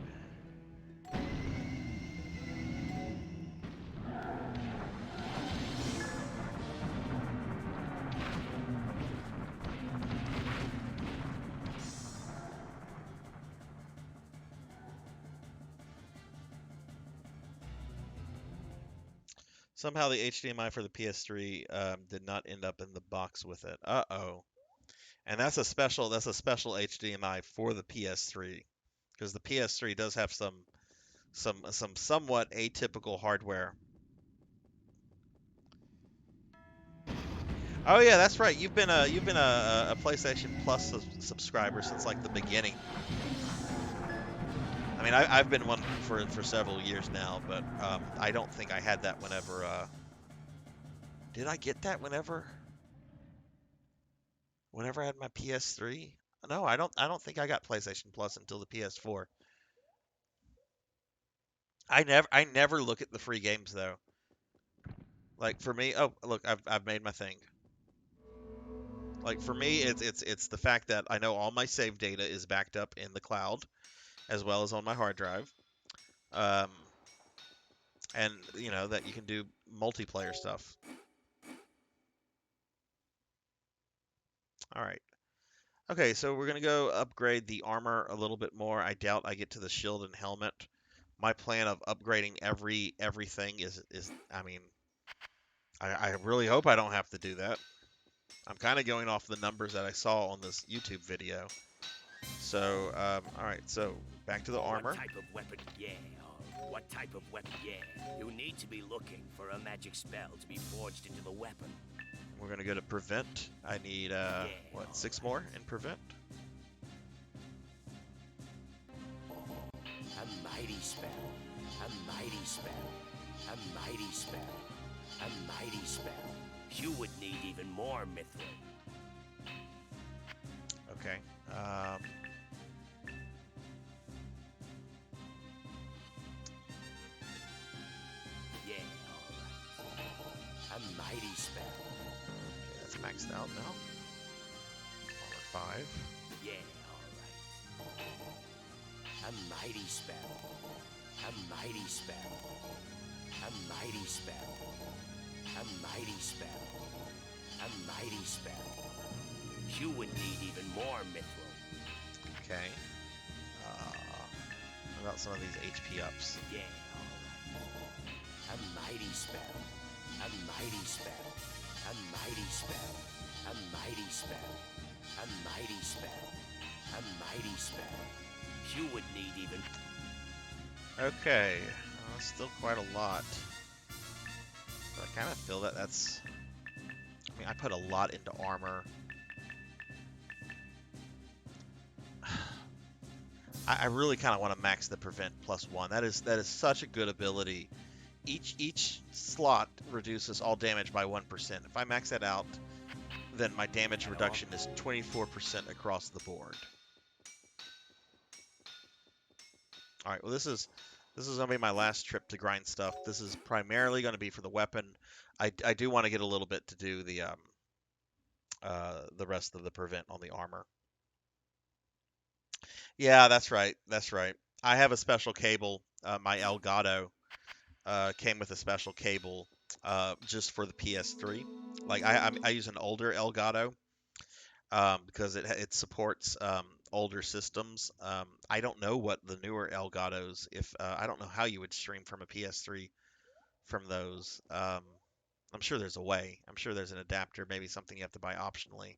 Somehow the HDMI for the PS3 did not end up in the box with it. Uh-oh. And that's a special HDMI for the PS3 because the PS3 does have some somewhat atypical hardware. Oh yeah, that's right. You've been a PlayStation Plus subscriber since like the beginning. I mean, I've been one for several years now, but I don't think I had that whenever. Did I get that whenever I had my PS3? No, I don't think I got PlayStation Plus until the PS4. I never look at the free games though. Like for me, oh look, I've made my thing. Like for me, it's the fact that I know all my save data is backed up in the cloud as well as on my hard drive. Um, and you know that you can do multiplayer stuff. All right. Okay, so we're gonna go upgrade the armor a little bit more. I doubt I get to the shield and helmet. My plan of upgrading everything is I mean, I really hope I don't have to do that. I'm kind of going off the numbers that I saw on this YouTube video. So, all right, so back to the armor. What type of weapon? Yeah. What type of weapon? Yeah. You need to be looking for a magic spell to be forged into the weapon. We're gonna go to prevent. I need what, 6 more in prevent? mighty spell. A mighty spell. A mighty spell. A mighty spell. You would need even more mithril. Okay. Yeah, alright. A mighty spell. Okay, that's maxed out now. Armor 5. Yeah, alright. A mighty spell. A mighty spell. A mighty spell. A mighty spell. A mighty spell. You would need even more mithril. Okay. What about some of these HP ups? Yeah, alright. A mighty spell. A mighty spell. A mighty spell. A mighty spell. A mighty spell. A mighty spell. You would need even... Okay. Still quite a lot. But I kind of feel that that's... I mean, I put a lot into armor. I really kind of want to max the prevent +1. That is such a good ability. Each slot reduces all damage by 1%. If I max that out, then my damage reduction is 24% across the board. All right, well this is gonna be my last trip to grind stuff. This is primarily gonna be for the weapon. I do want to get a little bit to do the rest of the prevent on the armor. Yeah, that's right. That's right. I have a special cable. My Elgato came with a special cable just for the PS3. Like I use an older Elgato because it supports older systems. I don't know what the newer Elgatos. If I don't know how you would stream from a PS3 from those. I'm sure there's a way. I'm sure there's an adapter, maybe something you have to buy optionally.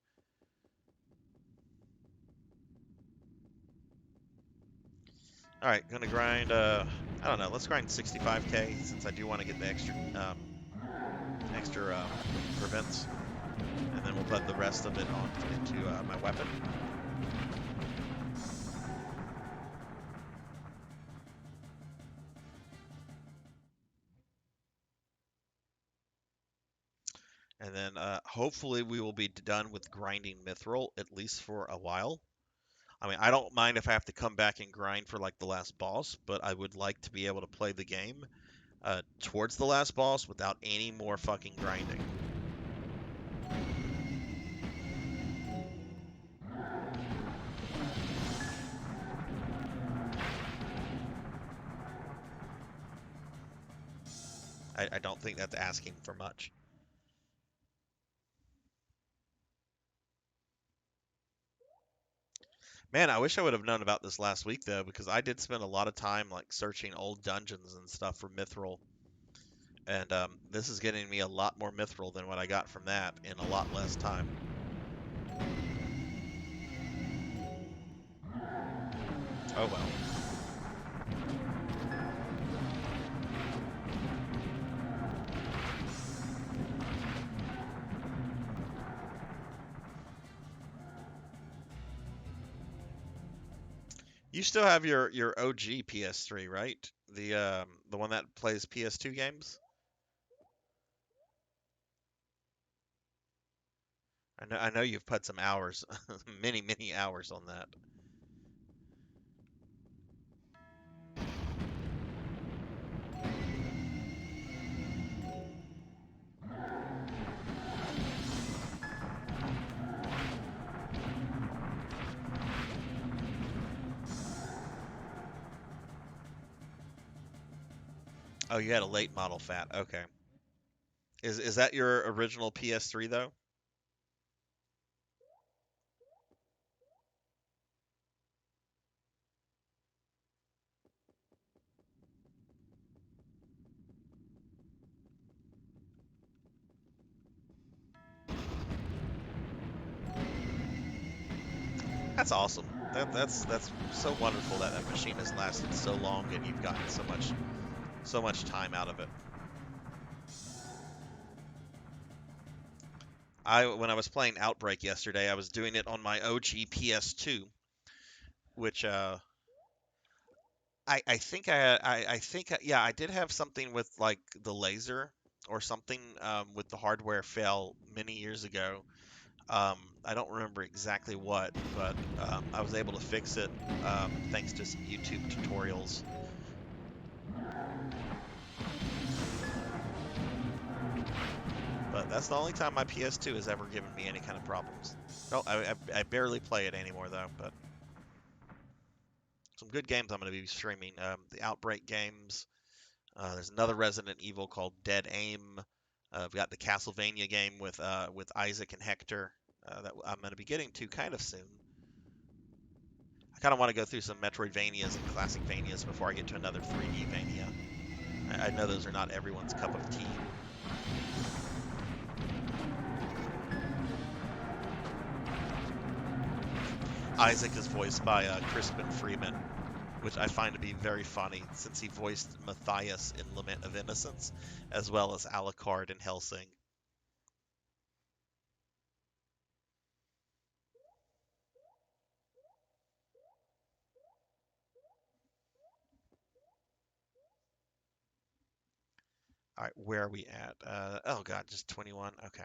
All right, gonna grind. I don't know. Let's grind 65k since I do want to get the extra prevents, and then we'll put the rest of it on into my weapon. And then hopefully we will be done with grinding mithril at least for a while. I mean, I don't mind if I have to come back and grind for like the last boss, but I would like to be able to play the game towards the last boss without any more fucking grinding. I don't think that's asking for much. Man, I wish I would have known about this last week though, because I did spend a lot of time like searching old dungeons and stuff for mithril, and this is getting me a lot more mithril than what I got from that in a lot less time. Oh well. You still have your OG PS3, right? The one that plays PS2 games? I know you've put some hours, many hours on that. Oh, you had a late model fat. Okay. Is that your original PS3 though? That's awesome. That's so wonderful that that machine has lasted so long and you've gotten so much time out of it. When I was playing Outbreak yesterday, I was doing it on my OG PS2, which I think I think yeah, I did have something with like the laser or something with the hardware fail many years ago. I don't remember exactly what, but I was able to fix it thanks to some YouTube tutorials. But that's the only time my PS2 has ever given me any kind of problems. No, I barely play it anymore though, but some good games I'm going to be streaming. The Outbreak games. There's another Resident Evil called Dead Aim. We've got the Castlevania game with Isaac and Hector that I'm going to be getting to kind of soon. I kind of want to go through some Metroidvanias and Classic Vanias before I get to another 3D Vania. I know those are not everyone's cup of tea. Isaac is voiced by Crispin Freeman, which I find to be very funny since he voiced Matthias in Lament of Innocence, as well as Alucard in Hellsing. All right, where are we at? Oh God, just 21. Okay.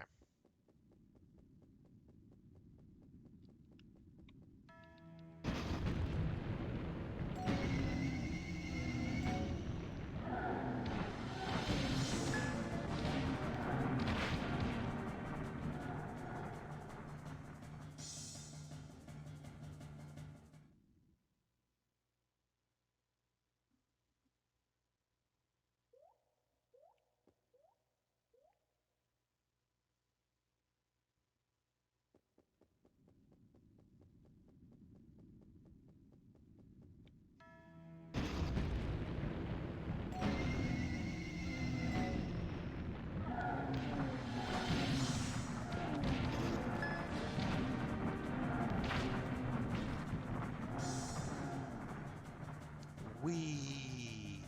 We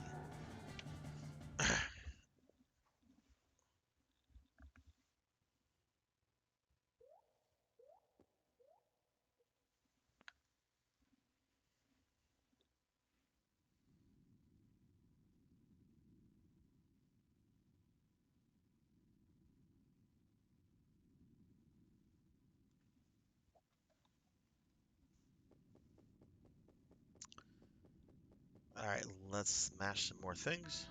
All right, let's smash some more things.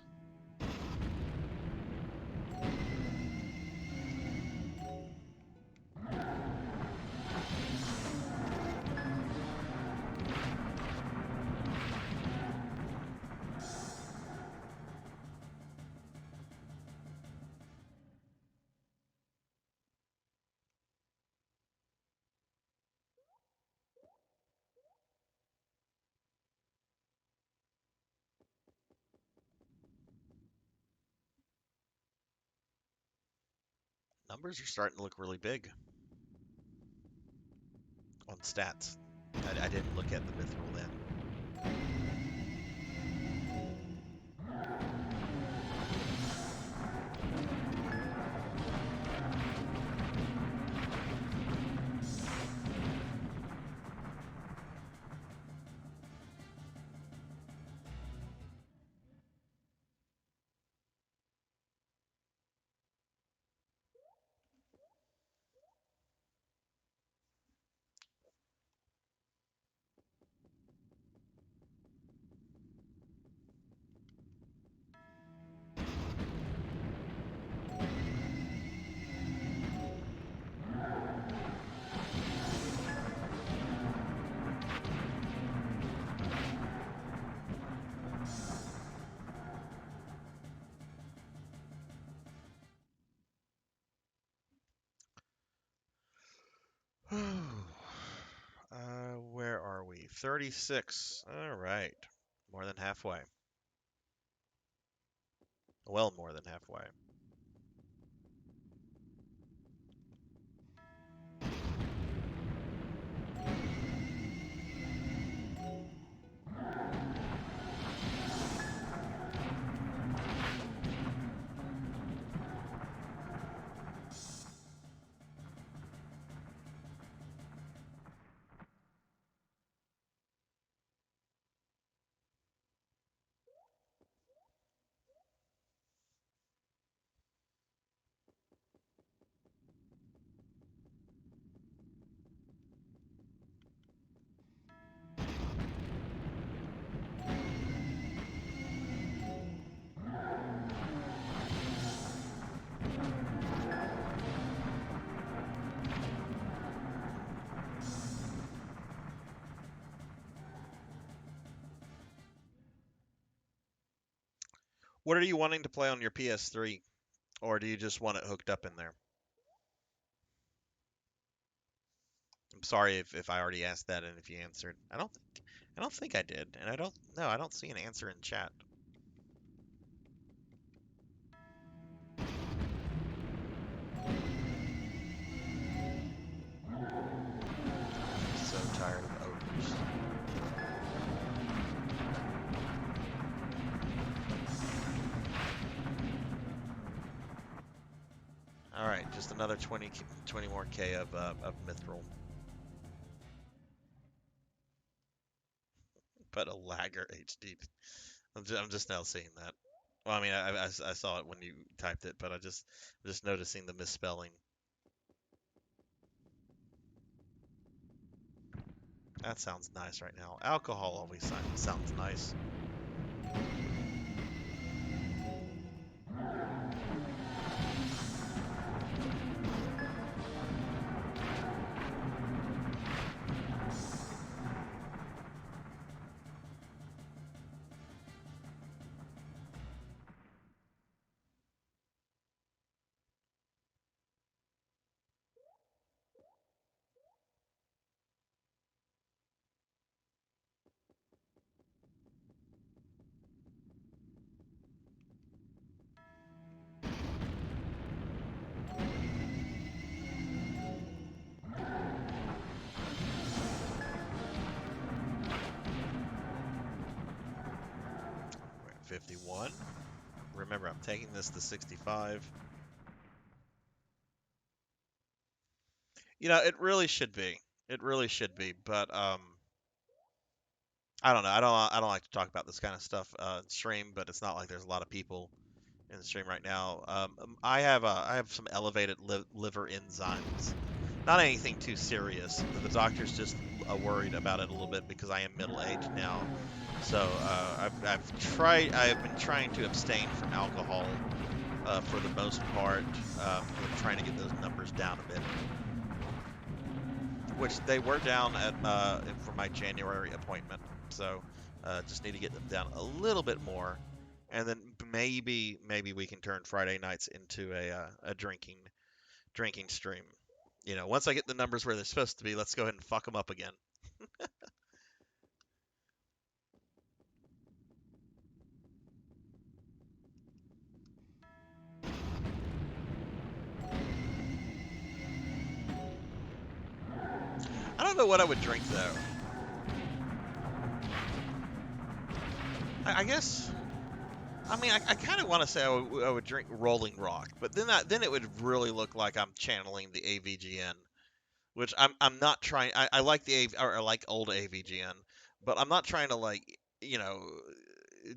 Numbers are starting to look really big on stats. I didn't look at the mithril then. Where are we? 36. All right. More than halfway. Well, more than halfway. What are you wanting to play on your PS3, or do you just want it hooked up in there? I'm sorry if I already asked that and if you answered. I don't think I did, and I don't see an answer in chat. So tired of ogres. All right, just another 20 more K of mithril, but a lagger HD. I'm just now seeing that. Well, I mean, I saw it when you typed it, but I'm just noticing the misspelling. That sounds nice right now. Alcohol always sounds nice. We're at 51. Remember, I'm taking this to 65. You know, it really should be. It really should be, but I don't know. I don't like to talk about this kind of stuff in stream, but it's not like there's a lot of people in the stream right now. I have some elevated liver enzymes. Not anything too serious. The doctor's just worried about it a little bit because I am middle aged now. So I've been trying to abstain from alcohol for the most part. I'm trying to get those numbers down a bit, which they were down at for my January appointment. So just need to get them down a little bit more, and then maybe we can turn Friday nights into a drinking stream. You know, once I get the numbers where they're supposed to be, let's go ahead and fuck them up again. I don't know what I would drink though. I guess. I mean, I kind of want to say I would drink Rolling Rock, but then it would really look like I'm channeling the AVGN, which I'm not trying. I like the or I like old AVGN, but I'm not trying to like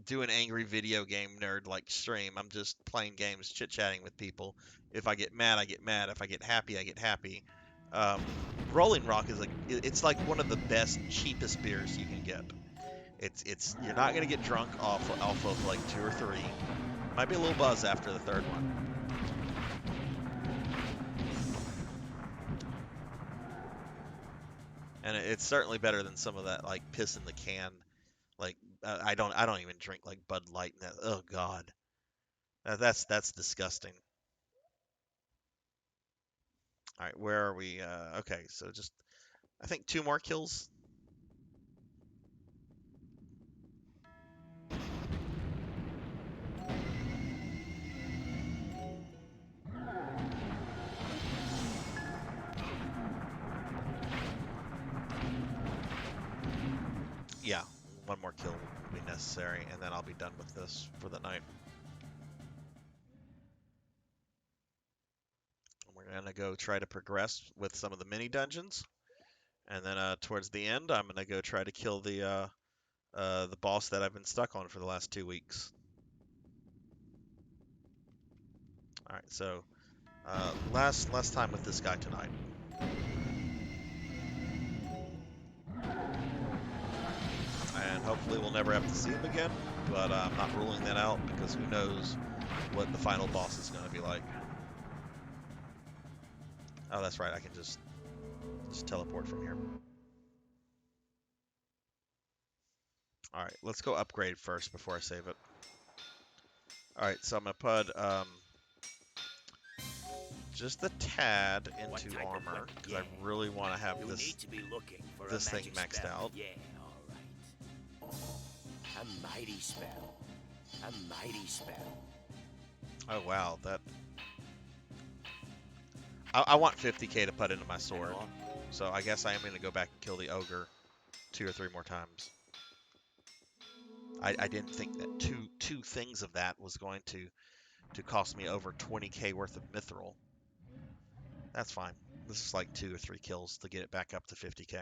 do an angry video game nerd like stream. I'm just playing games, chit chatting with people. If I get mad, I get mad. If I get happy, I get happy. Um, Rolling Rock is like it's like one of the best, cheapest beers you can get. It's you're not gonna get drunk off of like two or three. Might be a little buzz after the third one. And it's certainly better than some of that like piss in the can. Like I don't even drink like Bud Light. And that, oh God, that's disgusting. All right, where are we? Okay, so just I think two more kills. Yeah, one more kill will be necessary, and then I'll be done with this for the night. We're gonna go try to progress with some of the mini dungeons, and then towards the end, I'm gonna go try to kill the boss that I've been stuck on for the last 2 weeks. All right, so last time with this guy tonight. And hopefully we'll never have to see him again, but I'm not ruling that out because who knows what the final boss is going to be like. Oh, that's right, I can just teleport from here. Alright, let's go upgrade first before I save it. All right, so I'm gonna put just a tad What into type of armor weapon? because Yeah. I really want to have You this need to be looking for this a thing magic maxed spell. out. Yeah, all right. A mighty spell. A mighty spell. Oh wow, that I want 50k to put into my sword, so I guess I am gonna go back and kill the ogre 2 or 3 more times. I didn't think that two things of that was going to cost me over 20k worth of mithril. That's fine. This is like 2 or 3 kills to get it back up to 50k.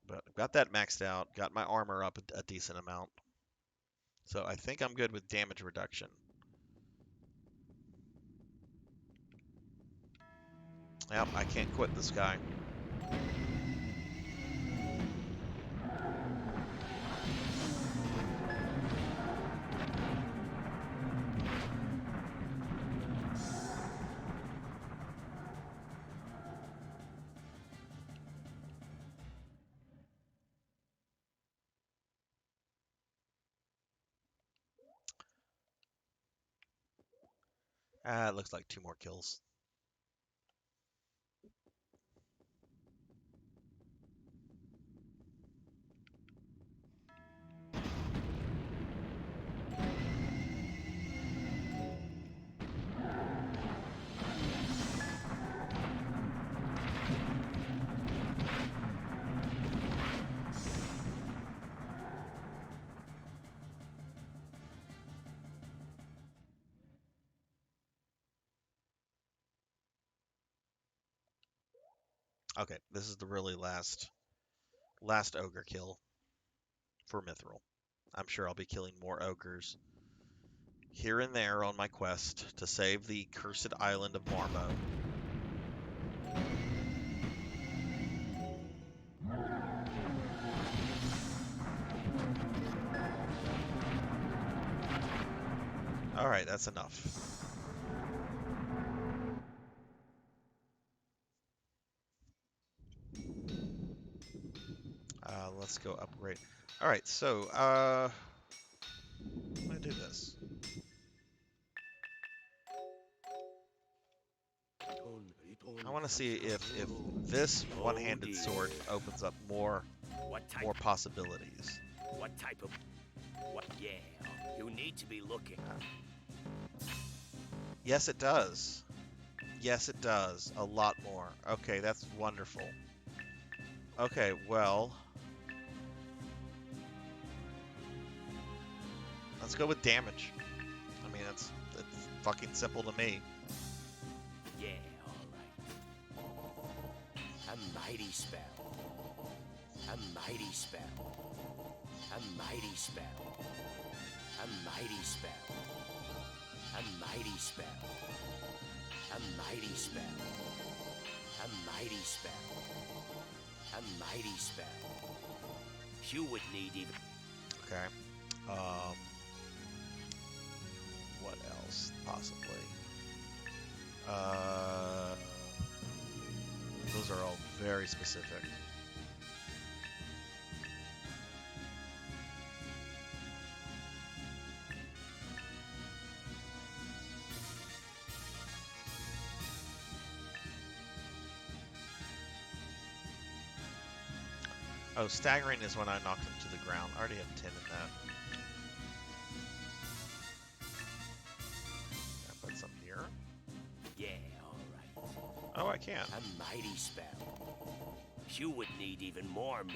But I've got that maxed out, got my armor up a decent amount. So I think I'm good with damage reduction. Yep, I can't quit this guy. Ah, it looks like 2 more kills. Okay, this is the really last ogre kill for mithril. I'm sure I'll be killing more ogres here and there on my quest to save the cursed island of Marmo. Alright, that's enough. Let's go upgrade. Alright, so, I'm gonna do this. I want to see if this one-handed sword opens up more What type? more possibilities. What type of? What? Yeah. You need to be looking. Yes, it does. Yes, it does. A lot more. Okay, that's wonderful. Okay, well, let's go with damage. I mean, it's fucking simple to me. Yeah, all right. A mighty spell. A mighty spell. A mighty spell. A mighty spell. A mighty spell. A mighty spell. A mighty spell. A mighty spell. You would need even. Okay. Um, what else? Possibly. Uh, those are all very specific. Oh, staggering is when I knock them to the ground. I already have 10 in that. I put some here. Yeah, all right. Oh, I can. A mighty spell. You would need even more myth.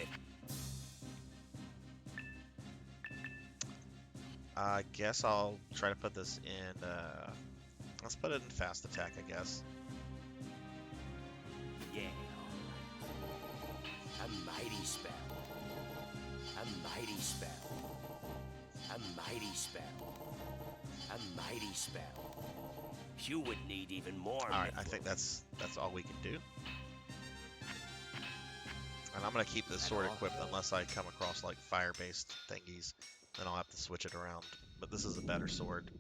I guess I'll try to put this in, let's put it in fast attack, I guess. Yeah, all right. A mighty spell. A mighty spell. A mighty spell. A mighty spell. You would need even more. Alright, I think that's all we can do. And I'm going to keep this sword equipped unless I come across like fire-based thingies. Then I'll have to switch it around. But this is a better sword.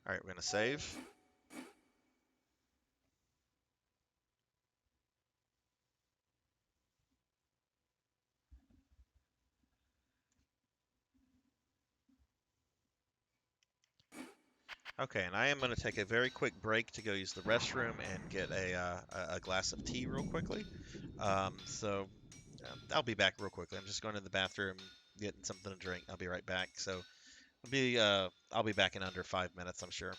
Alright, we're going to save. Okay, and I am going to take a very quick break to go use the restroom and get a glass of tea real quickly. I'll be back real quickly. I'm just going to the bathroom, getting something to drink. I'll be right back. So I'll be back in under 5 minutes, I'm sure.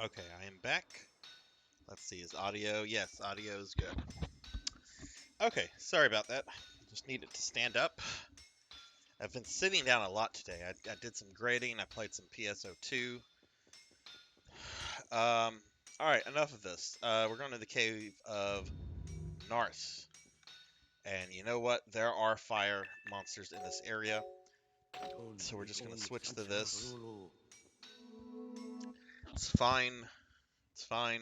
Okay, I am back. Let's see, is audio? Yes, audio is good. Okay, sorry about that. Just needed to stand up. I've been sitting down a lot today. I did some grading. I played some PSO2. All right, enough of this. We're going to the cave of Narth. And you know what? There are fire monsters in this area. So we're just going to switch to this. It's fine. It's fine.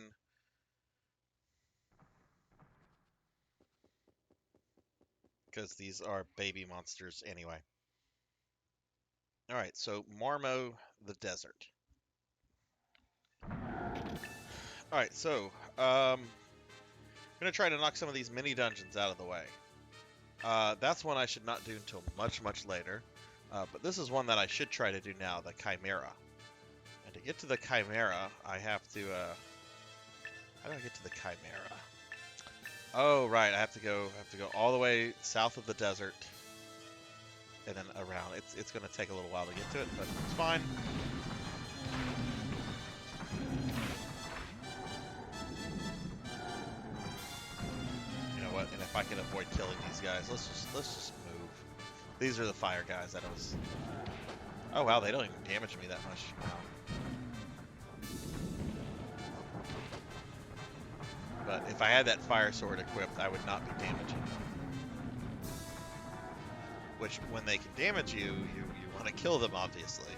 Because these are baby monsters anyway. Alright, so Marmo the Desert. Alright, so, I'm going to try to knock some of these mini dungeons out of the way. That's one I should not do until much, much later. But this is one that I should try to do now, the Chimera. And to get to the Chimera, I have to, how do I get to the Chimera? Oh, right, I have to go all the way south of the desert. And then around. It's going to take a little while to get to it, but it's fine. You know what? And if I can avoid killing these guys, let's just move. These are the fire guys that I was. Oh wow, they don't even damage me that much. Wow. But if I had that fire sword equipped, I would not be damaging them. Which, when they can damage you, you want to kill them, obviously.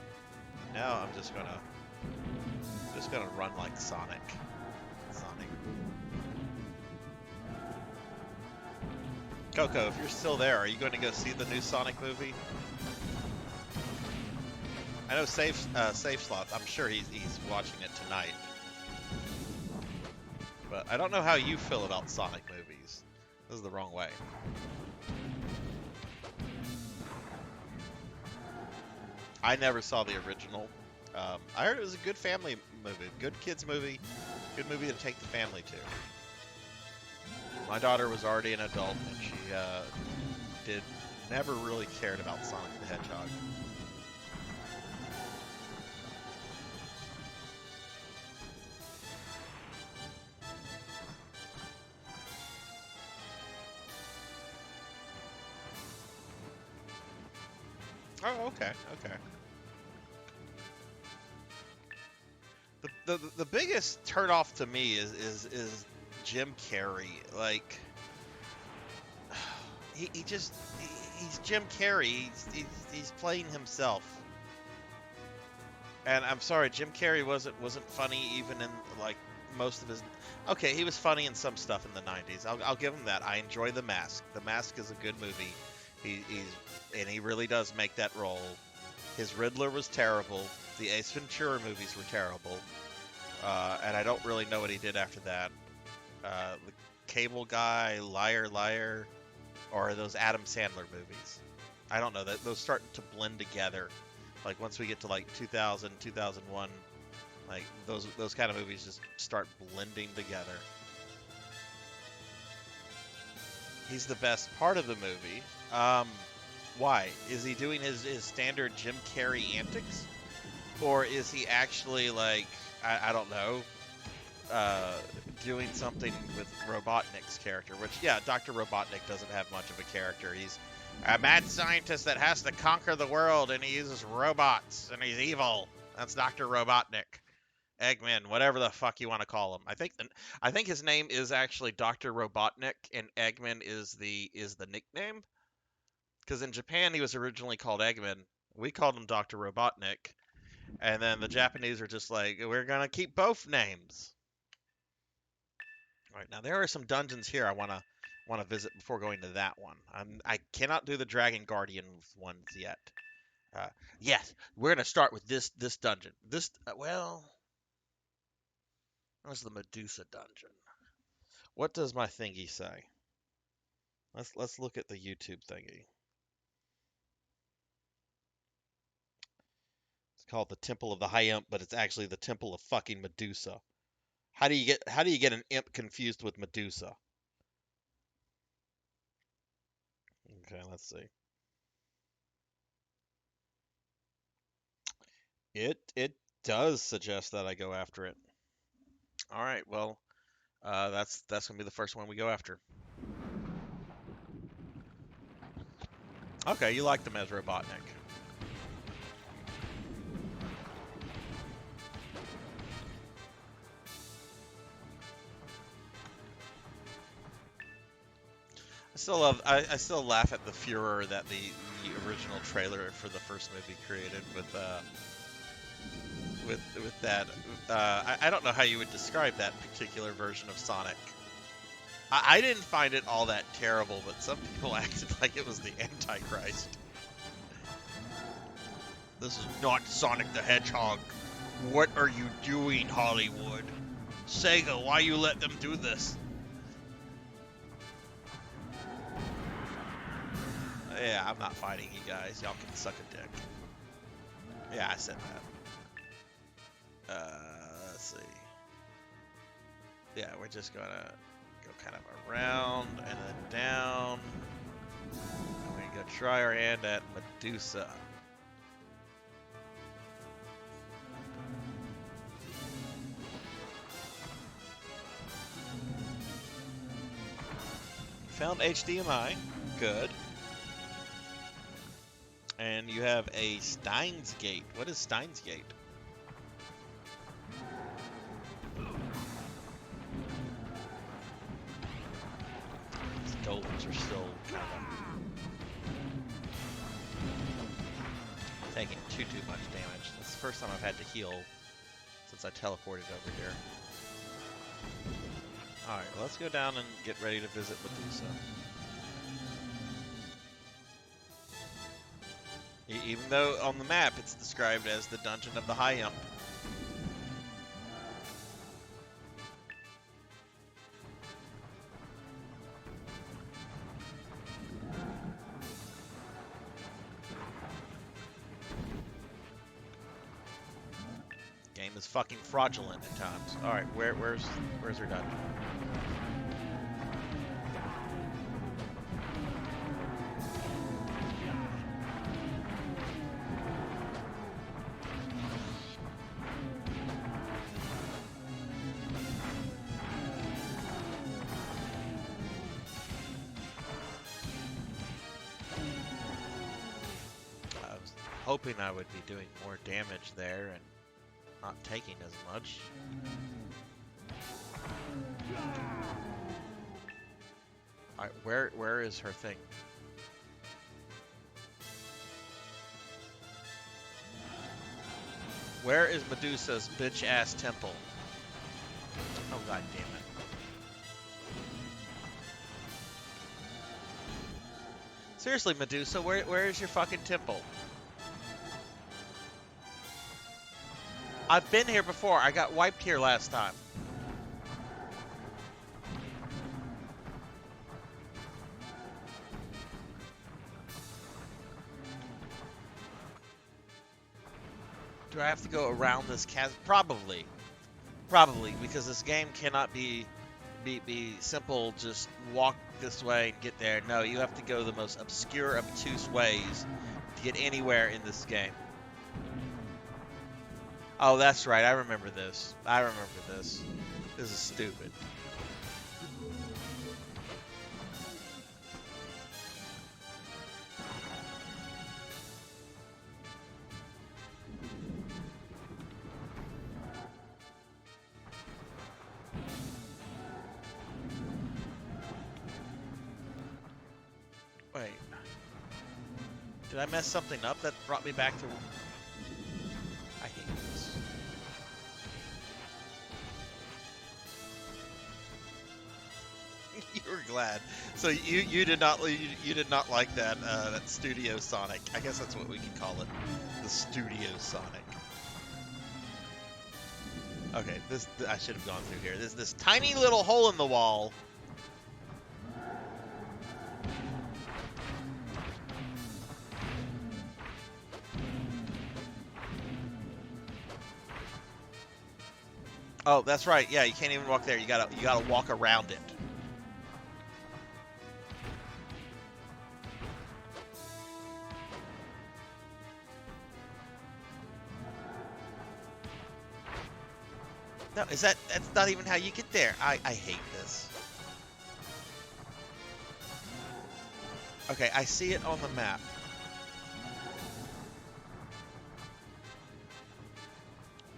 Now I'm just gonna run like Sonic. Sonic. Coco, if you're still there, are you going to go see the new Sonic movie? I know Safe Slots. I'm sure he's watching it tonight. But I don't know how you feel about Sonic movies. This is the wrong way. I never saw the original. I heard it was a good family movie, good kids movie, good movie to take the family to. My daughter was already an adult, and she never really cared about Sonic the Hedgehog. Oh, okay, okay. The biggest turnoff to me is Jim Carrey. Like, he's Jim Carrey. He's playing himself. And I'm sorry, Jim Carrey wasn't funny even in like most of his. Okay, he was funny in some stuff in the '90s. I'll give him that. I enjoy The Mask. The Mask is a good movie. He really does make that role. His Riddler was terrible. The Ace Ventura movies were terrible. And I don't really know what he did after that. The Cable Guy, Liar Liar, or those Adam Sandler movies. I don't know. Those start to blend together. Like once we get to like 2000, 2001, like those kind of movies just start blending together. He's the best part of the movie. Why? Is he doing his standard Jim Carrey antics? Or is he actually like, I don't know, doing something with Robotnik's character? Which, yeah, Dr. Robotnik doesn't have much of a character. He's a mad scientist that has to conquer the world, and he uses robots, and he's evil. That's Dr. Robotnik. Eggman, whatever the fuck you want to call him. I think his name is actually Dr. Robotnik, and Eggman is the nickname. Because in Japan he was originally called Eggman. We called him Dr. Robotnik, and then the Japanese are just like, we're gonna keep both names. All right, now there are some dungeons here I wanna visit before going to that one. I cannot do the Dragon Guardian ones yet. Yes, we're gonna start with this dungeon. This well. That's the Medusa dungeon. What does my thingy say? Let's look at the YouTube thingy. It's called the Temple of the High Imp, but it's actually the Temple of fucking Medusa. How do you get an imp confused with Medusa? Okay, let's see. It does suggest that I go after it. All right, well, that's gonna be the first one we go after. Okay, you like them as Robotnik. I still laugh at the furor that the original trailer for the first movie created with that. I don't know how you would describe that particular version of Sonic. I didn't find it all that terrible, but some people acted like it was the Antichrist. This is not Sonic the Hedgehog. What are you doing, Hollywood? Sega, why you let them do this? Yeah, I'm not fighting you guys. Y'all can suck a dick. Yeah, I said that. Let's see. Yeah, we're just gonna go kind of around and then down. And we're gonna try our hand at Medusa. Found HDMI. Good. And you have a Steins Gate. What is Steins Gate? These golems are still kind of... taking too much damage. This is the first time I've had to heal since I teleported over here. Alright, let's go down and get ready to visit Medusa. Even though on the map it's described as the Dungeon of the High Ump. Game is fucking fraudulent at times. Alright, where's her dungeon? I was hoping I would be doing more damage there and not taking as much. Alright, where is her thing? Where is Medusa's bitch-ass temple? Oh, god damn it. Seriously, Medusa, where is your fucking temple? I've been here before. I got wiped here last time. Do I have to go around this chasm? Probably. Probably, because this game cannot be simple, just walk this way and get there. No, you have to go the most obscure, obtuse ways to get anywhere in this game. Oh, that's right. I remember this. I remember this. This is stupid. Wait. Did I mess something up that brought me back to... I hate this. You were glad. So you did not like that that Studio Sonic. I guess that's what we can call it. The Studio Sonic. Okay, this I should have gone through here. There's this tiny little hole in the wall. Oh, that's right. Yeah, you can't even walk there. You gotta walk around it. No, that's not even how you get there. I hate this. Okay, I see it on the map.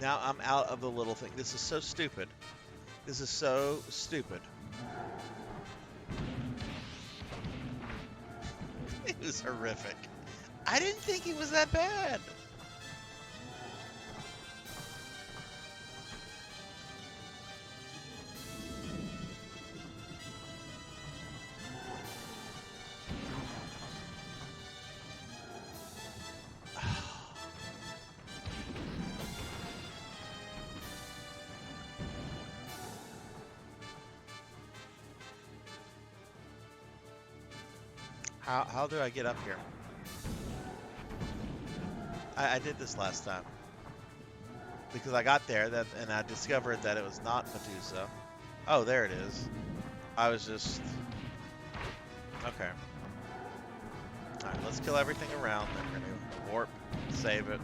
Now I'm out of the little thing. This is so stupid. This is so stupid. It was horrific. I didn't think it was that bad. How do I get up here? I did this last time. Because I got there and I discovered that it was not Medusa. Oh, there it is. I was just... Okay. Alright, let's kill everything around. Then we're gonna warp, save it.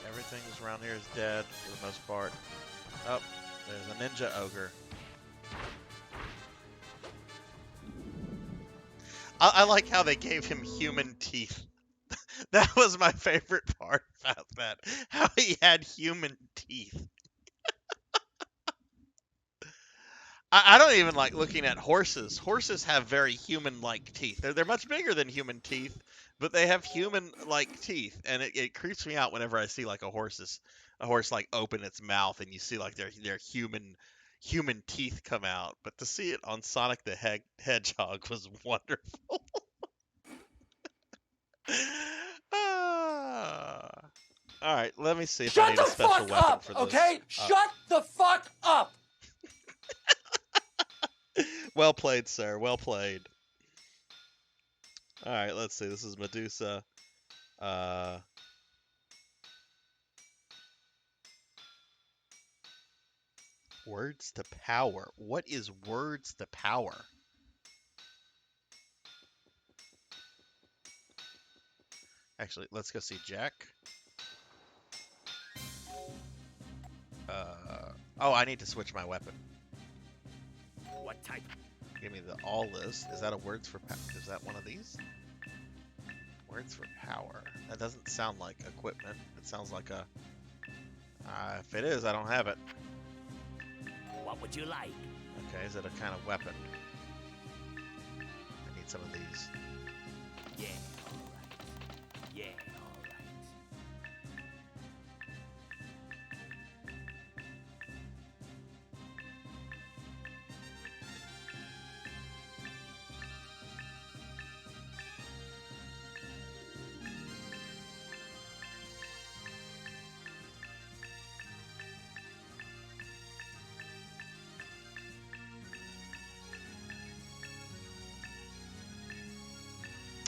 Everything around here is dead for the most part. Oh, there's a ninja ogre. I like how they gave him human teeth. That was my favorite part about that. How he had human teeth. I don't even like looking at horses. Horses have very human-like teeth. They're much bigger than human teeth, but they have human-like teeth, and it creeps me out whenever I see like a horse like open its mouth and you see like their human teeth come out. But to see it on Sonic the Hedgehog was wonderful. Ah. All right, let me see if I Shut need the a special fuck weapon up, for this. okay? Shut the fuck up! Well played, sir. Well played. All right, let's see. This is Medusa. Uh, Words to power. What is words to power? Actually, let's go see Jack. Oh, I need to switch my weapon. What type? Give me the all list. Is that a words for power? Is that one of these? Words for power. That doesn't sound like equipment. It sounds like a. If it is, I don't have it. What would you like? Okay, is it a kind of weapon? I need some of these. Yeah, alright. Yeah, alright.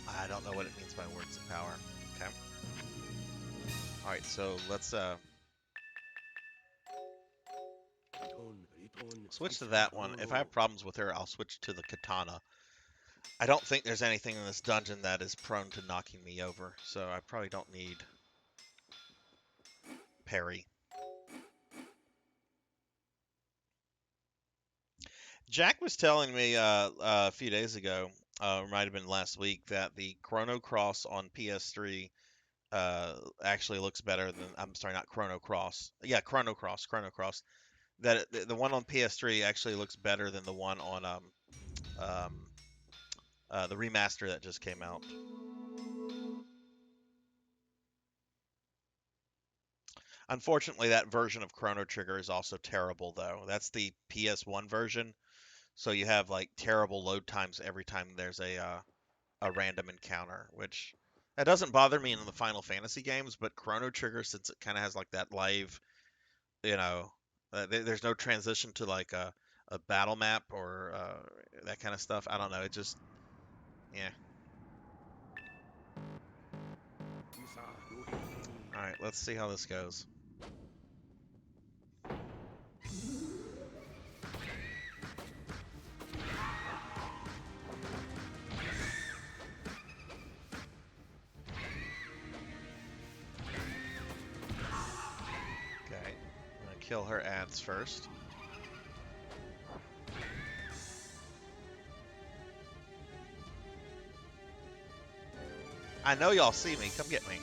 I don't know what it means by words of power. Okay. All right, so let's switch to that one. If I have problems with her, I'll switch to the katana. I don't think there's anything in this dungeon that is prone to knocking me over, so I probably don't need parry. Jack was telling me a few days ago, or might have been last week, that the Chrono Cross on PS3 actually looks better than. I'm sorry, not Chrono Cross. Yeah, Chrono Cross. That the one on PS3 actually looks better than the one on um, the remaster that just came out. Unfortunately, that version of Chrono Trigger is also terrible, though. That's the PS1 version, so you have like terrible load times every time there's a random encounter, which that doesn't bother me in the Final Fantasy games, but Chrono Trigger, since it kind of has like that live, you know, there's no transition to like a battle map or that kind of stuff. I don't know. It just, yeah. All right, let's see how this goes. Okay, I'm gonna kill her ads first. I know y'all see me. Come get me.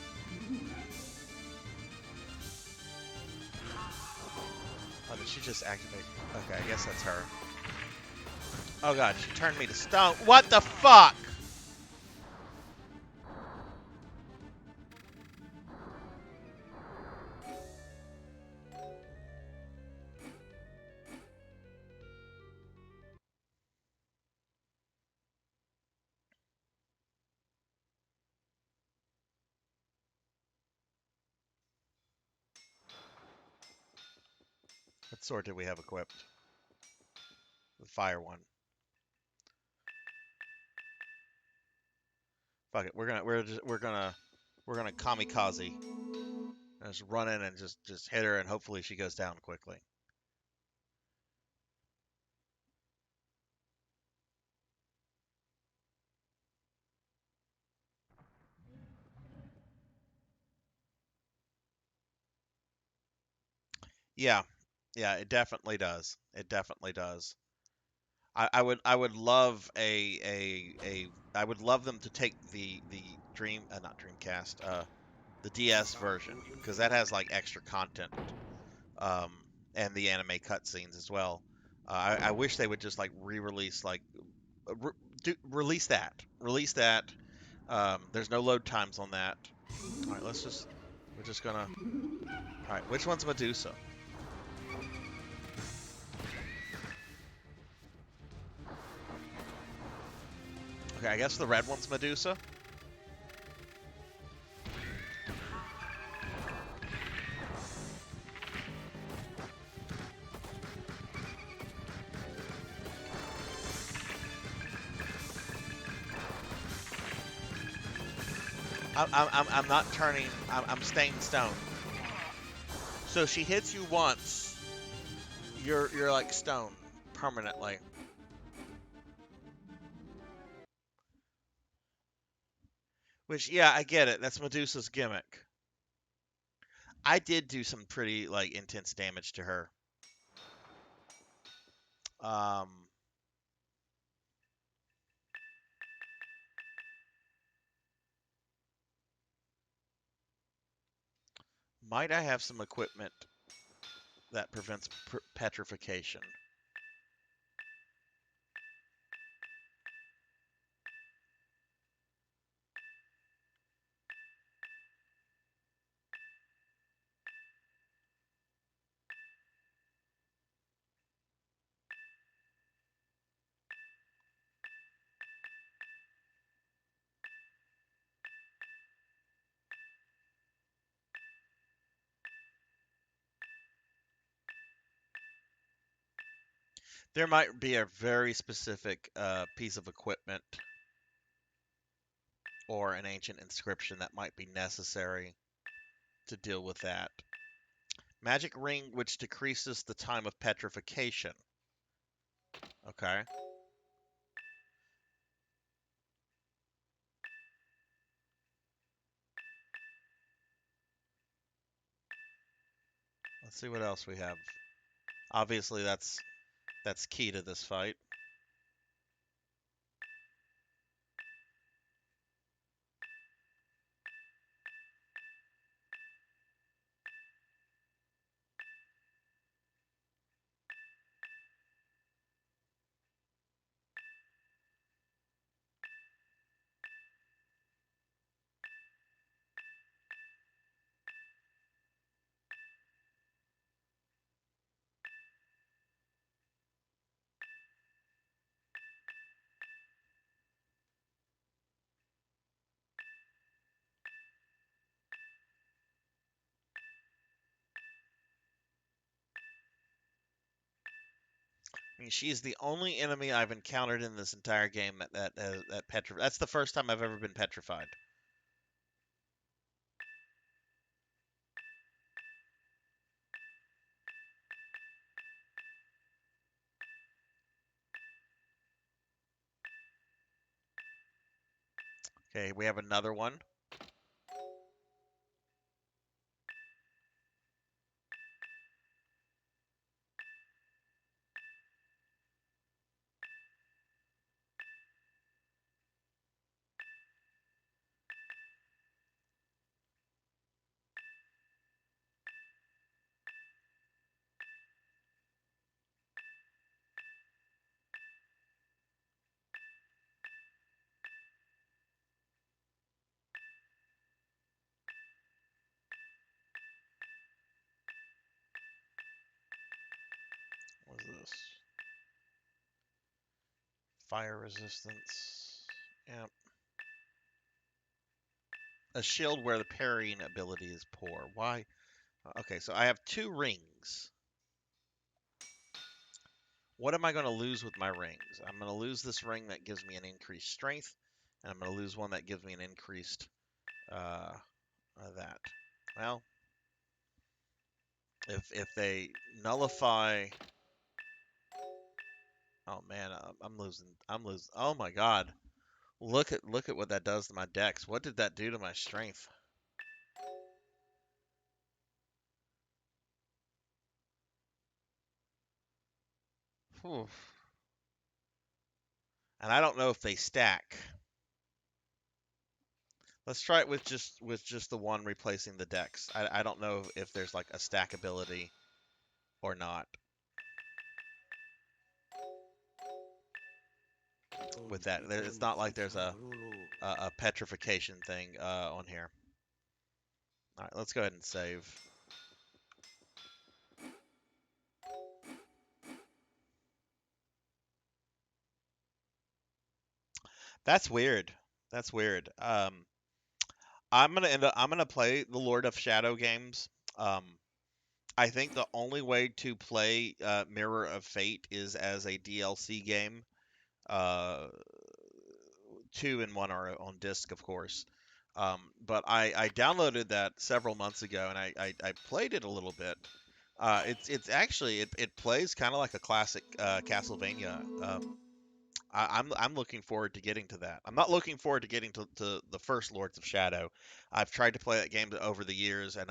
Oh, did she just activate? Okay, I guess that's her. Oh god, she turned me to stone. What the fuck? What sword did we have equipped? The fire one. Fuck it. We're gonna kamikaze. Just run in and just hit her, and hopefully she goes down quickly. Yeah, yeah, it definitely does. It definitely does. I would love I would love them to take the Dream not Dreamcast the DS version, because that has like extra content, um and the anime cutscenes as well. I wish they would just like re-release like re release that. Release that. There's no load times on that. All right, we're just gonna. All right, which one's Medusa? Okay, I guess the red one's Medusa. I'm not turning. I'm staying stone. So she hits you once, you're like stone permanently. Which yeah, I get it. That's Medusa's gimmick. I did do some pretty like intense damage to her. Um, might I have some equipment that prevents petrification? There might be a very specific piece of equipment or an ancient inscription that might be necessary to deal with that. Magic ring which decreases the time of petrification. Okay. Let's see what else we have. Obviously that's key to this fight. I mean, she's the only enemy I've encountered in this entire game that petri. That's the first time I've ever been petrified. Okay, we have another one. What is this? Fire resistance. Yep. A shield where the parrying ability is poor. Why? Okay, so I have two rings. What am I going to lose with my rings? I'm going to lose this ring that gives me an increased strength, and I'm going to lose one that gives me an increased that. Well, if they nullify, oh man, I'm losing. I'm losing. Oh my God, look at what that does to my dex. What did that do to my strength? Whew. And I don't know if they stack. Let's try it with just the one replacing the dex. I don't know if there's like a stack ability or not. with that. It's not like there's a petrification thing on here. All right, let's go ahead and save. That's weird. That's weird. I'm gonna play the Lord of Shadow games. Um, I think the only way to play Mirror of Fate is as a DLC game. Uh, 2 and 1 are on disc, of course. But I downloaded that several months ago and I played it a little bit. It's actually it plays kind of like a classic Castlevania. I'm looking forward to getting to that. I'm not looking forward to getting to the first Lords of Shadow. I've tried to play that game over the years and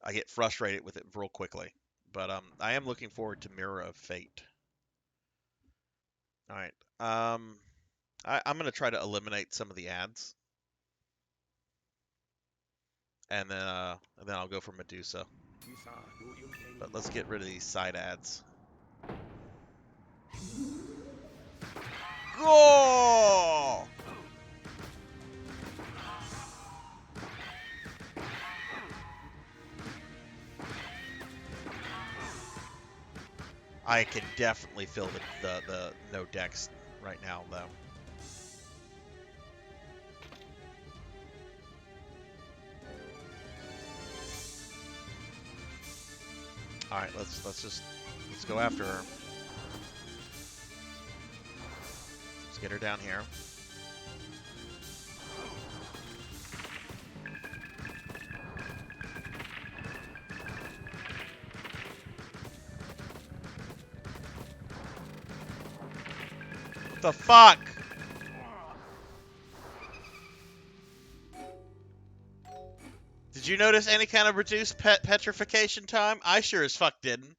I get frustrated with it real quickly. But I am looking forward to Mirror of Fate. All right. I'm gonna try to eliminate some of the ads, and then I'll go for Medusa. But let's get rid of these side ads. Go! I can definitely feel the no dex right now, though. All right, let's go after her. Let's get her down here. What the fuck? Did you notice any kind of reduced petrification time? I sure as fuck didn't.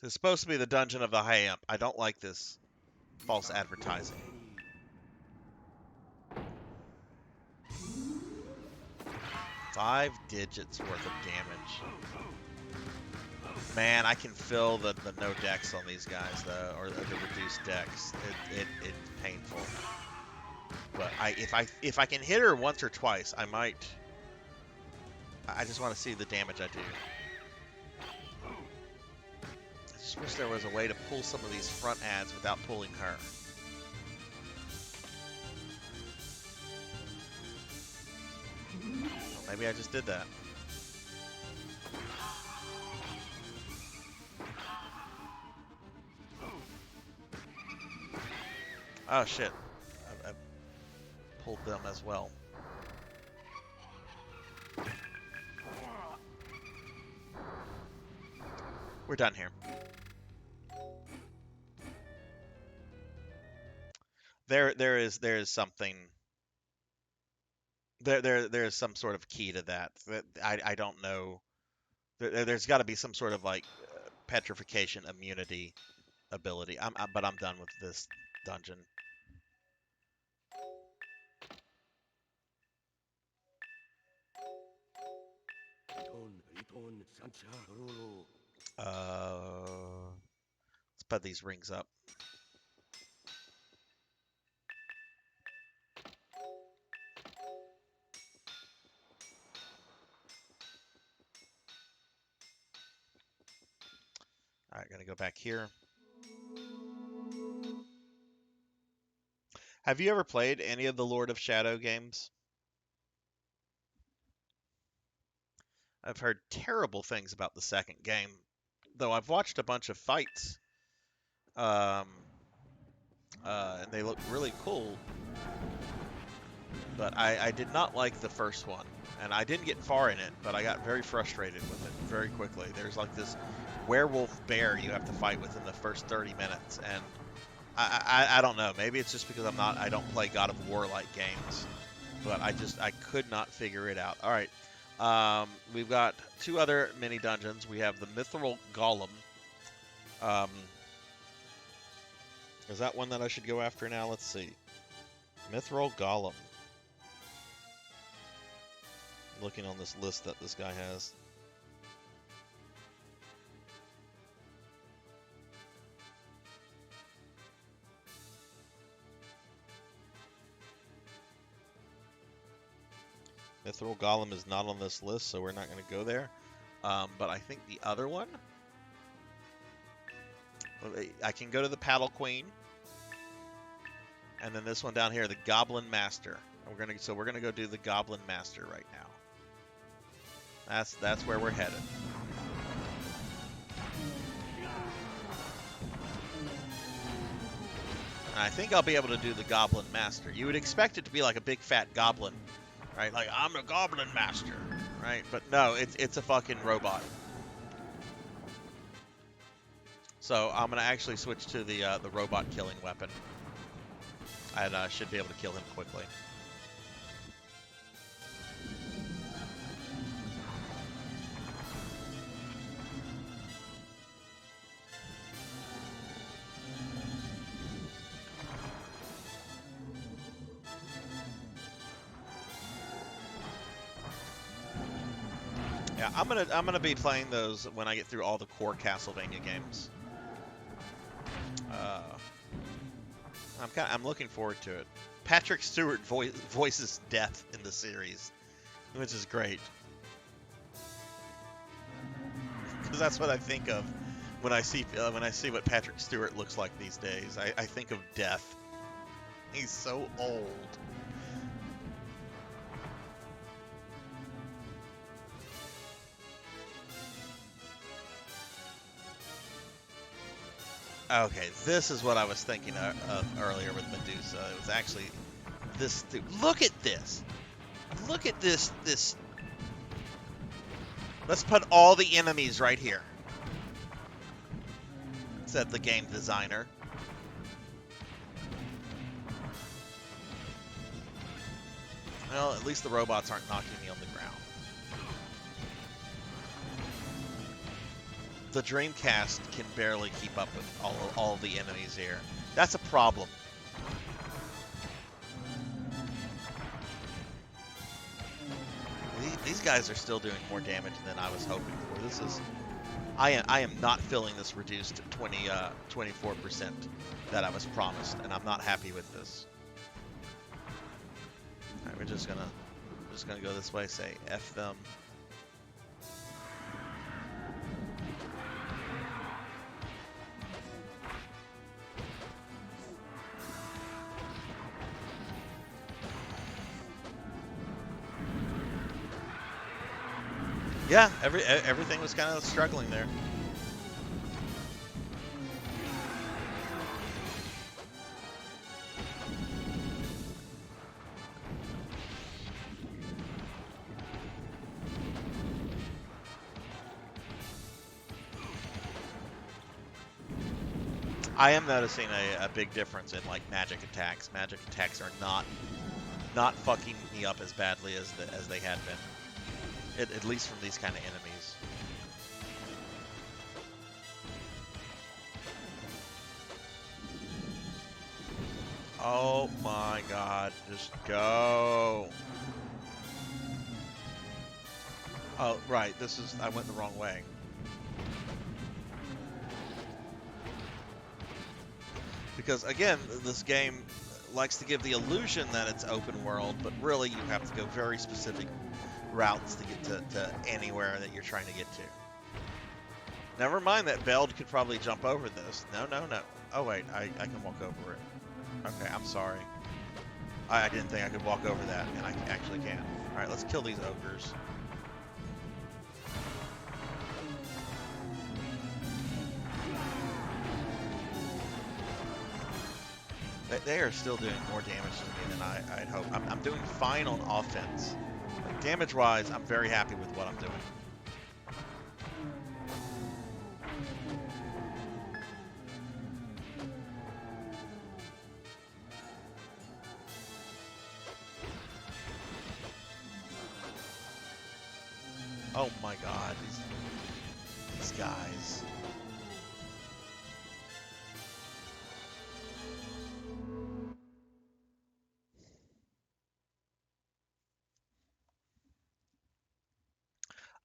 It's supposed to be the Dungeon of the High Amp. I don't like this false advertising. 5 digits worth of damage. Man, I can feel the no dex on these guys though, or the reduced dex. It's painful. But if I can hit her once or twice, I might. I just want to see the damage I do. I just wish there was a way to pull some of these front ads without pulling her. Well, maybe I just did that. Oh shit. I pulled them as well. We're done here. There is something. There's some sort of key to that. I don't know. There's got to be some sort of like petrification immunity ability. But I'm done with this dungeon. Let's put these rings up. All right, gonna go back here. Have you ever played any of the Lord of Shadow games? I've heard terrible things about the second game, though I've watched a bunch of fights, and they look really cool. But I did not like the first one, and I didn't get far in it, but I got very frustrated with it very quickly. There's like this werewolf bear you have to fight within the first 30 minutes, and I don't know. Maybe it's just because I don't play God of War like games, but I could not figure it out. All right, we've got 2 other mini dungeons. We have the Mithril Golem. Is that one that I should go after now? Let's see. Mithril Golem. Looking on this list that this guy has. Mithril Golem is not on this list, so we're not going to go there. But I think the other one, I can go to the Paddle Queen, and then this one down here, the Goblin Master. So we're gonna go do the Goblin Master right now. That's where we're headed. And I think I'll be able to do the Goblin Master. You would expect it to be like a big fat goblin, right? Like, I'm a Goblin Master, right? But no, it's a fucking robot. So I'm gonna actually switch to the robot killing weapon, and should be able to kill him quickly. Yeah, I'm gonna be playing those when I get through all the core Castlevania games. I'm looking forward to it. Patrick Stewart voices Death in the series, which is great. Because that's what I think of when I see what Patrick Stewart looks like these days. I think of Death. He's so old. Okay, this is what I was thinking of earlier with Medusa. It was actually this dude. Look at this. Look at this. Let's put all the enemies right here, said the game designer. Well, at least the robots aren't knocking me on the ground. The Dreamcast can barely keep up with all of the enemies here. That's a problem. These guys are still doing more damage than I was hoping for. This is, I am not feeling this reduced to 24% that I was promised, and I'm not happy with this. All right, we're just gonna go this way. Say F them. Yeah, everything was kind of struggling there. I am noticing a big difference in like magic attacks. Magic attacks are not fucking me up as badly as they had been. At least from these kind of enemies. Oh my god, just go. Oh, right, I went the wrong way. Because again, this game likes to give the illusion that it's open world, but really you have to go very specific routes to get to anywhere that you're trying to get to. Never mind that Veld could probably jump over this. No. Oh wait, I can walk over it. Okay, I'm sorry. I didn't think I could walk over that, and I actually can. Alright, let's kill these ogres. They are still doing more damage to me than I'd hope. I'm doing fine on offense. Like, damage-wise, I'm very happy with what I'm doing. Oh my god, these guys.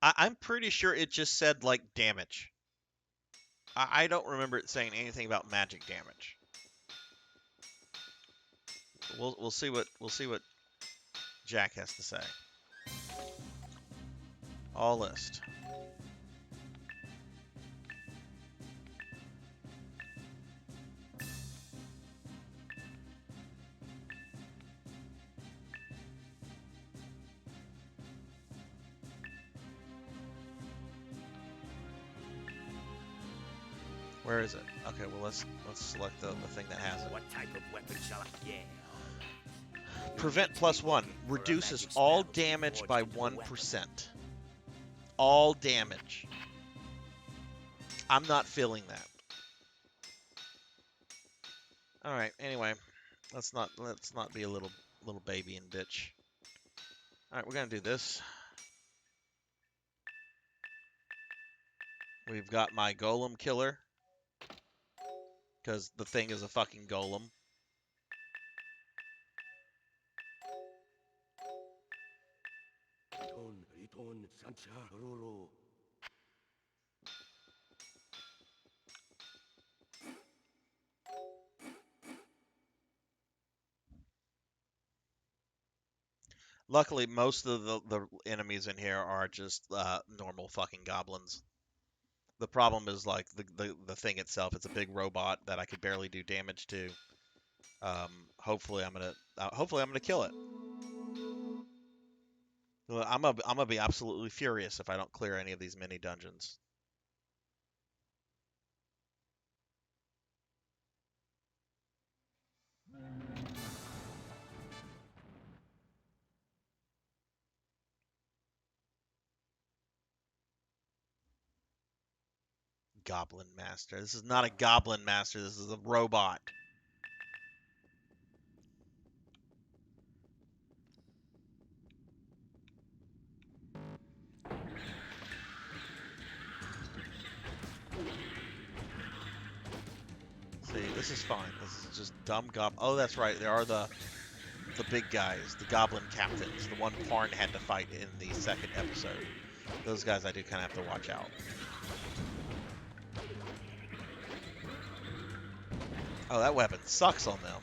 I'm pretty sure it just said like damage. I don't remember it saying anything about magic damage. We'll see what Jack has to say. All list. Where is it? Okay, well let's select the thing that has it. What type of weapon shall I? Yeah. Prevent +1 reduces magic all spell, damage forged by into a weapon. 1%. All damage. I'm not feeling that. All right. Anyway, let's not be a little baby and bitch. All right, we're gonna do this. We've got my golem killer because the thing is a fucking golem. Luckily, most of the enemies in here are just normal fucking goblins. The problem is like the thing itself. It's a big robot that I could barely do damage to. Hopefully I'm gonna kill it. Well, I'm gonna be absolutely furious if I don't clear any of these mini dungeons. Goblin Master. This is not a Goblin Master. This is a robot. See, this is fine. This is just dumb goblin. Oh, that's right. There are the big guys, the Goblin Captains, the one Parn had to fight in the second episode. Those guys I do kind of have to watch out. Oh, that weapon sucks on them.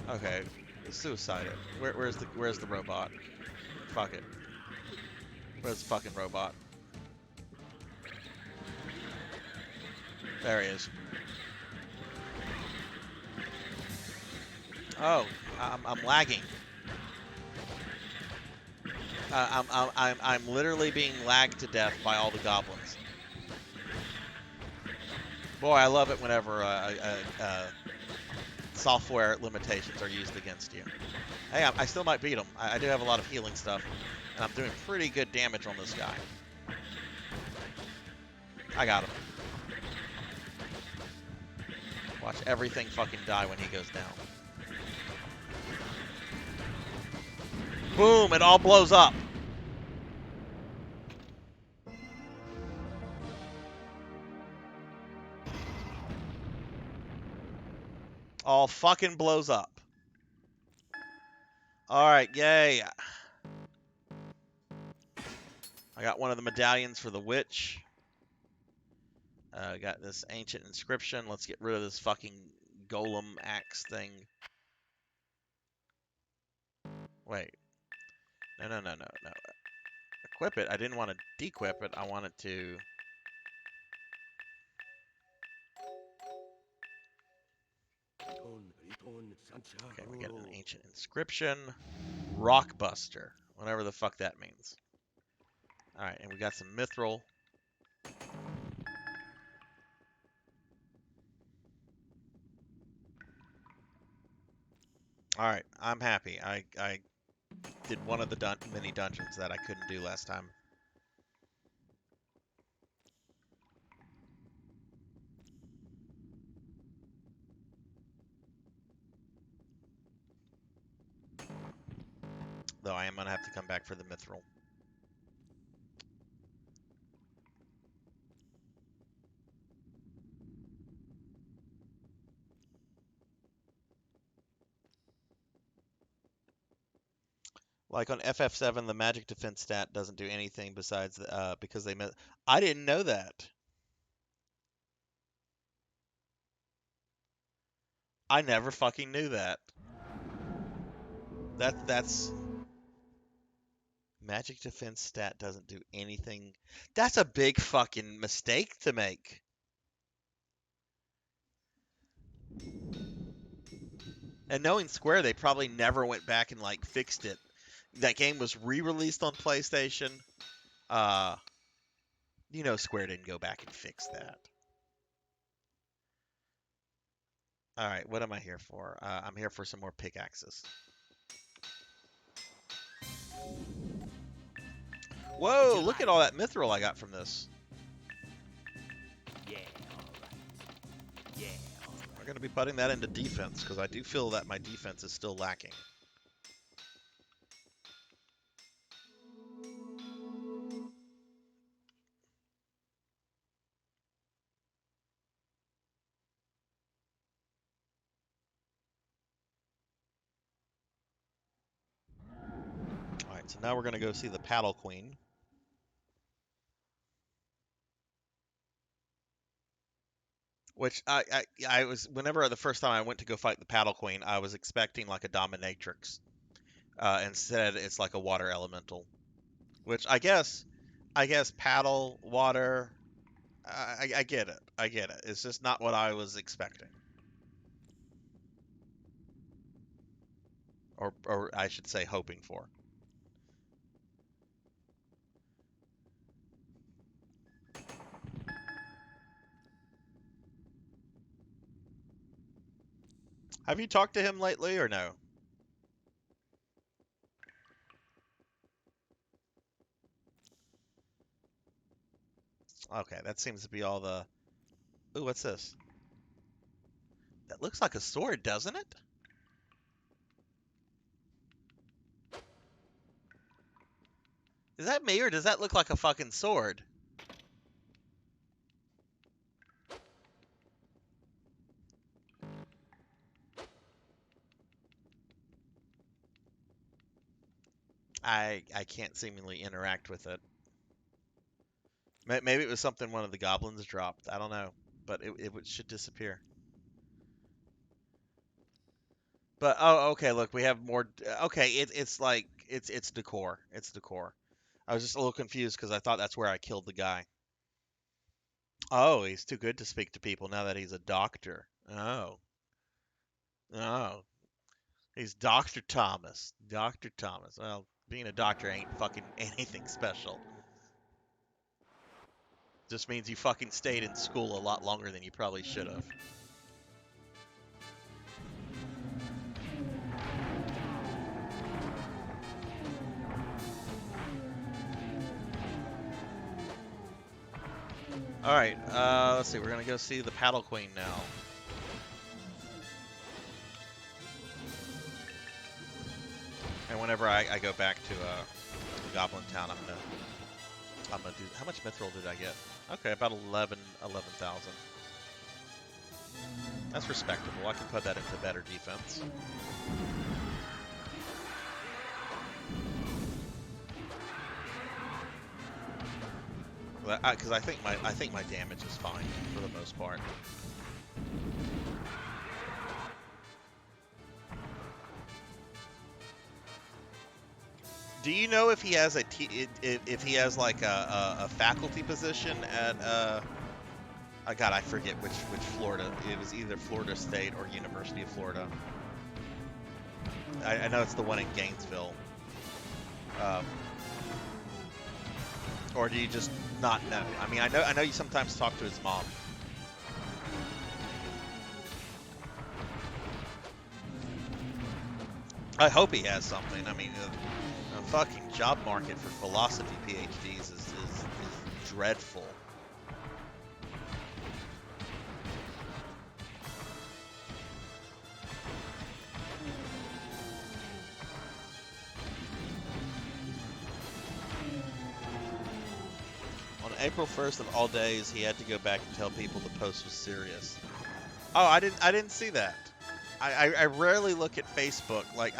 Okay, suicide it. Where's the robot? Fuck it. Where's the fucking robot? There he is. Oh, I'm lagging. I'm literally being lagged to death by all the goblins. Boy, I love it whenever software limitations are used against you. Hey, I still might beat him. I do have a lot of healing stuff, and I'm doing pretty good damage on this guy. I got him. Watch everything fucking die when he goes down. Boom! It all blows up. All fucking blows up. Alright, yay. I got one of the medallions for the witch. Got this ancient inscription. Let's get rid of this fucking golem axe thing. Wait. No. Equip it. I didn't want to dequip it. I wanted to... Okay, we get an ancient inscription. Rockbuster. Whatever the fuck that means. Alright, and we got some mithril. Alright, I'm happy. I did one of the mini dungeons that I couldn't do last time. though I am gonna have to come back for the mithril. Like on FF7, the magic defense stat doesn't do anything besides because they met. I didn't know that. I never fucking knew that. That's magic defense stat doesn't do anything. That's a big fucking mistake to make. And knowing Square, they probably never went back and like fixed it. That game was re-released on PlayStation. Uh, Square didn't go back and fix that. All right, what am I here for? I'm here for some more pickaxes. Whoa, look at all that mithril I got from this. Yeah, alright. Yeah, alright. We're going to be putting that into defense, because I do feel that my defense is still lacking. Alright, so now we're going to go see the Paddle Queen. Which I was, whenever the first time I went to go fight the Paddle Queen, I was expecting like a dominatrix. Instead, it's like a water elemental. Which I guess paddle, water, I get it. I get it. It's just not what I was expecting. Or I should say hoping for. Have you talked to him lately or no? Okay, that seems to be all the... Ooh, what's this? That looks like a sword, doesn't it? Is that me, or does that look like a fucking sword? I can't seemingly interact with it. Maybe it was something one of the goblins dropped. I don't know. But it should disappear. But, oh, okay, look, we have more... Okay, it's like... It's decor. It's decor. I was just a little confused because I thought that's where I killed the guy. Oh, he's too good to speak to people now that he's a doctor. Oh. Oh. He's Dr. Thomas. Dr. Thomas. Well, being a doctor ain't fucking anything special. Just means you fucking stayed in school a lot longer than you probably should have. Alright, let's see. We're gonna go see the Paddle Queen now. And whenever I go back to Goblin Town, I'm gonna do... How much mithril did I get? Okay, about 11,000. That's respectable. I can put that into better defense. Because I think my damage is fine for the most part. Do you know if he has if he has like a faculty position at God, I forget which Florida. It was either Florida State or University of Florida. I know it's the one in Gainesville. Or do you just not know? I mean, I know you sometimes talk to his mom. I hope he has something. I mean, the fucking job market for philosophy PhDs is dreadful. April 1st of all days, he had to go back and tell people the post was serious. Oh, I didn't see that. I rarely look at Facebook. Like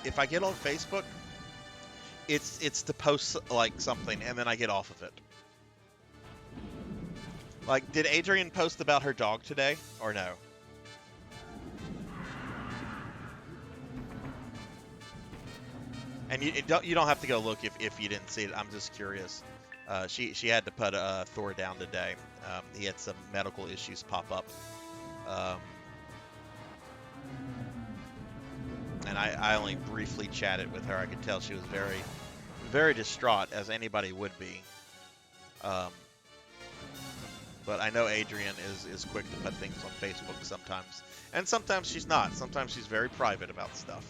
if I get on Facebook, it's to post like something and then I get off of it. Like, did Adrian post about her dog today or no? And you don't have to go look if you didn't see it. I'm just curious. She had to put Thor down today. He had some medical issues pop up. And I only briefly chatted with her. I could tell she was very, very distraught, as anybody would be. But I know Adrian is quick to put things on Facebook sometimes. And sometimes she's not. Sometimes she's very private about stuff.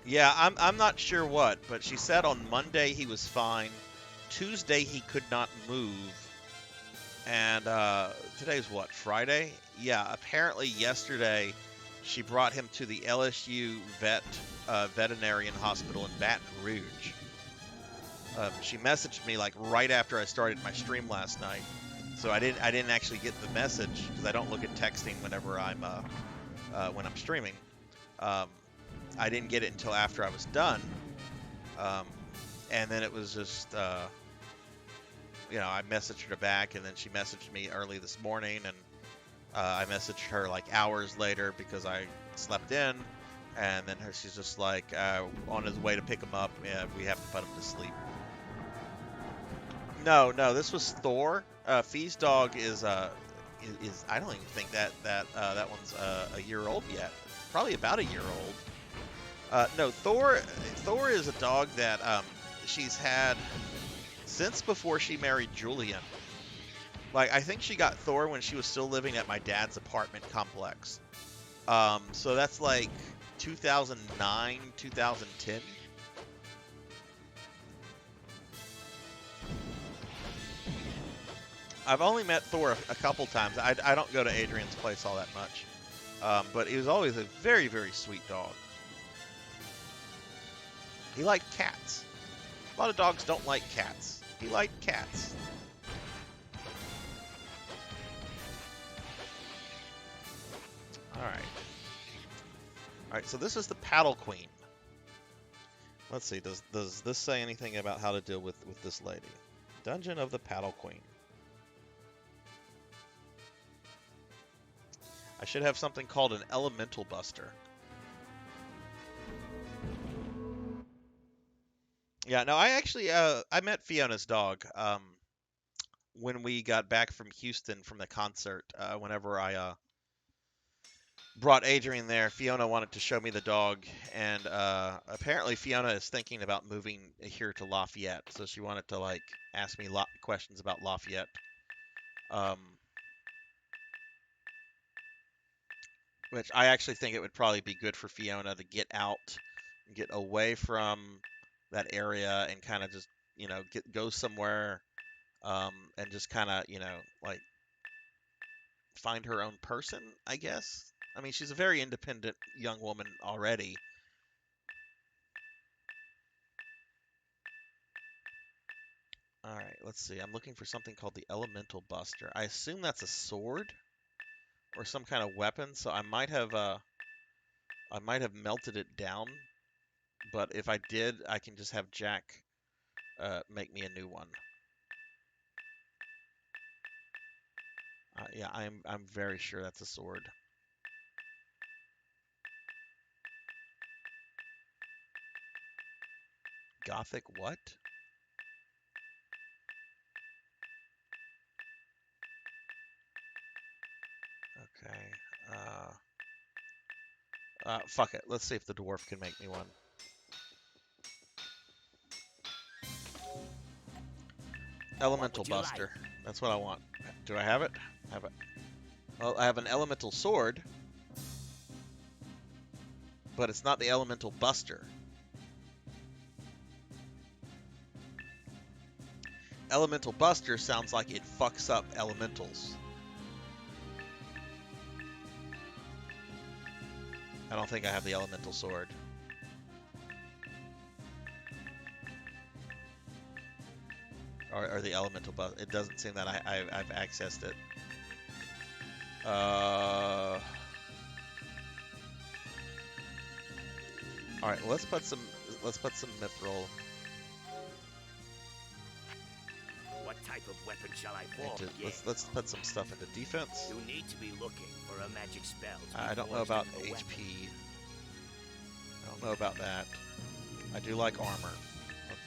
Yeah, I'm not sure what, but she said on Monday he was fine. Tuesday he could not move. And today's what, Friday? Yeah, apparently yesterday she brought him to the LSU veterinarian hospital in Baton Rouge. She messaged me like right after I started my stream last night, so I didn't actually get the message because I don't look at texting whenever I'm when I'm streaming. I didn't get it until after I was done, and then it was just I messaged her back, and then she messaged me early this morning, and I messaged her like hours later because I slept in, and then she's just like, on his way to pick him up, we have to put him to sleep. No, this was Thor. Fee's dog is I don't even think that one's a year old yet. Probably about a year old. No, Thor is a dog that she's had since before she married Julian. Like, I think she got Thor when she was still living at my dad's apartment complex. So that's like 2009, 2010. I've only met Thor a couple times. I don't go to Adrian's place all that much. But he was always a very, very sweet dog. He liked cats. A lot of dogs don't like cats. He liked cats. Alright, so this is the Paddle Queen. Let's see, does this say anything about how to deal with this lady? Dungeon of the Paddle Queen. I should have something called an Elemental Buster. Yeah, no, I actually, I met Fiona's dog, when we got back from Houston from the concert. Whenever I, brought Adrian there, Fiona wanted to show me the dog, and, apparently Fiona is thinking about moving here to Lafayette, so she wanted to, like, ask me questions about Lafayette. Which I actually think it would probably be good for Fiona to get out, get away from that area, and kind of just, go somewhere, and just kind of, like, find her own person, I guess. I mean, she's a very independent young woman already. All right, let's see. I'm looking for something called the Elemental Buster. I assume that's a sword or some kind of weapon, so I might have melted it down. But if I did, I can just have Jack make me a new one. Yeah, I'm very sure that's a sword. Gothic what? Okay. Fuck it. Let's see if the dwarf can make me one. Elemental Buster. Like? That's what I want. Do I have it? Have it. Well, I have an elemental sword, but it's not the Elemental Buster. Elemental Buster sounds like it fucks up elementals. I don't think I have the elemental sword. Or the elemental buff. It doesn't seem that I've accessed it. All right, let's put some mithril What type of weapon shall I form? into. Let's put some stuff into defense. You need to be looking for a magic spell. I don't know about HP. I don't know about that. I do like armor.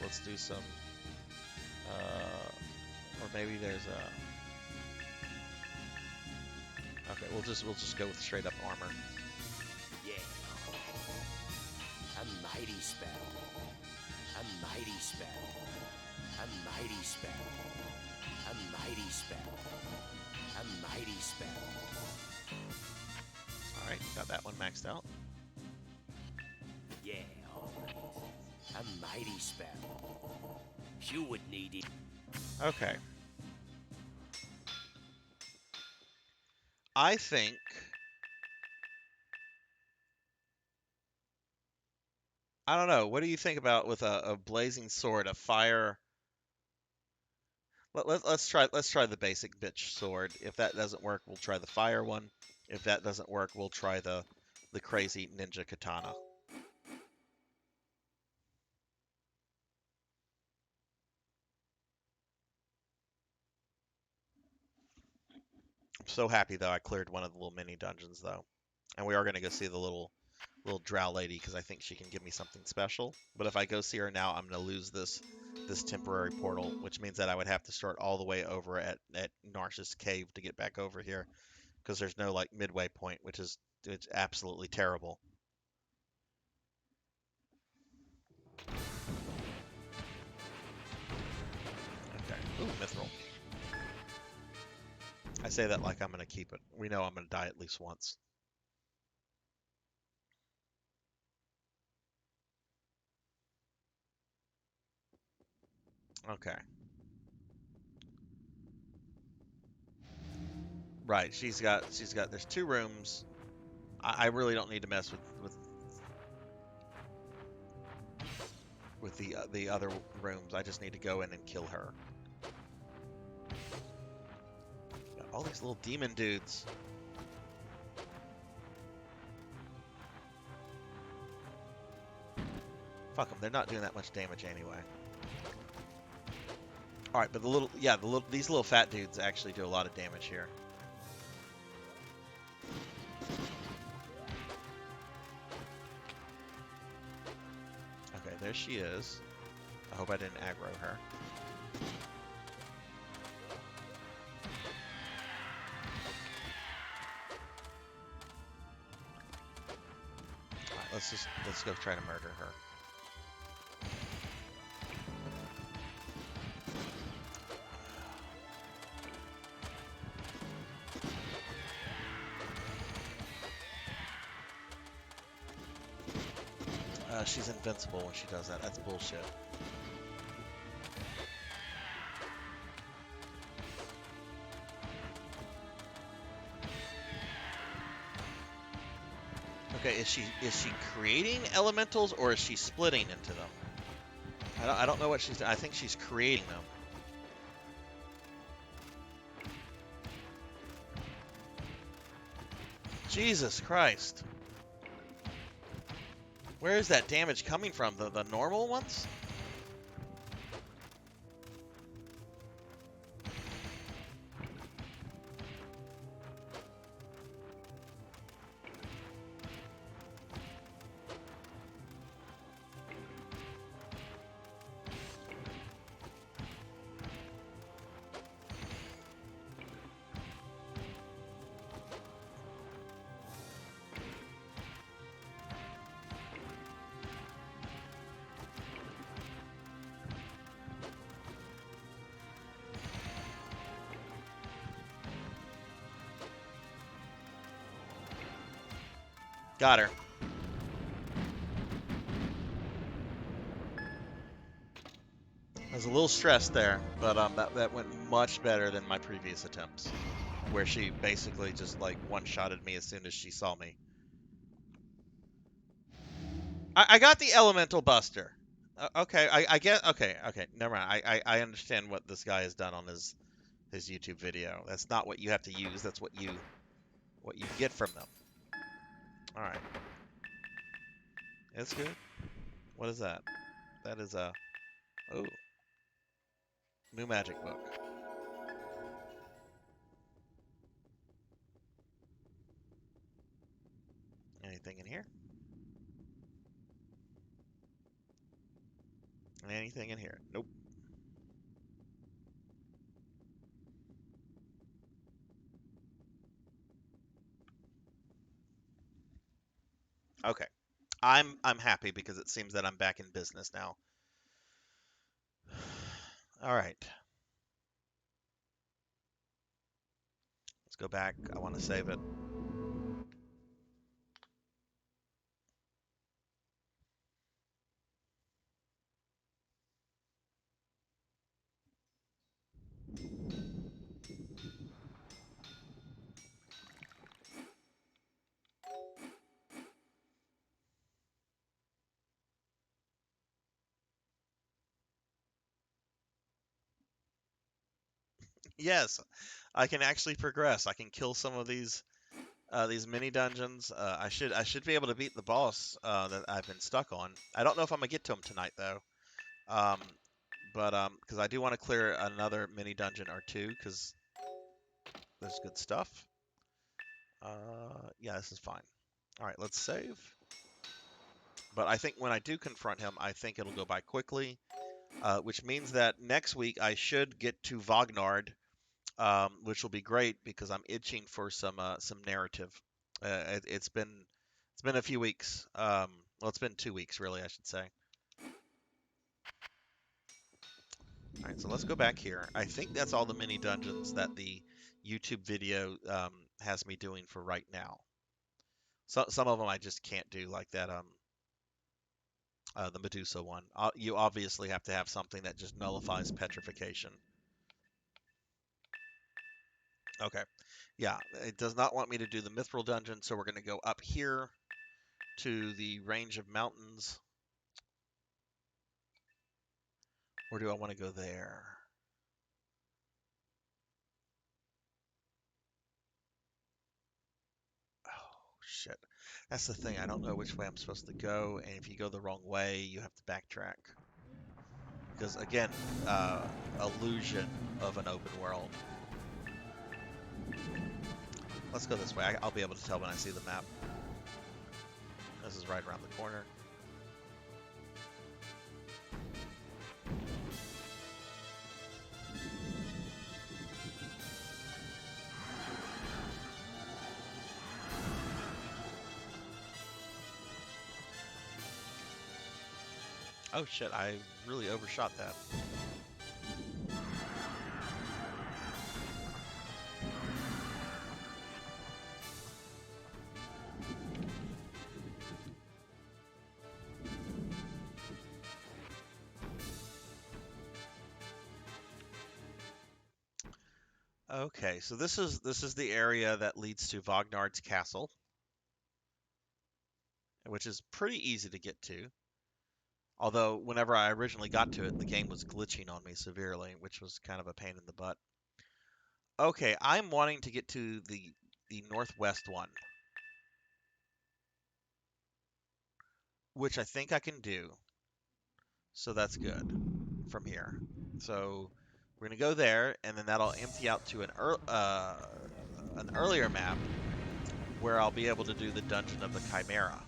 Let's do some. Or maybe there's a. Okay, we'll just go with straight up armor. Yeah. A mighty spell. A mighty spell. A mighty spell. A mighty spell. A mighty spell. All right, got that one maxed out. Yeah, all right. A mighty spell. You would need it. Okay. I think I don't know. What do you think about with a blazing sword, a fire? Let's try the basic bitch sword. If that doesn't work, we'll try the fire one. If that doesn't work, we'll try the crazy ninja katana. I'm so happy though I cleared one of the little mini dungeons though, and we are gonna go see the little drow lady because I think she can give me something special. But if I go see her now, I'm gonna lose this temporary portal, which means that I would have to start all the way over at Narcissus Cave to get back over here because there's no like midway point, which is it's absolutely terrible. Okay. Ooh, mithril. I say that like I'm gonna keep it. We know I'm gonna die at least once. Okay. Right. There's 2 rooms. I really don't need to mess with the other rooms. I just need to go in and kill her. Got all these little demon dudes. Fuck them. They're not doing that much damage anyway. All right, but these little fat dudes actually do a lot of damage here. Okay, there she is. I hope I didn't aggro her. Alright, let's go try to murder her. She's invincible when she does that. That's bullshit. Okay, is she creating elementals or is she splitting into them? I don't know what she's doing. I think she's creating them. Jesus Christ. Where is that damage coming from? The normal ones? Got her. I was a little stressed there, but that went much better than my previous attempts, where she basically just like one-shotted me as soon as she saw me. I got the elemental buster. Okay, I get. Okay, okay. Never mind. I understand what this guy has done on his YouTube video. That's not what you have to use. That's what you get from them. All right. That's good. What is that? That is a oh new magic book. Anything in here? Anything in here? Nope. Okay. I'm happy because it seems that I'm back in business now. All right. Let's go back. I want to save it. Yes, I can actually progress. I can kill some of these mini dungeons. I should be able to beat the boss that I've been stuck on. I don't know if I'm gonna get to him tonight though. Um, but because I do want to clear another mini dungeon or two because there's good stuff. Yeah, this is fine. All right, let's save. But I think when I do confront him, I think it'll go by quickly, which means that next week I should get to Vognard, which will be great because I'm itching for some narrative. It's been a few weeks. Well, it's been 2 weeks really, I should say. All right, so let's go back here. I think that's all the mini dungeons that the YouTube video has me doing for right now. So some of them I just can't do, like that the Medusa one. You obviously have to have something that just nullifies petrification. Okay. Yeah, it does not want me to do the Mithril dungeon, so we're going to go up here to the range of mountains. Or do I want to go there? Oh, shit. That's the thing. I don't know which way I'm supposed to go, and if you go the wrong way, you have to backtrack. Because, again, illusion of an open world. Let's go this way. I'll be able to tell when I see the map. This is right around the corner. Oh shit, I really overshot that. Okay, so this is the area that leads to Vognard's castle, which is pretty easy to get to. Although whenever I originally got to it, the game was glitching on me severely, which was kind of a pain in the butt. Okay, I'm wanting to get to the northwest one, which I think I can do. So that's good from here. So we're gonna go there, and then that'll empty out to an earlier map where I'll be able to do the Dungeon of the Chimera.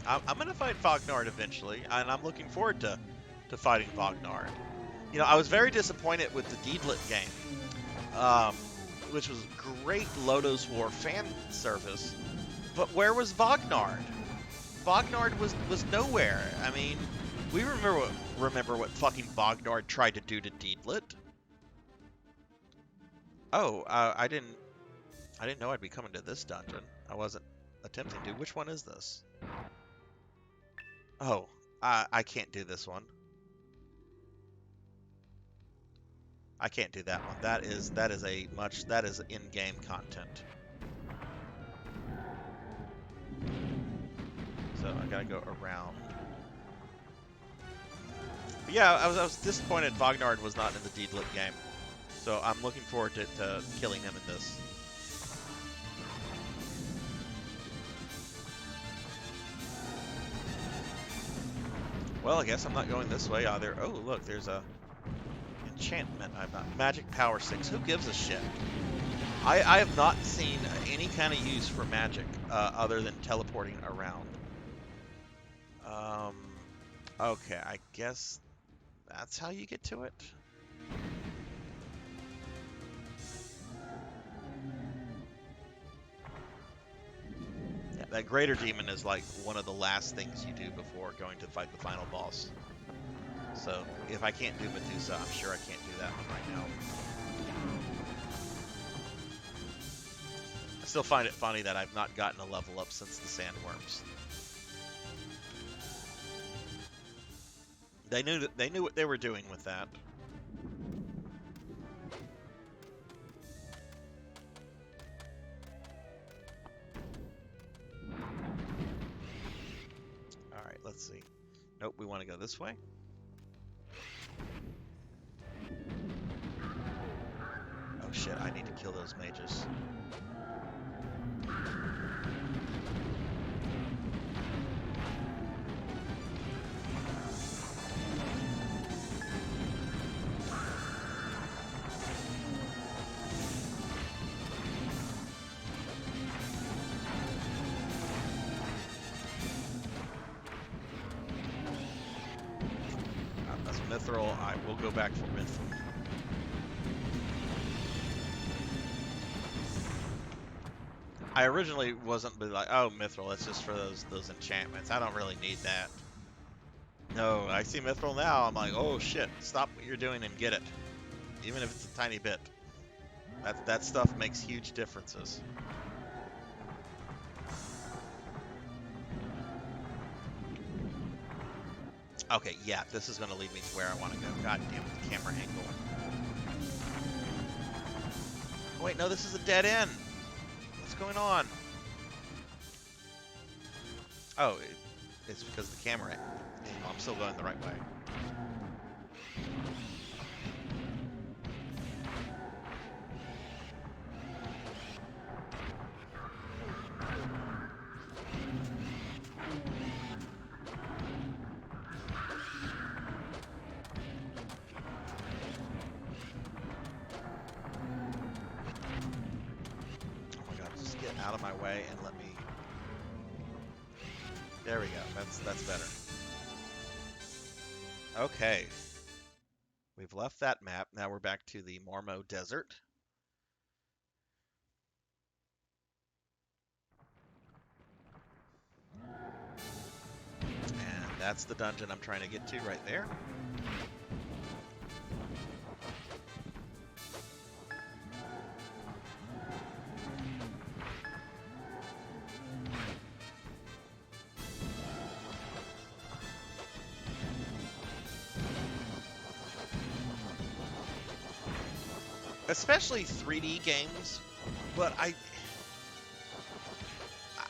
I'm gonna fight Vognard eventually, and I'm looking forward to fighting Vognard. You know, I was very disappointed with the Deedlit game, which was great Lodoss War fan service, but where was Vognard? Vognard was nowhere. I mean, we remember what fucking Vognard tried to do to Deedlit. Oh, I didn't know I'd be coming to this dungeon. I wasn't attempting to. Which one is this? Oh, I can't do this one. I can't do that one. That is in-game content. So I gotta go around. But yeah, I was disappointed Vagnard was not in the Deedlit game. So I'm looking forward to killing him in this. Well, I guess I'm not going this way either. Oh, look, there's a enchantment. I'm not magic power 6. Who gives a shit? I have not seen any kind of use for magic other than teleporting around. Okay, I guess that's how you get to it. Yeah, that greater demon is like one of the last things you do before going to fight the final boss. So if I can't do Medusa, I'm sure I can't do that one right now. I still find it funny that I've not gotten a level up since the sandworms. They knew what they were doing with that. All right, let's see. Nope, we want to go this way. Oh shit, I need to kill those mages. That's Mithril. I will go back for Mithril. I originally wasn't like, oh, Mithril, that's just for those enchantments. I don't really need that. No, I see Mithril now. I'm like, oh shit, stop what you're doing and get it. Even if it's a tiny bit. That stuff makes huge differences. Okay, yeah, this is going to lead me to where I want to go. God damn it, the camera angle. Oh, wait, no, this is a dead end. What's going on? Oh, it's because of the camera angle. I'm still going the right way. Oh my god, just get out of my way and let me... There we go. That's better. Okay. We've left that map. Now we're back to the Mormo Desert. And that's the dungeon I'm trying to get to right there. Especially 3D games, but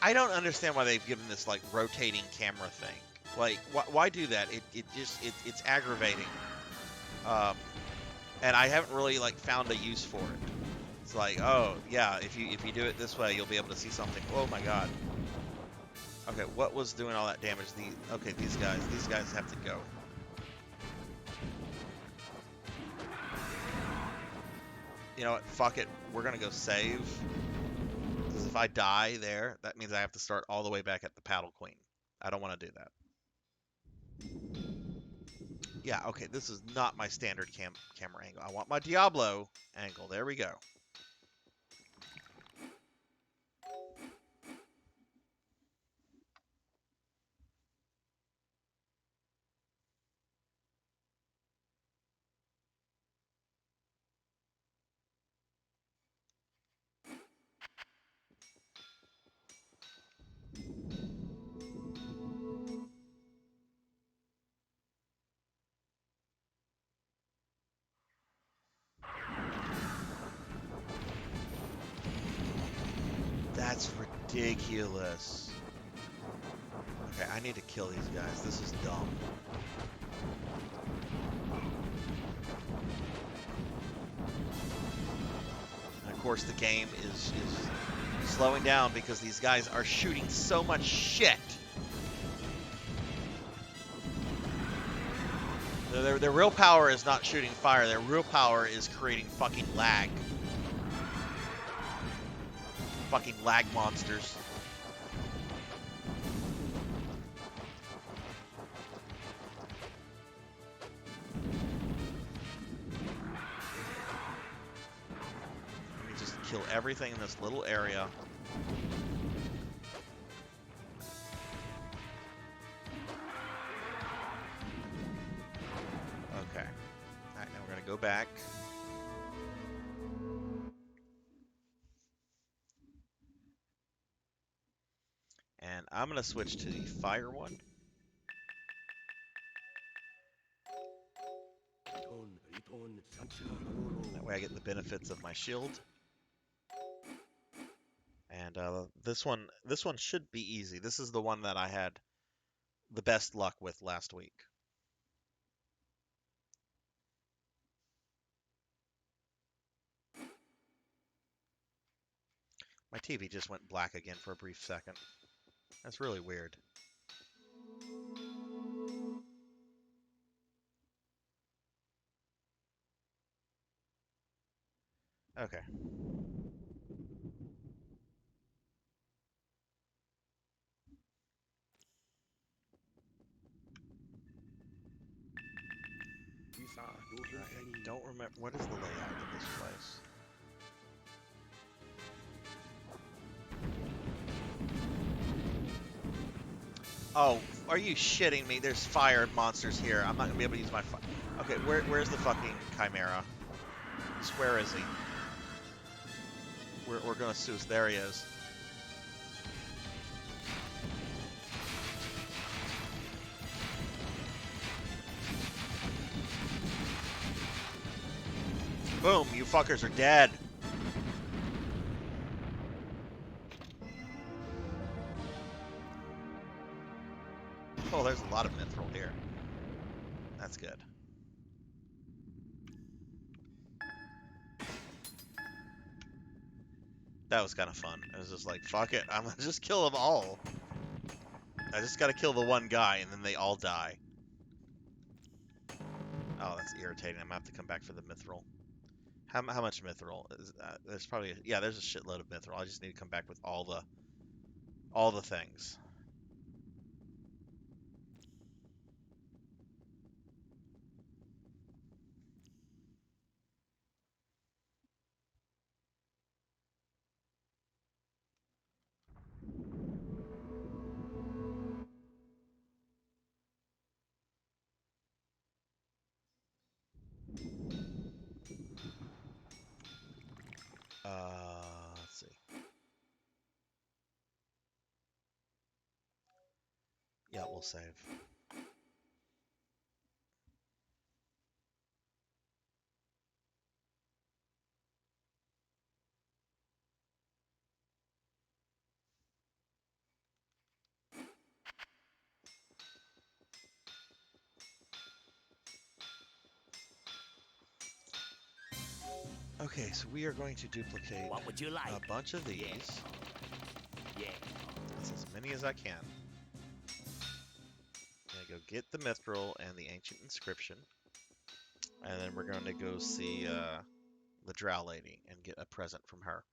I don't understand why they've given this like rotating camera thing. Like, why do that? It's aggravating. And I haven't really like found a use for it. It's like, oh yeah, if you do it this way, you'll be able to see something. Oh my god. Okay, what was doing all that damage? Okay, these guys have to go. You know what? Fuck it. We're gonna go save. Because if I die there, that means I have to start all the way back at the Paddle Queen. I don't want to do that. Yeah, okay, this is not my standard camera angle. I want my Diablo angle. There we go. That's ridiculous. Okay, I need to kill these guys. This is dumb. And of course, the game is slowing down because these guys are shooting so much shit. Their real power is not shooting fire. Their real power is creating fucking lag. Fucking lag monsters. Let me just kill everything in this little area. Okay. Alright, now we're gonna go back. And I'm gonna switch to the fire one. That way I get the benefits of my shield. And this one should be easy. This is the one that I had the best luck with last week. My TV just went black again for a brief second. That's really weird. Okay. I don't remember. What is the layout of this place? Oh, are you shitting me? There's fire monsters here. I'm not gonna be able to use my fire. Okay, where's the fucking Chimera? Where is he? We're gonna sue. There he is. Boom! You fuckers are dead. Oh, there's a lot of mithril here. That's good. That was kind of fun. It was just like, fuck it, I'm gonna just kill them all. I just gotta kill the one guy, and then they all die. Oh, that's irritating. I'm gonna have to come back for the mithril. How much mithril? There's probably yeah. There's a shitload of mithril. I just need to come back with all the things. Let's see. Yeah, we'll save. Okay, so we are going to duplicate What would you like? a bunch of these. Yeah. That's as many as I can. I'm gonna go get the mithril and the ancient inscription, and then we're going to go see the Drow lady and get a present from her.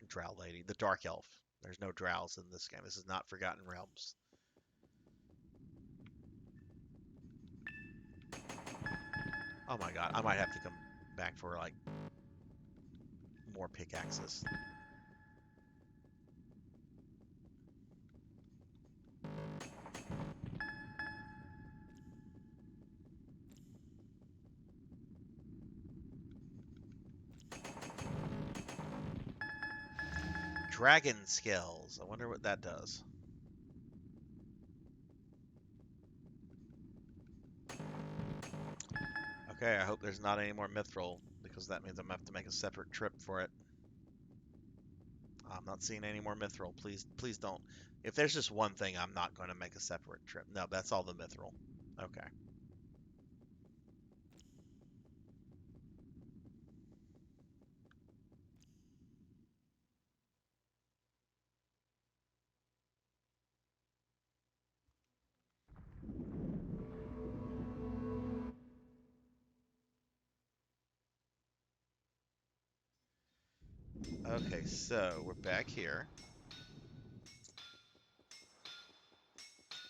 Drow lady, the dark elf. There's no drows in this game. This is not Forgotten Realms. Oh my god, I might have to come back for like more pickaxes. Dragon scales. I wonder what that does. Okay, I hope there's not any more mithril, because that means I'm gonna have to make a separate trip for it. I'm not seeing any more mithril. Please, please don't. If there's just one thing, I'm not going to make a separate trip. No, that's all the mithril. Okay. Okay, so we're back here.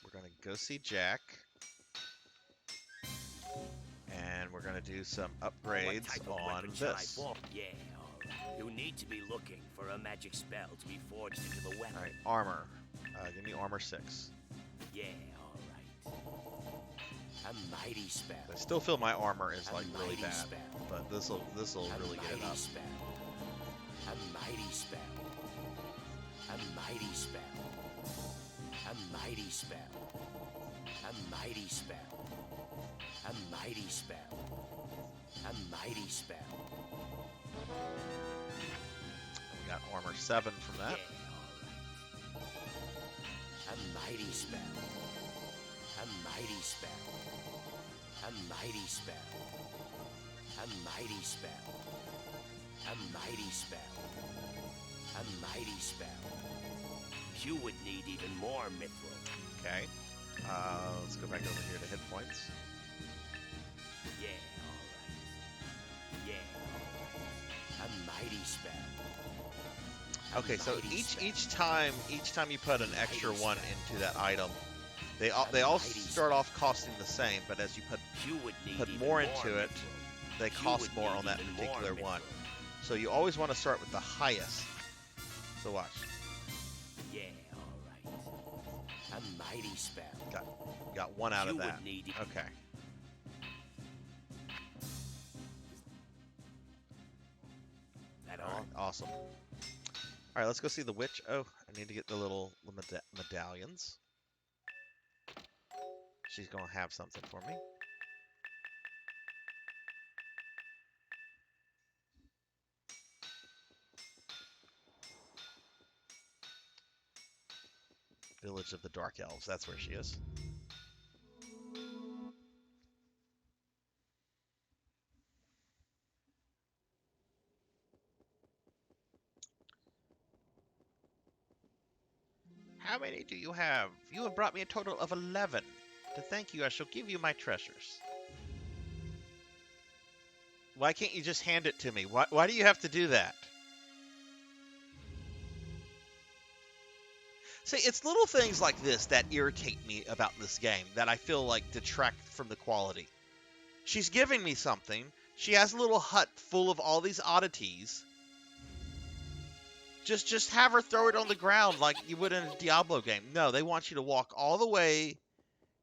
We're going to go see Jack. And we're going to do some What upgrades type of on weapon shall I this. form? Yeah, alright. You need to be looking for a magic spell to be forged into the weapon. Alright, armor. Give me armor 6. Yeah, alright. A mighty spell. I still feel my armor is A like really mighty bad, spell. but this'll really get it mighty up. spell. A mighty spell. A mighty spell. A mighty spell. A mighty spell. A mighty spell. A mighty spell. We got armor 7 from that. Yeah, alright. A mighty spell. A mighty spell. A mighty spell. A mighty spell. A mighty spell. A mighty spell. You would need even more mithril. Okay. Let's go back over here to hit points. Yeah, alright. Yeah, alright. A mighty spell. Okay, so each time you put an extra one into that item, they all start off costing the same, but as you put more into it, they cost more on that particular one. So you always want to start with the highest. So watch. Yeah, alright. A mighty spell. Got one out of You would that. need- Okay. That All all? right, awesome. All right, let's go see the witch. Oh, I need to get the little medallions. She's gonna have something for me. Village of the Dark Elves. That's where she is. How many do you have? You have brought me a total of 11. To thank you, I shall give you my treasures. Why can't you just hand it to me? Why do you have to do that? See, it's little things like this that irritate me about this game, that I feel like detract from the quality. She's giving me something. She has a little hut full of all these oddities. Just have her throw it on the ground like you would in a Diablo game. No, they want you to walk all the way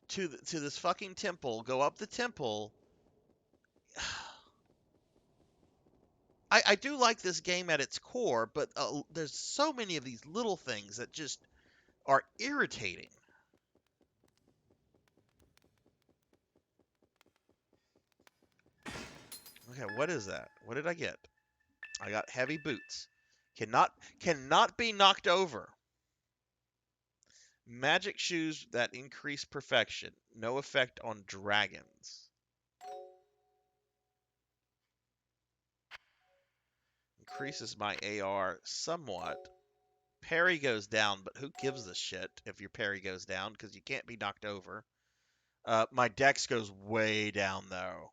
to this fucking temple, go up the temple. I do like this game at its core, but there's so many of these little things that just are irritating. Okay, what is that? What did I get? I got heavy boots. Cannot be knocked over. Magic shoes that increase perfection. No effect on dragons. Increases my AR somewhat. Parry goes down, but who gives a shit if your parry goes down because you can't be knocked over. My dex goes way down though.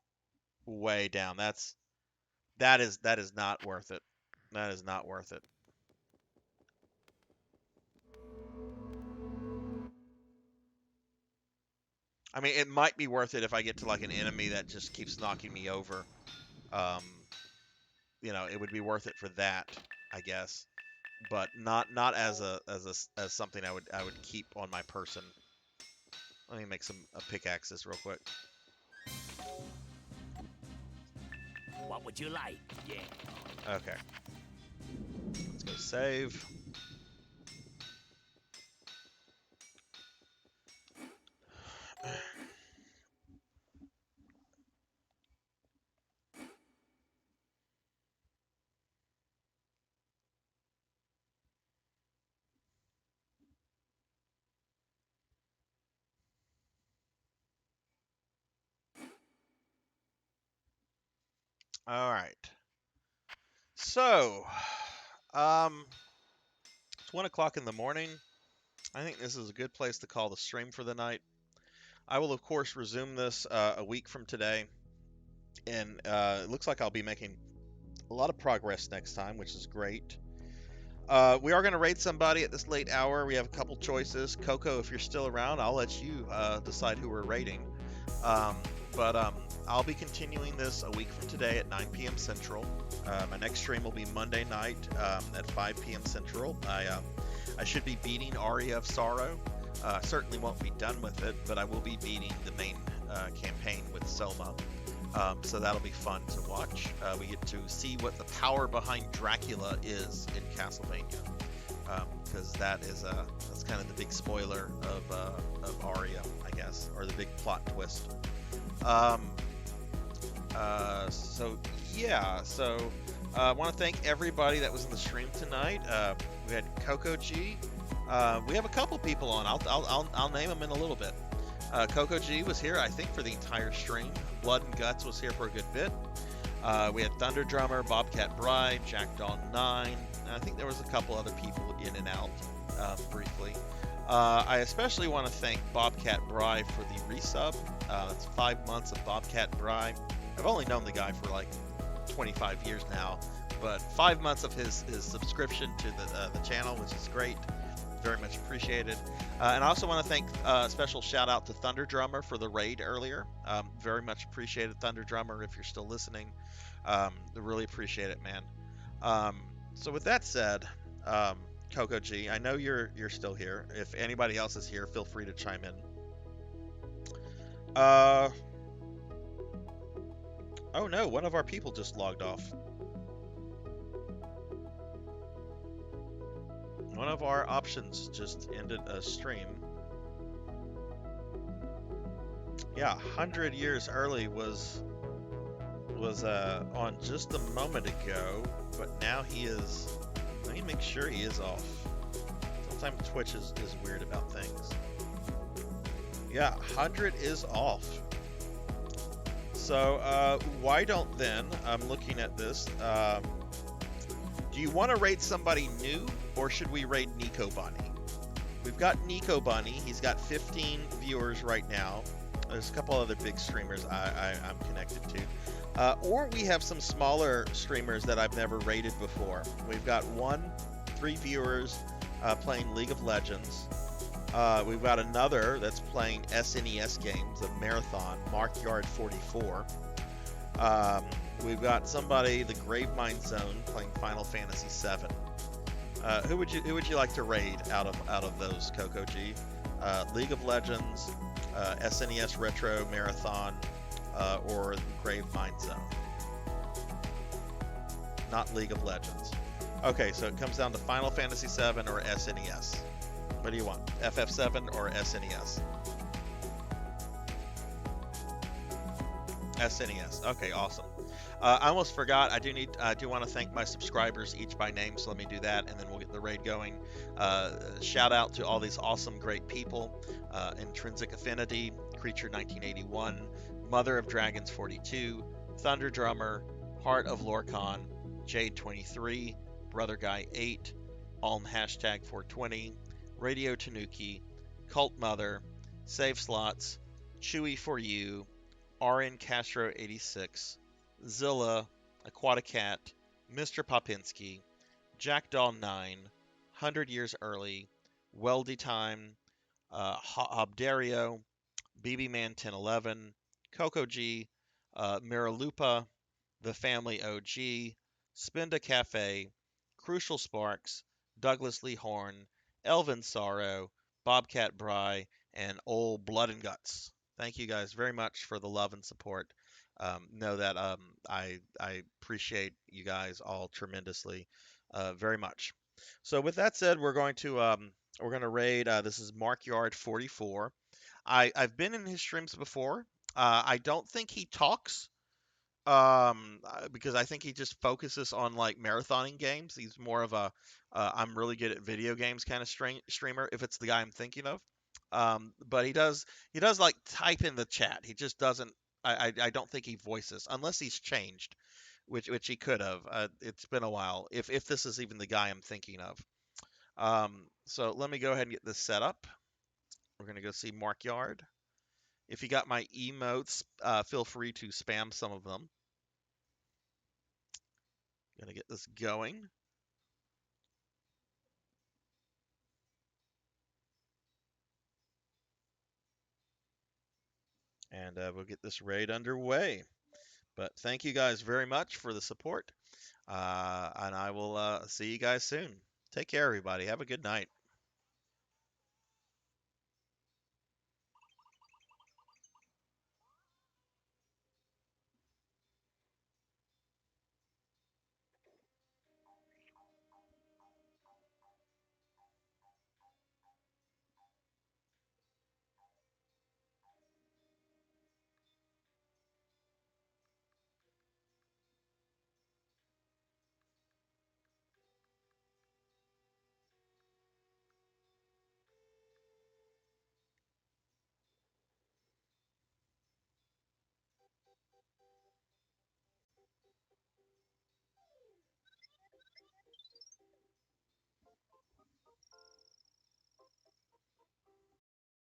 Way down. That is not worth it. That is not worth it. I mean, it might be worth it if I get to like an enemy that just keeps knocking me over. Um, it would be worth it for that, I guess, but not as as something I would keep on my person. Let me make some pickaxes real quick. What would you like? Yeah. Okay. Let's go save. All right. So, um, it's 1 o'clock in the morning. I think this is a good place to call the stream for the night. I will, of course, resume this a week from today, and it looks like I'll be making a lot of progress next time, which is great. We are going to raid somebody at this late hour. We have a couple choices. Coco, if you're still around, I'll let you decide who we're raiding. Um, but I'll be continuing this a week from today at 9 p.m. Central. My next stream will be Monday night at 5 p.m. Central. I should be beating Aria of Sorrow. Certainly won't be done with it, but I will be beating the main campaign with Selma. So that'll be fun to watch. We get to see what the power behind Dracula is in Castlevania, because that's kind of the big spoiler of Aria, I guess, or the big plot twist. So yeah, I want to thank everybody that was in the stream tonight. We had Coco G. We have a couple people on. I'll name them in a little bit. Coco G was here, I think, for the entire stream. Blood and Guts was here for a good bit. We had Thunder Drummer, Bobcat Bride, Jack Dawn 9. And I think there was a couple other people in and out briefly. I especially want to thank Bobcat Bride for the resub. That's 5 months of Bobcat Bride. I've only known the guy for like 25 years now, but 5 months of his subscription to the channel, which is great. Very much appreciated. And I also want to thank a special shout out to Thunder Drummer for the raid earlier. Very much appreciated, Thunder Drummer, if you're still listening. Really appreciate it, man. So with that said, Coco G, I know you're still here. If anybody else is here, feel free to chime in. Oh no, one of our people just logged off. One of our options just ended a stream. Yeah, 100 years early was on just a moment ago, but now he is. Let me make sure he is off. Sometimes Twitch is weird about things. Yeah, 100 is off. So why don't then? I'm looking at this. Do you want to raid somebody new, or should we raid Nico Bunny? We've got Nico Bunny. He's got 15 viewers right now. There's a couple other big streamers I'm connected to. Or we have some smaller streamers that I've never raided before. We've got 3 viewers playing League of Legends. We've got another that's playing SNES games, a marathon, Markyard 44. We've got somebody, the Gravemind Zone, playing Final Fantasy VII. Who would you like to raid out of those, Coco G? League of Legends, SNES Retro Marathon, or Gravemind Zone? Not League of Legends. Okay, so it comes down to Final Fantasy VII or SNES. What do you want? FF7 or SNES? SNES. Okay, awesome. I almost forgot. I do want to thank my subscribers each by name, so let me do that, and then we'll get the raid going. Shout out to all these awesome, great people: Intrinsic Affinity, Creature 1981, Mother of Dragons 42, Thunder Drummer, Heart of Lorcan, Jade 23, Brother Guy 8, Alm hashtag 420, Radio Tanuki, Cult Mother, Save Slots, Chewy for You, RN Castro 86, Zilla, Aquaticat, Mr. Popinski, Jackdaw 9, 100 Years Early, Weldy Time, Hobdario, BB Man 1011, Coco G, Miralupa, The Family OG, Spinda Cafe, Crucial Sparks, Douglas Lee Horn, Elvin Sorrow, Bobcat Bry, and Old Blood and Guts. Thank you guys very much for the love and support. Know that I appreciate you guys all tremendously, very much. So with that said, we're going to raid. This is Markyard 44. I've been in his streams before. I don't think he talks, because I think he just focuses on like marathoning games. He's more of a I'm really good at video games kind of streamer, if it's the guy I'm thinking of. But he does like type in the chat. He just doesn't. I don't think he voices unless he's changed. which he could have. It's been a while. If this is even the guy I'm thinking of. So let me go ahead and get this set up. We're gonna go see Mark Yard. If you got my emotes, feel free to spam some of them. Gonna get this going. And we'll get this raid underway. But thank you guys very much for the support. And I will see you guys soon. Take care, everybody. Have a good night.